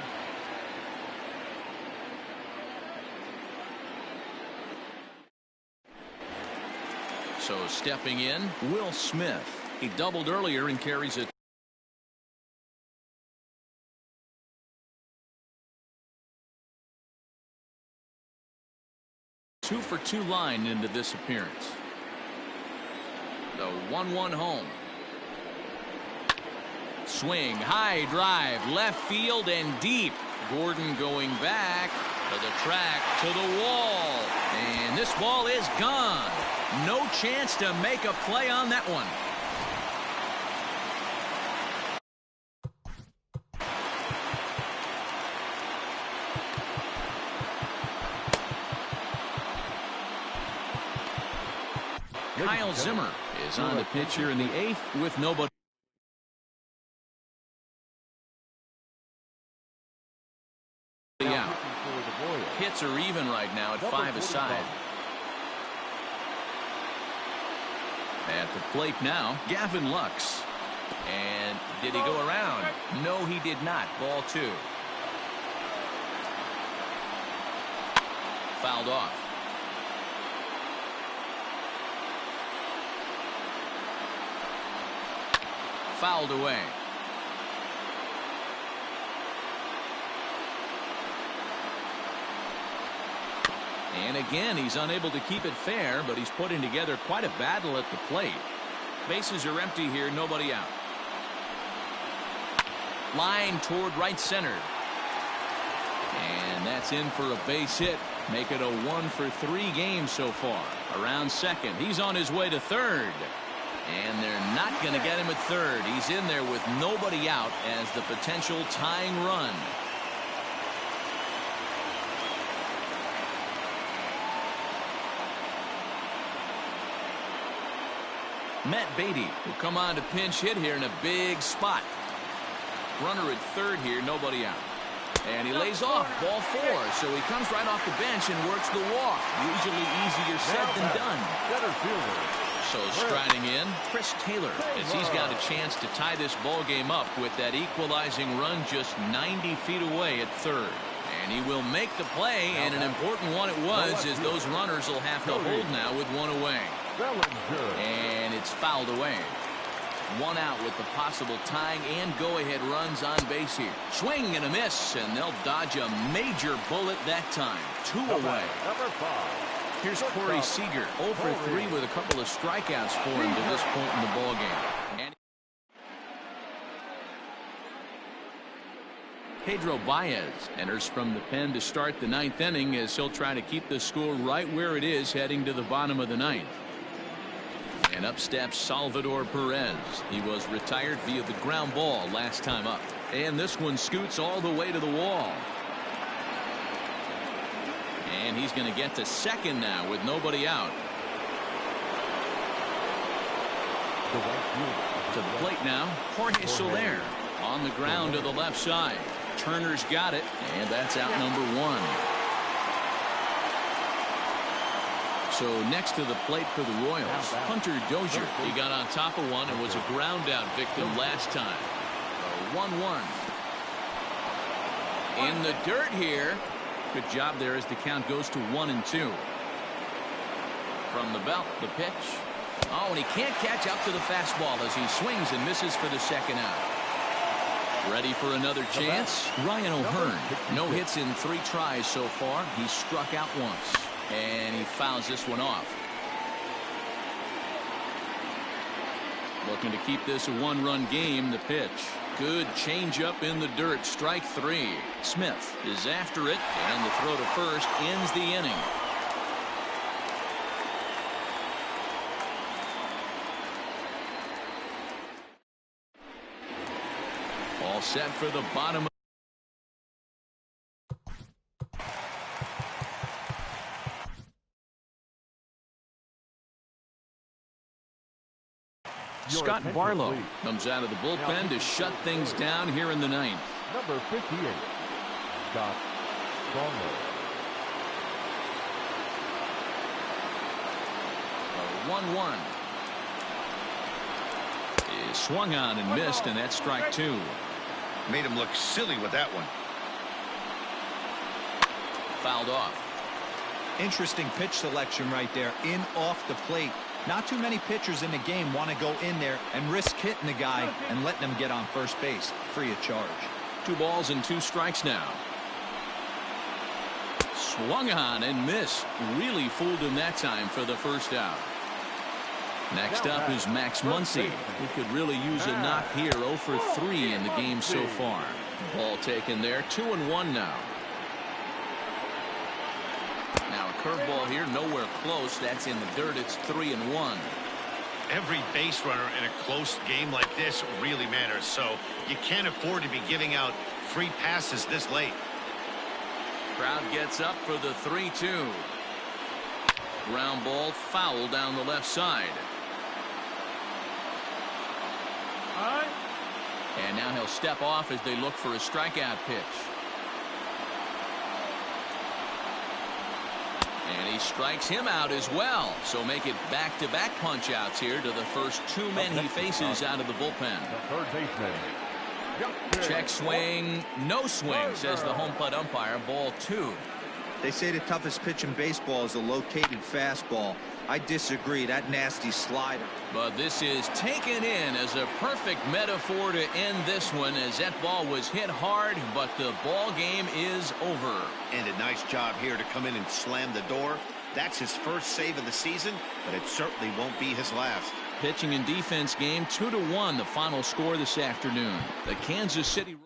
So stepping in, Will Smith. He doubled earlier and carries it. Two for 2 line into this appearance. The 1-1 home. Swing, high drive, left field and deep. Gordon going back to the track, to the wall. And this ball is gone. No chance to make a play on that one. Kyle Zimmer is on the pitch here in the 8th with nobody. Out. Hits are even right now at 5 aside. At the plate now, Gavin Lux. And did he go around? No, he did not. Ball 2. Fouled off. Fouled away. And again, he's unable to keep it fair, but he's putting together quite a battle at the plate. Bases are empty here, nobody out. Line toward right center. And that's in for a base hit. Make it a 1-for-3 game so far. Around second. He's on his way to third. And they're not going to get him at third. He's in there with nobody out as the potential tying run. Matt Beatty will come on to pinch hit here in a big spot. Runner at third here, nobody out. And he lays off, ball 4. So he comes right off the bench and works the walk. Usually easier said than done. So striding in, Chris Taylor, as he's got a chance to tie this ball game up with that equalizing run just 90 feet away at third. And he will make the play, and an important one it was, as those runners will have to hold now with one away. And it's fouled away. One out with the possible tying and go-ahead runs on base here. Swing and a miss, and they'll dodge a major bullet that time. 2 away. Here's Corey Seager, 0 for 3 with a couple of strikeouts for him to this point in the ballgame. And Pedro Baez enters from the pen to start the 9th inning as he'll try to keep the score right where it is heading to the bottom of the 9th. And up steps Salvador Perez. He was retired via the ground ball last time up. And this one scoots all the way to the wall. And he's going to get to second now with nobody out. To the plate now, Jorge Soler on the ground to the left side. Turner's got it, and that's out number 1. So next to the plate for the Royals, Hunter Dozier. He got on top of one and was a ground out victim last time. 1-1. In the dirt here. Good job there as the count goes to 1-2. From the belt, the pitch. Oh, and he can't catch up to the fastball as he swings and misses for the second out. Ready for another chance? Ryan O'Hearn. No hits in 3 tries so far. He's struck out once. And he fouls this one off. Looking to keep this a 1-run game. The pitch. Good changeup in the dirt. Strike 3. Smith is after it, and the throw to first ends the inning. All set for the bottom. Scott Barlow comes out of the bullpen to shut things down here in the 9th. Number 58, Scott Barlow. 1-1. Is swung on and missed, and that's strike 2. Made him look silly with that one. Fouled off. Interesting pitch selection right there. In off the plate. Not too many pitchers in the game want to go in there and risk hitting the guy and letting him get on first base free of charge. 2 balls and 2 strikes now. Swung on and missed. Really fooled him that time for the first out. Next up is Max Muncy. He could really use a knock here. 0 for 3 in the game so far. Ball taken there. 2-1 now. Now a curveball here, nowhere close. That's in the dirt. It's 3-1. Every base runner in a close game like this really matters, so you can't afford to be giving out free passes this late. Crowd gets up for the 3-2. Ground ball foul down the left side. And now he'll step off as they look for a strikeout pitch. And he strikes him out as well. So make it back-to-back punch-outs here to the first 2 men he faces out of the bullpen. Third baseman. Check swing, no swing, says the home plate umpire. Ball 2. They say the toughest pitch in baseball is a located fastball. I disagree. That nasty slider. But this is taken in as a perfect metaphor to end this one, as that ball was hit hard, but the ball game is over. And a nice job here to come in and slam the door. That's his first save of the season, but it certainly won't be his last. Pitching and defense game 2-1, the final score this afternoon. The Kansas City Royals.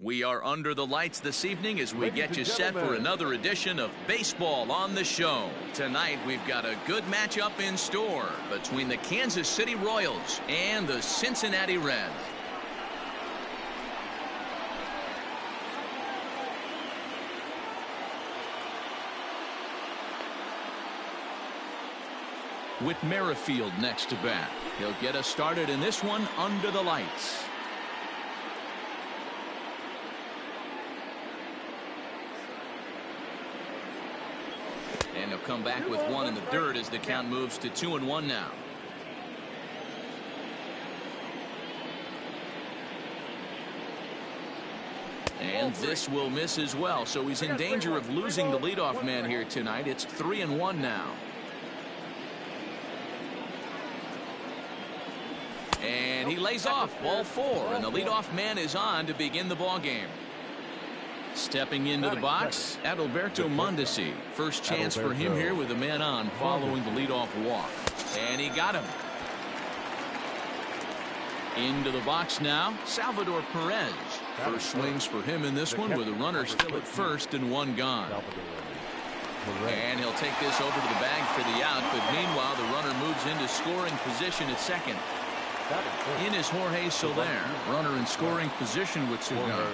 We are under the lights this evening as we get you set for another edition of Baseball on the Show. Tonight we've got a good matchup in store between the Kansas City Royals and the Cincinnati Reds. With Merrifield next to bat, he'll get us started in this one under the lights. And he'll come back with one in the dirt as the count moves to 2-1 now. And this will miss as well, so he's in danger of losing the leadoff man here tonight. It's 3-1 now. And he lays off, ball 4, and the leadoff man is on to begin the ball game. Stepping into the box, Adalberto Mondesi. First chance for him here with a man on following the leadoff walk. And he got him. Into the box now, Salvador Perez. First swings for him in this one with a runner still at first and one gone. And he'll take this over to the bag for the out, but meanwhile the runner moves into scoring position at second. In is Jorge Soler, runner in scoring position with Cigar.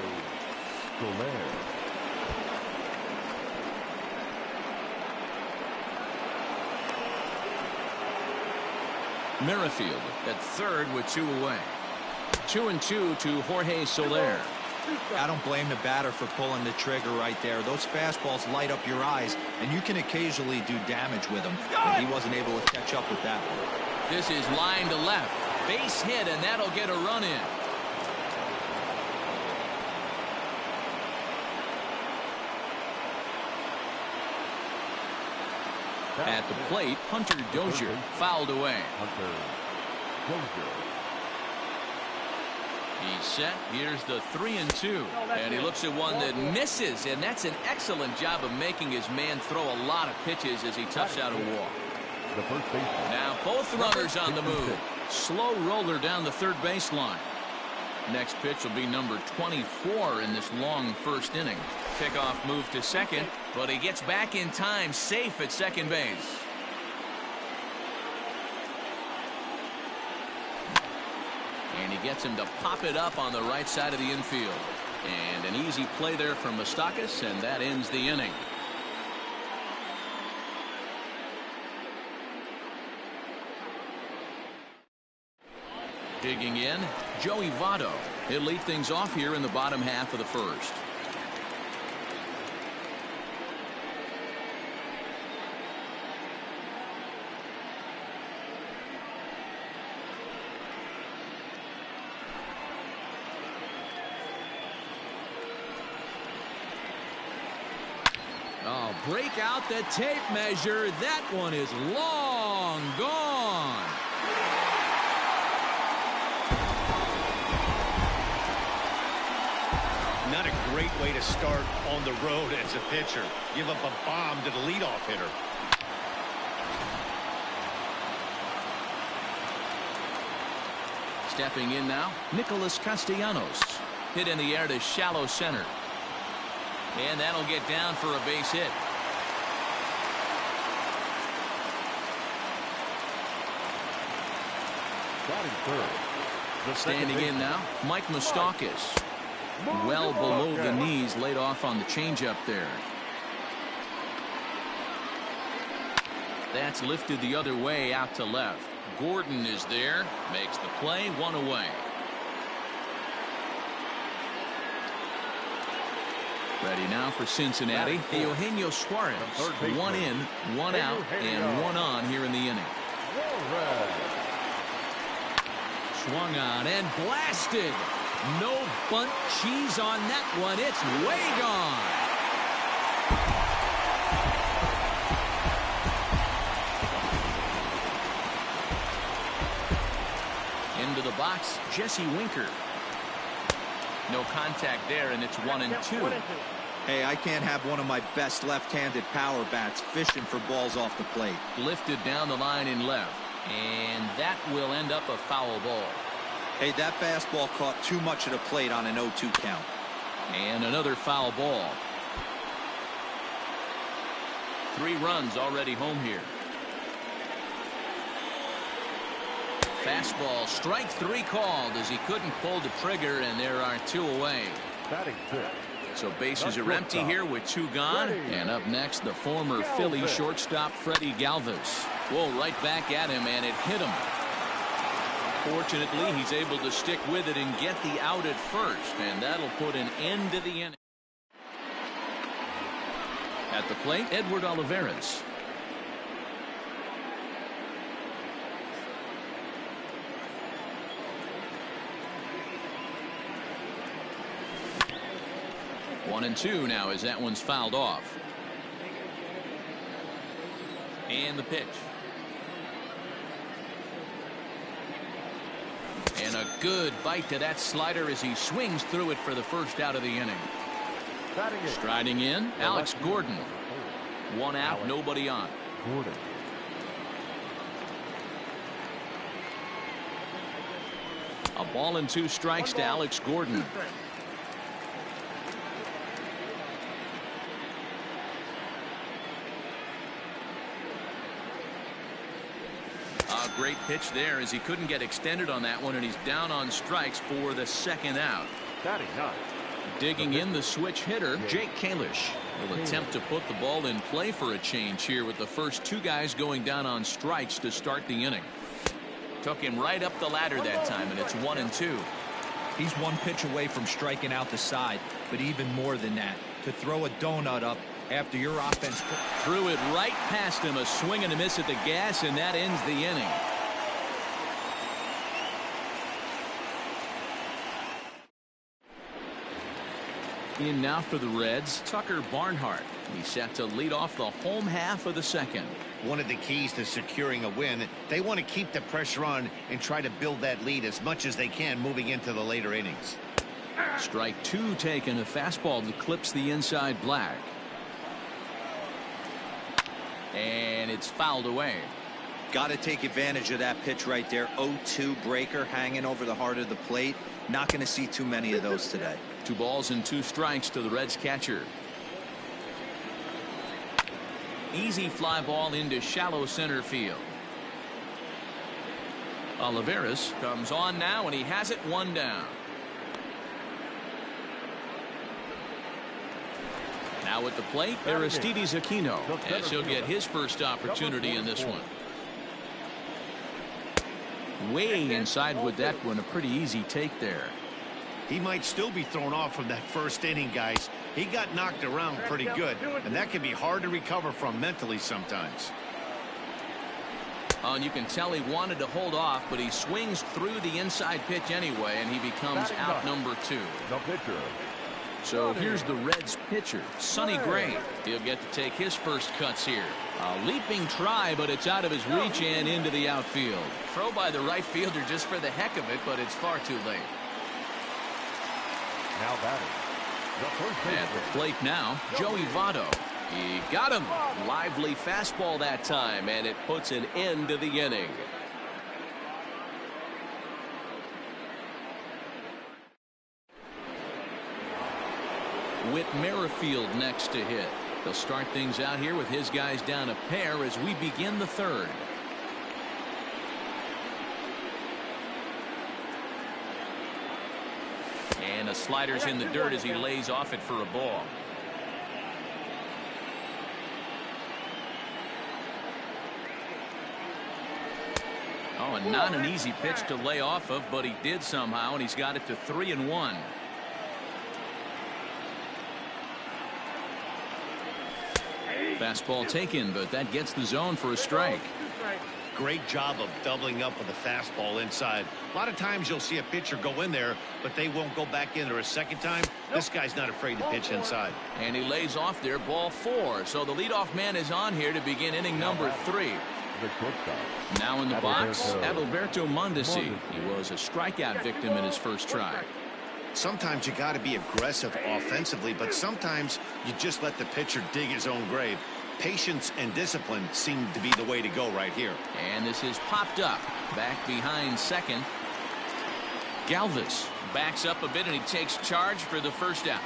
Merrifield at third with 2 away. 2-2 to Jorge Soler. I don't blame the batter for pulling the trigger right there. Those fastballs light up your eyes, and you can occasionally do damage with them. But he wasn't able to catch up with that one. This is line to left. Base hit, and that'll get a run in. At the plate, Hunter Dozier fouled away. He's set. Here's the 3-2. And he looks at one that misses, and that's an excellent job of making his man throw a lot of pitches as he toughs out a walk. The first baseman. Now both runners on the move. Slow roller down the third baseline. Next pitch will be number 24 in this long first inning. Kickoff move to second, but he gets back in time, safe at second base. And he gets him to pop it up on the right side of the infield. And an easy play there from Moustakas, and that ends the inning. Digging in, Joey Votto. He'll lead things off here in the bottom half of the first. Oh, break out the tape measure. That one is long gone. Not a great way to start on the road as a pitcher. Give up a bomb to the leadoff hitter. Stepping in now, Nicholas Castellanos. Hit in the air to shallow center. And that'll get down for a base hit. Batting third. The Standing in now, Mike Moustakas. Well below the knees, laid off on the changeup there. That's lifted the other way out to left. Gordon is there, makes the play, one away. Ready now for Cincinnati. Eugenio Suarez. One in, one out, and one on here in the inning. Swung on and blasted. No bunt cheese on that one. It's way gone. Into the box, Jesse Winker. No contact there, and it's 1-2. Hey, I can't have one of my best left-handed power bats fishing for balls off the plate. Lifted down the line in left, and that will end up a foul ball. Hey, that fastball caught too much of the plate on an 0-2 count. And another foul ball. 3 runs already home here. Fastball, strike 3 called as he couldn't pull the trigger, and there are 2 away. Batting fifth. So bases are empty here with 2 gone. And up next, the former Philly shortstop Freddie Galvis. Whoa, right back at him, and it hit him. Fortunately, he's able to stick with it and get the out at first, and that'll put an end to the inning. At the plate, Edward Olivares. One and 2 now as that one's fouled off. And the pitch. And a good bite to that slider as he swings through it for the first out of the inning. Striding in, Alex Gordon. 1 out, nobody on. Gordon. A ball and 2 strikes to Alex Gordon. A great pitch there as he couldn't get extended on that one, and he's down on strikes for the 2nd out. Batting ninth. Digging in the switch hitter, Jake Kalish will attempt to put the ball in play for a change here with the first 2 guys going down on strikes to start the inning. Took him right up the ladder that time, and it's 1-2. He's 1 pitch away from striking out the side, but even more than that, to throw a donut up after your offense threw it right past him, a swing and a miss at the gas, and that ends the inning. In now for the Reds, Tucker Barnhart. He's set to lead off the home half of the second. One of the keys to securing a win, they want to keep the pressure on and try to build that lead as much as they can moving into the later innings. Strike two taken. A fastball that clips the inside black. And it's fouled away. Got to take advantage of that pitch right there. 0-2 breaker hanging over the heart of the plate. Not going to see too many of those today. 2 balls and 2 strikes to the Reds catcher. Easy fly ball into shallow center field. Olivares comes on now, and he has it 1 down. Now at the plate, Aristides Aquino, as he'll get his first opportunity in this one. Way inside with that one. A pretty easy take there. He might still be thrown off from that first inning, guys. He got knocked around pretty good, and that can be hard to recover from mentally sometimes. Oh, and you can tell he wanted to hold off, but he swings through the inside pitch anyway, and he becomes out number 2. The pitcher. So here's the Reds pitcher, Sonny Gray. He'll get to take his first cuts here. A leaping try, but it's out of his reach and into the outfield. Throw by the right fielder just for the heck of it, but it's far too late. Now batting. The first At the baseman. plate now, Joey Votto. He got him. Lively fastball that time, and it puts an end to the inning. Whit Merrifield next to hit. They'll start things out here with his guys down a pair as we begin the third. And a slider's in the dirt as he lays off it for a ball. Oh, and not an easy pitch to lay off of, but he did somehow, and he's got it to 3-1. Fastball taken, but that gets the zone for a strike. Great job of doubling up with a fastball inside. A lot of times you'll see a pitcher go in there, but they won't go back in there a second time. This guy's not afraid to pitch inside. And he lays off there, ball 4. So the leadoff man is on here to begin inning number 3. The shortstop. Now in the box, Adalberto Adalberto Mondesi. He was a strikeout victim in his first try. Sometimes you got to be aggressive offensively, but sometimes you just let the pitcher dig his own grave. Patience and discipline seem to be the way to go right here. And this is popped up. Back behind second. Galvis backs up a bit, and he takes charge for the first out.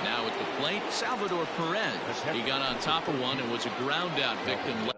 Now at the plate, Salvador Perez. He got on top of one and was a ground out victim.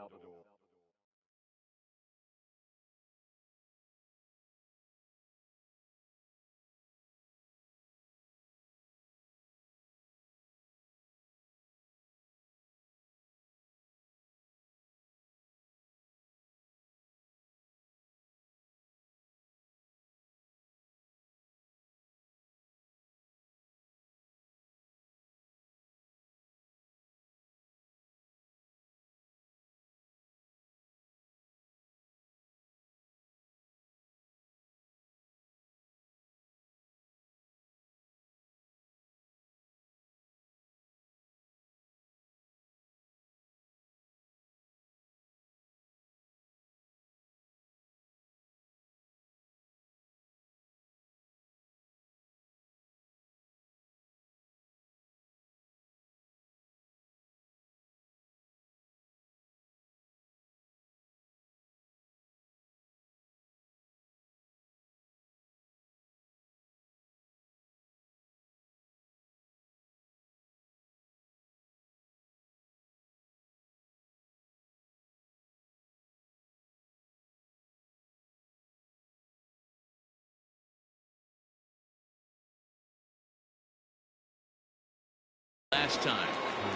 Last time.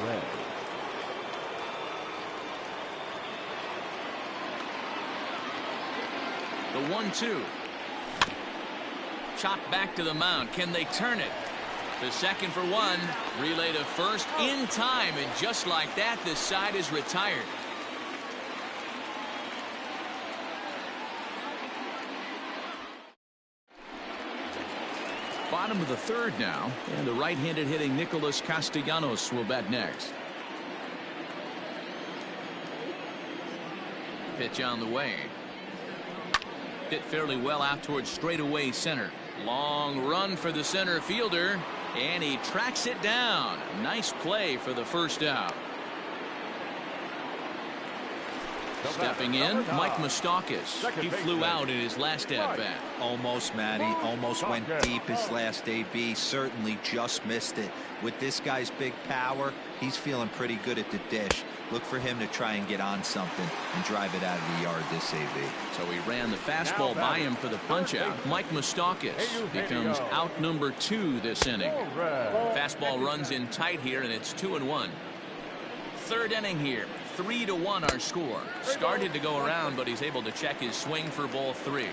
Red. The 1-2. Chopped back to the mound. Can they turn it? The second for one. Relay to first in time, and just like that, this side is retired. Bottom of the third now, and the right-handed hitting Nicholas Castellanos will bat next. Pitch on the way. Hit fairly well out towards straightaway center. Long run for the center fielder, and he tracks it down. Nice play for the first out. Stepping in, Mike Moustakas. He flew out in his last at-bat. Almost, Matty. Almost went deep his last AB. Certainly just missed it. With this guy's big power, he's feeling pretty good at the dish. Look for him to try and get on something and drive it out of the yard this AB. So he ran the fastball by him for the punch-out. Mike Moustakas becomes out number 2 this inning. Fastball runs in tight here, and it's 2-1. Third inning here. 3-1 our score. Started to go around, but he's able to check his swing for ball 3.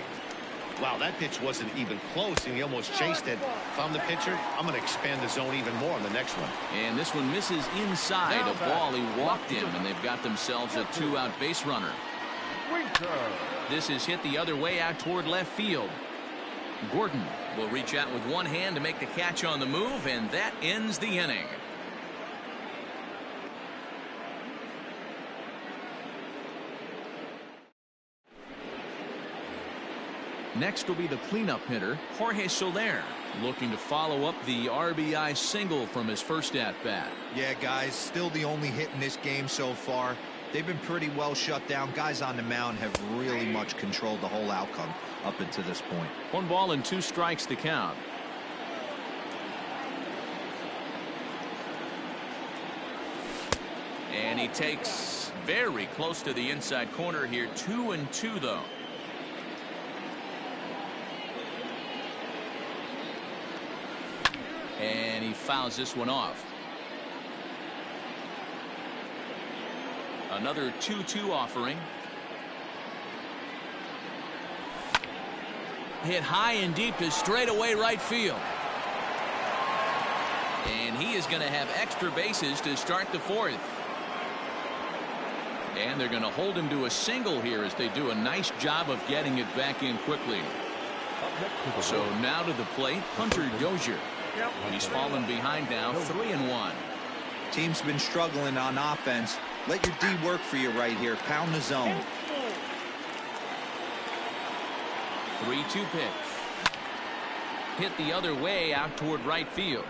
Wow, that pitch wasn't even close, and he almost chased it. If I'm the pitcher, I'm going to expand the zone even more on the next one. And this one misses inside a ball he walked him, and they've got themselves a 2-out base runner. This is hit the other way out toward left field. Gordon will reach out with one hand to make the catch on the move, and that ends the inning. Next will be the cleanup hitter, Jorge Soler, looking to follow up the RBI single from his first at-bat. Yeah, guys, still the only hit in this game so far. They've been pretty well shut down. Guys on the mound have really much controlled the whole outcome up until this point. 1 ball and 2 strikes to count. And he takes very close to the inside corner here. 2-2 though. And he fouls this one off. Another 2-2 offering. Hit high and deep to straightaway right field. And he is going to have extra bases to start the 4th. And they're going to hold him to a single here as they do a nice job of getting it back in quickly. So now to the plate, Hunter Dozier. He's fallen behind now, 3-1. Team's been struggling on offense. Let your D work for you right here. Pound the zone. 3-2 pitch. Hit the other way out toward right field.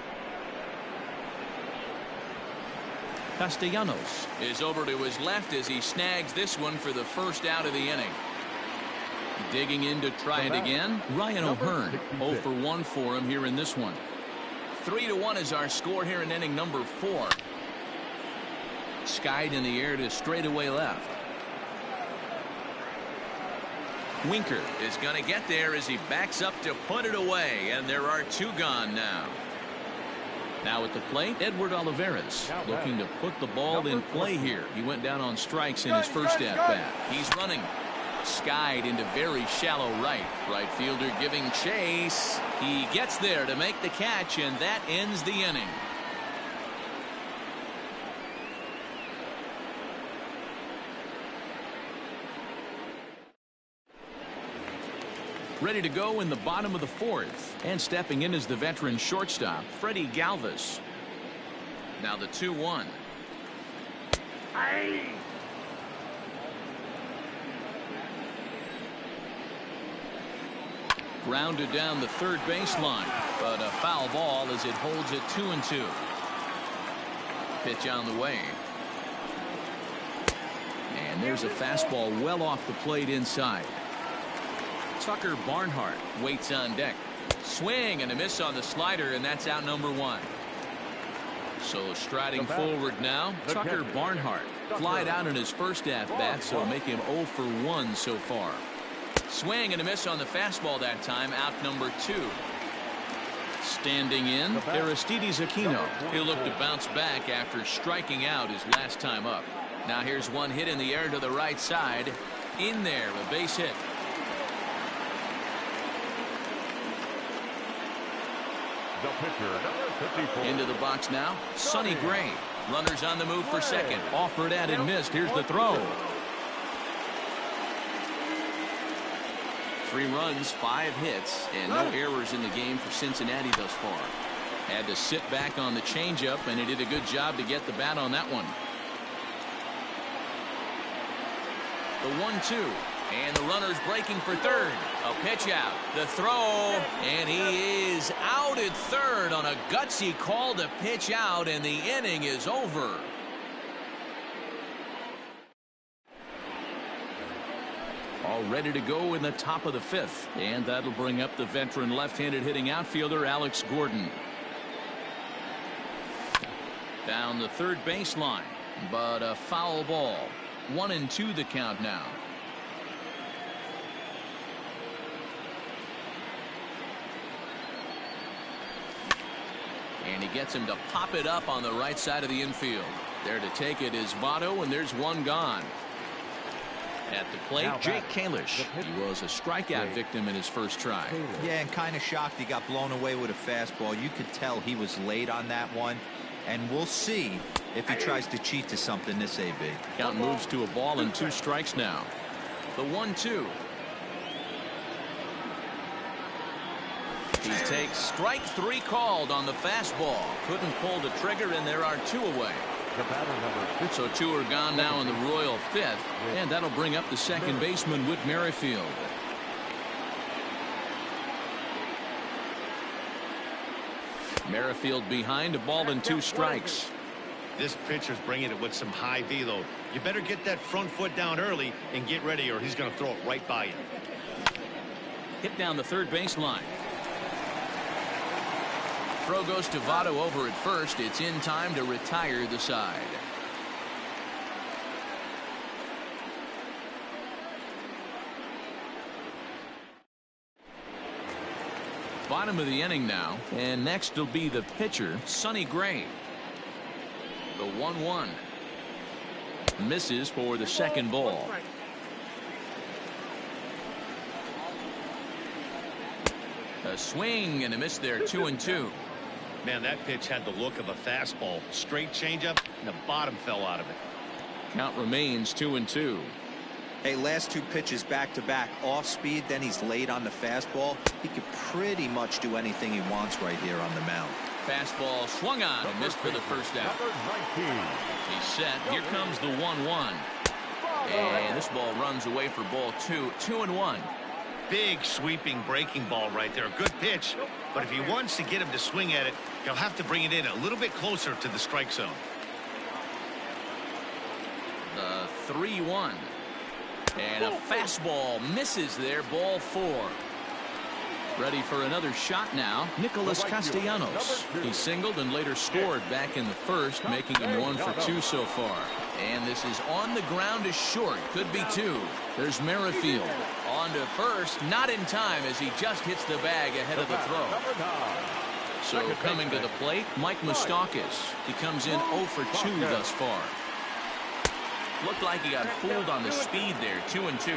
Castellanos is over to his left as he snags this one for the first out of the inning. Digging in to try it again, Ryan O'Hearn. 0 for 1 for him here in this one. 3-1 is our score here in inning number 4. Skied in the air to straightaway left. Winker is going to get there as he backs up to put it away, and there are 2 gone now. Now at the plate, Edward Olivares looking to put the ball in play here. He went down on strikes in his first at-bat. He's running. Skied into very shallow right. Right fielder giving chase. He gets there to make the catch, and that ends the inning. Ready to go in the bottom of the 4th. And stepping in is the veteran shortstop, Freddie Galvis. Now the 2-1. Grounded down the third baseline, but a foul ball as it holds it 2-2. Pitch on the way. And there's a fastball well off the plate inside. Tucker Barnhart waits on deck. Swing and a miss on the slider, and that's out number 1. So striding forward now, Tucker Barnhart. Flied out in his first at-bat, so make him 0 for 1 so far. Swing and a miss on the fastball that time, out number 2. Standing in, Aristides Aquino. He'll look to bounce back after striking out his last time up. Now here's one hit in the air to the right side. In there, a base hit. The pitcher, number 54. Into the box now, Sonny Gray. Runners on the move for second. Offered at and missed. Here's the throw. 3 runs, 5 hits, and no errors in the game for Cincinnati thus far. Had to sit back on the changeup, and he did a good job to get the bat on that one. The 1-2. And the runner's breaking for third. A pitch out. The throw. And he is out at third on a gutsy call to pitch out, and the inning is over. All ready to go in the top of the 5th. And that'll bring up the veteran left-handed hitting outfielder Alex Gordon. Down the third baseline. But a foul ball. 1-2 the count now. And he gets him to pop it up on the right side of the infield. There to take it is Votto, and there's one gone. At the plate, Jake Kalish. He was a strikeout victim in his first try. Yeah, and kind of shocked he got blown away with a fastball. You could tell he was late on that one. And we'll see if he tries to cheat to something this AB. Count moves to a ball and 2 strikes now. The 1-2. He takes strike 3 called on the fastball. Couldn't pull the trigger, and there are 2 away. So 2 are gone now in the Royal 5th, and that'll bring up the second baseman, Whit Merrifield. Merrifield behind, a ball and 2 strikes. This pitcher's bringing it with some high velo. You better get that front foot down early and get ready, or he's going to throw it right by you. Hit down the third baseline. Throw goes to Votto over at first. It's in time to retire the side. Bottom of the inning now, and next will be the pitcher, Sonny Gray. The 1-1 misses for the second ball. A swing and a miss there. 2-2. Man, that pitch had the look of a fastball. Straight changeup, and the bottom fell out of it. Count remains 2-2. Hey, last 2 pitches back to back, off speed, then he's late on the fastball. He could pretty much do anything he wants right here on the mound. Fastball swung on and missed for the first out. He's set. Here comes the 1-1. And this ball runs away for ball 2. 2-1. Big sweeping breaking ball right there. Good pitch, but if he wants to get him to swing at it, he'll have to bring it in a little bit closer to the strike zone. The 3-1. And a fastball misses there. Ball 4. Ready for another shot now. Nicholas Castellanos. He singled and later scored back in the first, making him 1 for 2 so far. And this is on the ground is short. Could be 2. There's Merrifield. On to first. Not in time as he just hits the bag ahead of the throw. So coming to the plate, Mike Moustakas. He comes in 0 for 2 thus far. Looked like he got fooled on the speed there. 2-2.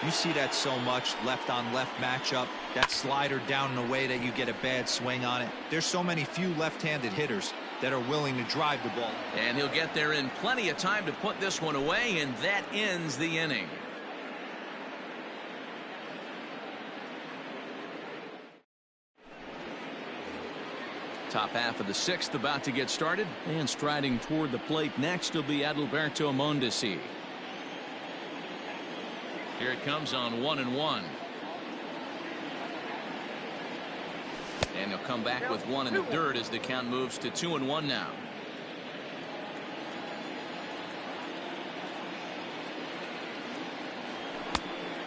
You see that so much, left on left matchup. That slider down in a way that you get a bad swing on it. There's so many few left-handed hitters that are willing to drive the ball. And he'll get there in plenty of time to put this one away, and that ends the inning. Top half of the 6th about to get started, and striding toward the plate next will be Adalberto Mondesi. Here it comes on 1-1. And he'll come back with 1 in the dirt as the count moves to 2-1 now.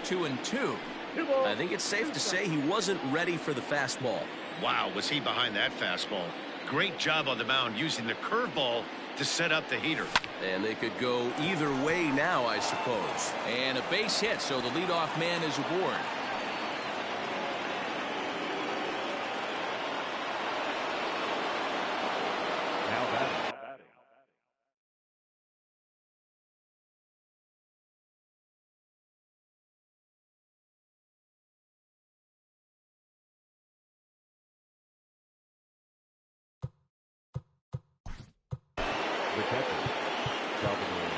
Two and two. I think it's safe to say he wasn't ready for the fastball. Wow, was he behind that fastball. Great job on the mound using the curveball to set up the heater. And they could go either way now, I suppose. And a base hit, so the leadoff man is aboard. Now batting. The catcher, Salvador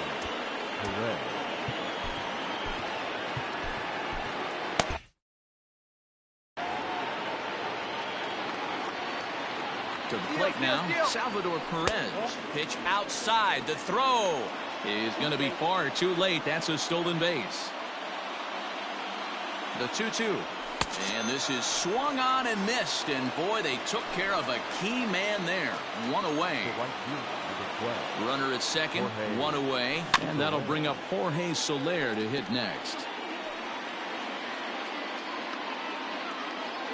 Perez. To the plate now, Salvador Perez. Pitch outside. The throw is going to be far too late. That's a stolen base. The 2-2. And this is swung on and missed. And boy, they took care of a key man there. One away. Runner at second, one away. And that'll bring up Jorge Soler to hit next.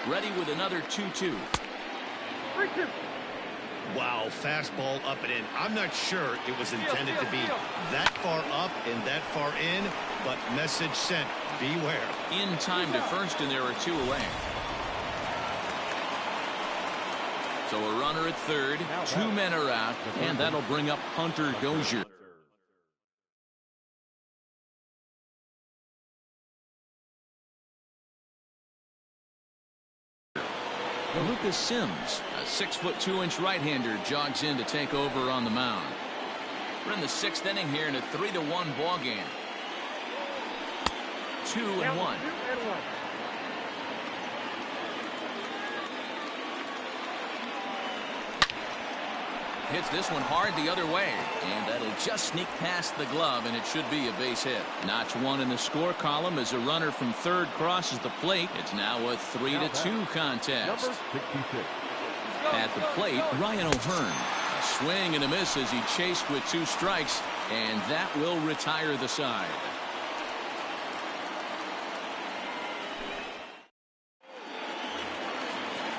Ready with another 2-2. Wow, fastball up and in. I'm not sure it was intended to be that far up and that far in, but message sent. Beware. In time to first, and there are two away. So a runner at third, two men are out, and that'll bring up Hunter Dozier. Lucas Sims, a 6'2" right-hander, jogs in to take over on the mound. We're in the sixth inning here in a 3-1 ball game. 2-1. Hits this one hard the other way, and that'll just sneak past the glove, and it should be a base hit. Notch one in the score column as a runner from third crosses the plate. It's now a 3-2 contest. At the plate, Ryan O'Hearn. A swing and a miss as he chased with two strikes, and that will retire the side.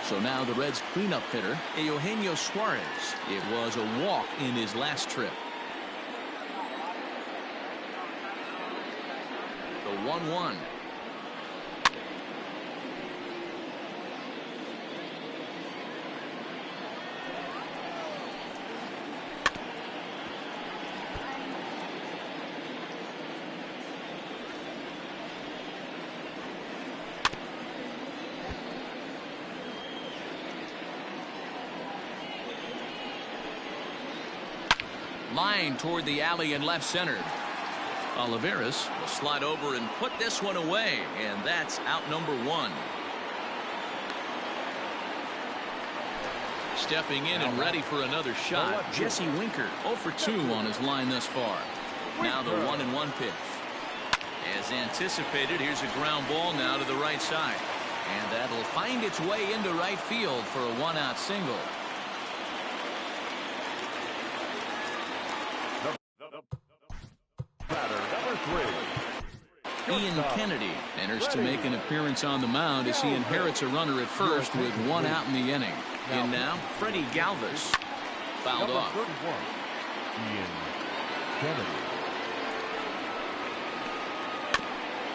So now the Reds' cleanup hitter, Eugenio Suarez. It was a walk in his last trip. The 1-1. Line toward the alley and left center. Olivares will slide over and put this one away, and that's out number one. Stepping in and ready for another shot, Jesse Winker, 0 for 2 on his line thus far. Now the 1-1 pitch. As anticipated, here's a ground ball now to the right side, and that'll find its way into right field for a one-out single. Ian Kennedy enters to make an appearance on the mound as he inherits a runner at first with one out in the inning. And now, Freddie Galvis. Fouled off. Ian Kennedy.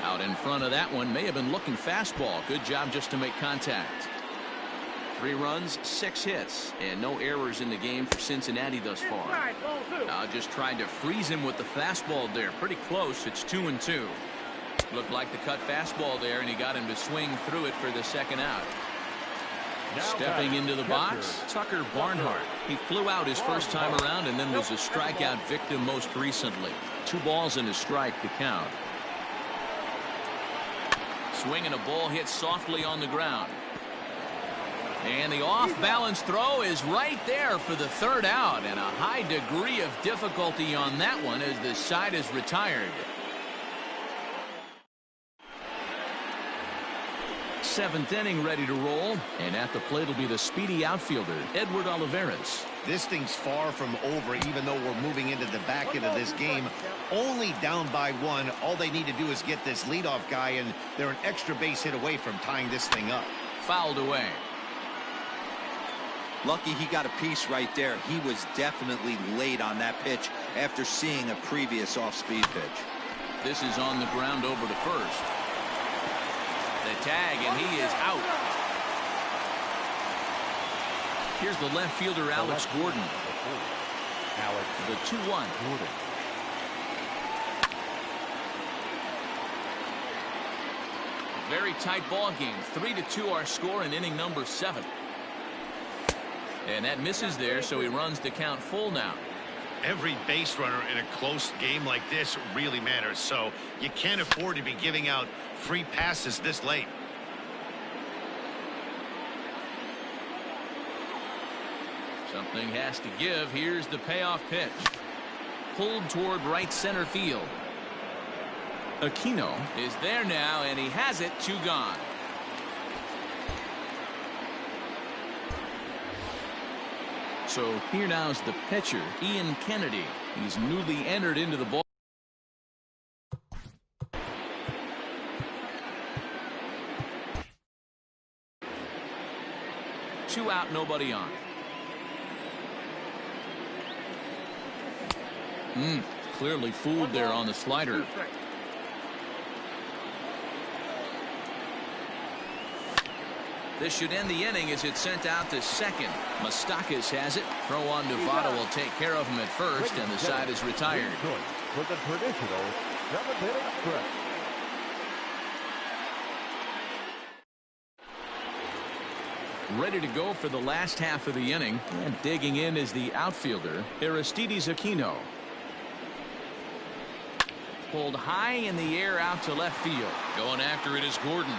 Out in front of that one, may have been looking fastball. Good job just to make contact. 3 runs, 6 hits, and no errors in the game for Cincinnati thus far. Now just tried to freeze him with the fastball there. Pretty close. It's 2-2. Looked like the cut fastball there, and he got him to swing through it for the second out. Stepping into the box, Tucker Barnhart. He flew out his first time around and then was a strikeout victim most recently. 2 balls and a strike to count. Swinging a ball hit softly on the ground. And the off-balance throw is right there for the third out, and a high degree of difficulty on that one as the side is retired. 7th inning ready to roll, and at the plate will be the speedy outfielder, Edward Olivares. This thing's far from over, even though we're moving into the back end of this game. Only down by 1. All they need to do is get this leadoff guy, and they're an extra base hit away from tying this thing up. Fouled away. Lucky he got a piece right there. He was definitely late on that pitch after seeing a previous off-speed pitch. This is on the ground over to first. The tag, and he is out. Here's the left fielder, Alex Gordon. The 2-1. Very tight ball game. 3-2 our score in inning number 7. And that misses there, so he runs the count full now. Every base runner in a close game like this really matters, so you can't afford to be giving out free passes this late. Something has to give. Here's the payoff pitch. Pulled toward right center field. Aquino is there now, and he has it. 2 gone. So here now is the pitcher, Ian Kennedy. He's newly entered into the ball. Two out, nobody on. Clearly fooled there on the slider. This should end the inning as it's sent out to second. Moustakas has it. Throw on to Votto will take care of him at first, and the side is retired. For the traditional 7th inning stretch. Ready to go for the last half of the inning, and digging in is the outfielder, Aristides Aquino. Pulled high in the air out to left field. Going after it is Gordon.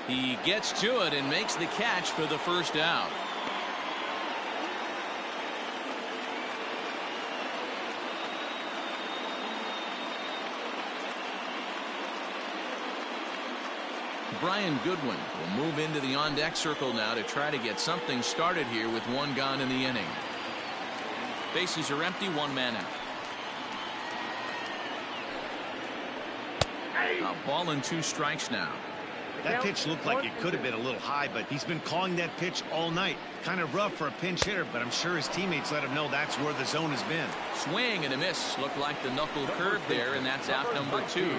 He gets to it and makes the catch for the first out. Brian Goodwin will move into the on-deck circle now to try to get something started here with 1 gone in the inning. Bases are empty, 1 man out. A ball and 2 strikes now. That pitch looked like it could have been a little high, but he's been calling that pitch all night. Kind of rough for a pinch hitter, but I'm sure his teammates let him know that's where the zone has been. Swing and a miss. Looked like the knuckle curve there, and that's out number 2.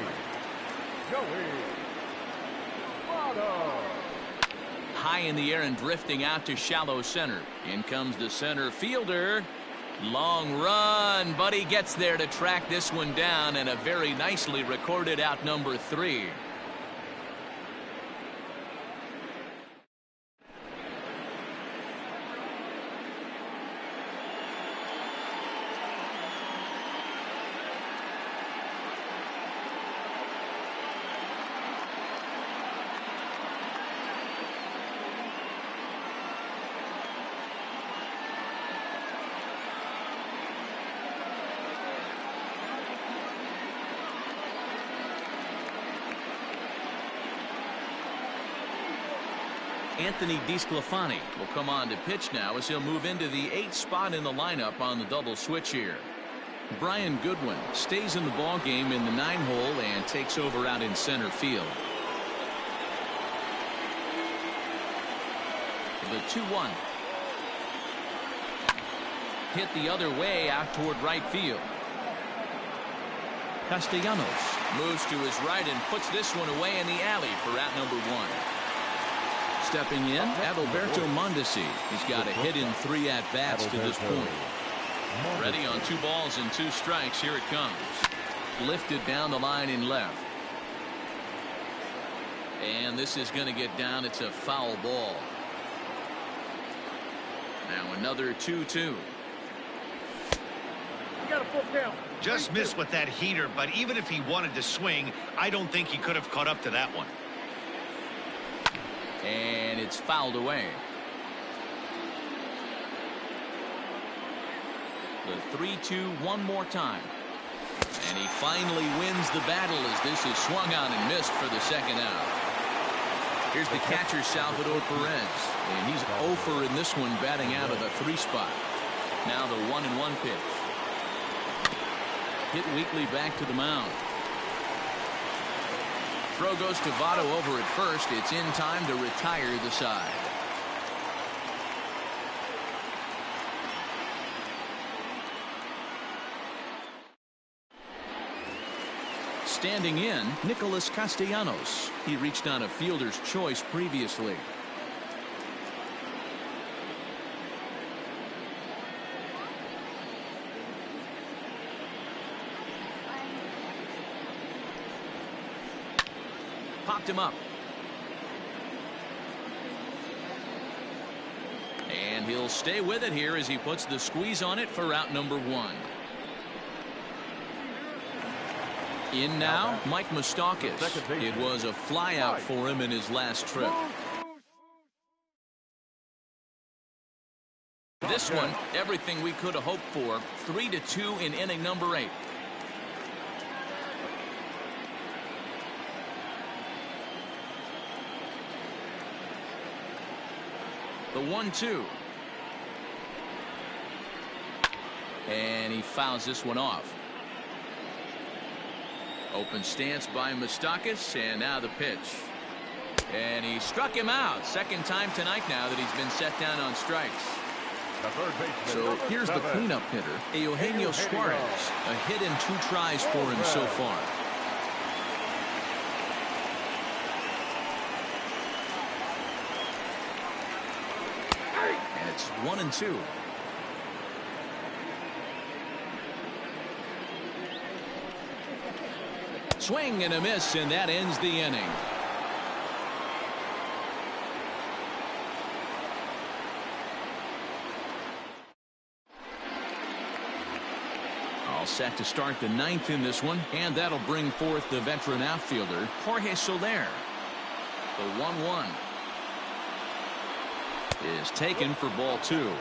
High in the air and drifting out to shallow center. In comes the center fielder. Long run, but he gets there to track this one down, and a very nicely recorded out number 3. Anthony DeSclafani will come on to pitch now as he'll move into the 8th spot in the lineup on the double switch here. Brian Goodwin stays in the ball game in the 9-hole and takes over out in center field. The 2-1. Hit the other way out toward right field. Castellanos moves to his right and puts this one away in the alley for out number 1. Stepping in, Adalberto Mondesi. He's got a hit in 3 at-bats to this point. Ready on 2 balls and 2 strikes. Here it comes. Lifted down the line in left. And this is going to get down. It's a foul ball. Now another 2-2. Just missed with that heater, but even if he wanted to swing, I don't think he could have caught up to that one. And it's fouled away. The 3-2 one more time. And he finally wins the battle as this is swung on and missed for the second out. Here's the catcher, Salvador Perez. And he's 0 for in this one, batting out of the 3 spot. Now the 1-1 pitch. Hit weakly back to the mound. Throw goes to Votto over at first. It's in time to retire the side. Standing in, Nicholas Castellanos. He reached on a fielder's choice previously. Popped him up. And he'll stay with it here as he puts the squeeze on it for out number 1. In now, Mike Moustakas. It was a flyout for him in his last trip. This one, everything we could have hoped for. 3-2 in inning number 8. The 1-2. And he fouls this one off. Open stance by Moustakas, and now the pitch. And he struck him out. Second time tonight now that he's been set down on strikes. So here's the cleanup hitter, Eugenio Suarez. A hit and 2 tries for him so far. And it's 1-2. Swing and a miss, and that ends the inning. All set to start the 9th in this one, and that'll bring forth the veteran outfielder, Jorge Soler. The 1-1 is taken for ball 2.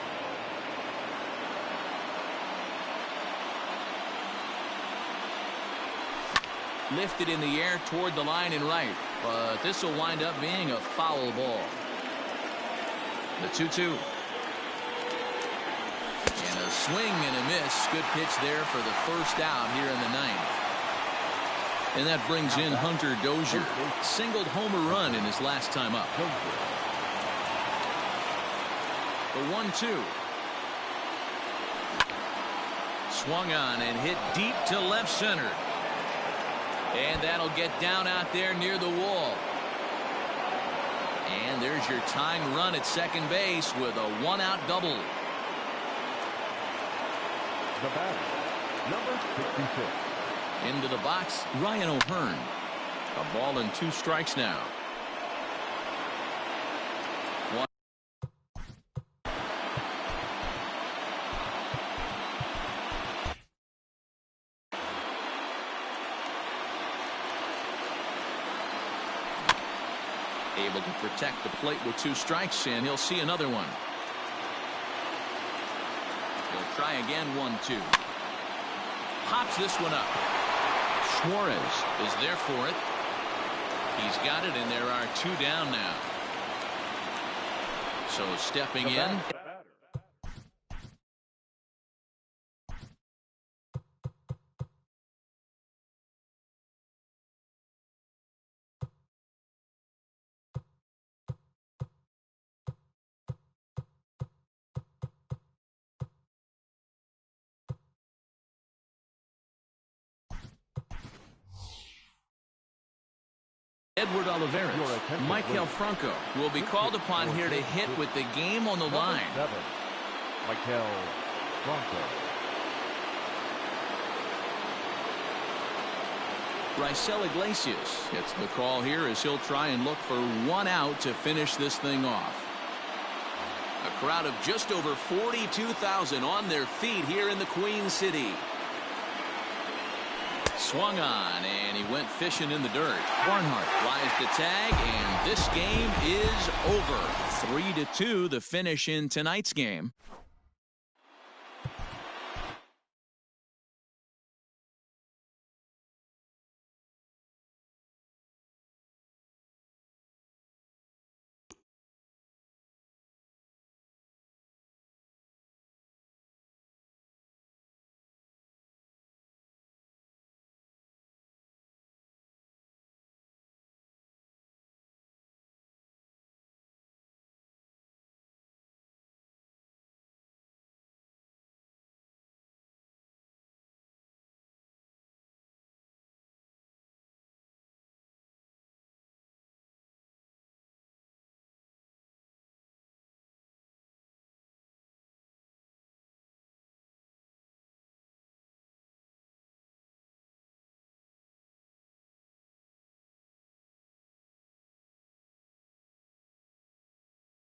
Lifted in the air toward the line and right, but this will wind up being a foul ball. The 2-2. And a swing and a miss. Good pitch there for the first out here in the 9th. And that brings in Hunter Dozier. Singled home run in his last time up. The 1-2. Swung on and hit deep to left center. And that'll get down out there near the wall. And there's your tying run at second base with a 1-out double. The batter, number 66. Into the box, Ryan O'Hearn. A ball and 2 strikes now. Able to protect the plate with 2 strikes, and he'll see another one. He'll try again. 1-2. Pops this one up. Suarez is there for it. He's got it, and there are 2 down now. So stepping in. Edward Olivares. Maikel Franco will be called upon here to hit with the game on the line. 7, Maikel Franco. Raisel Iglesias gets the call here as he'll try and look for 1 out to finish this thing off. A crowd of just over 42,000 on their feet here in the Queen City. Swung on, and he went fishing in the dirt. Barnhart flies the tag, and this game is over. 3-2 the finish in tonight's game.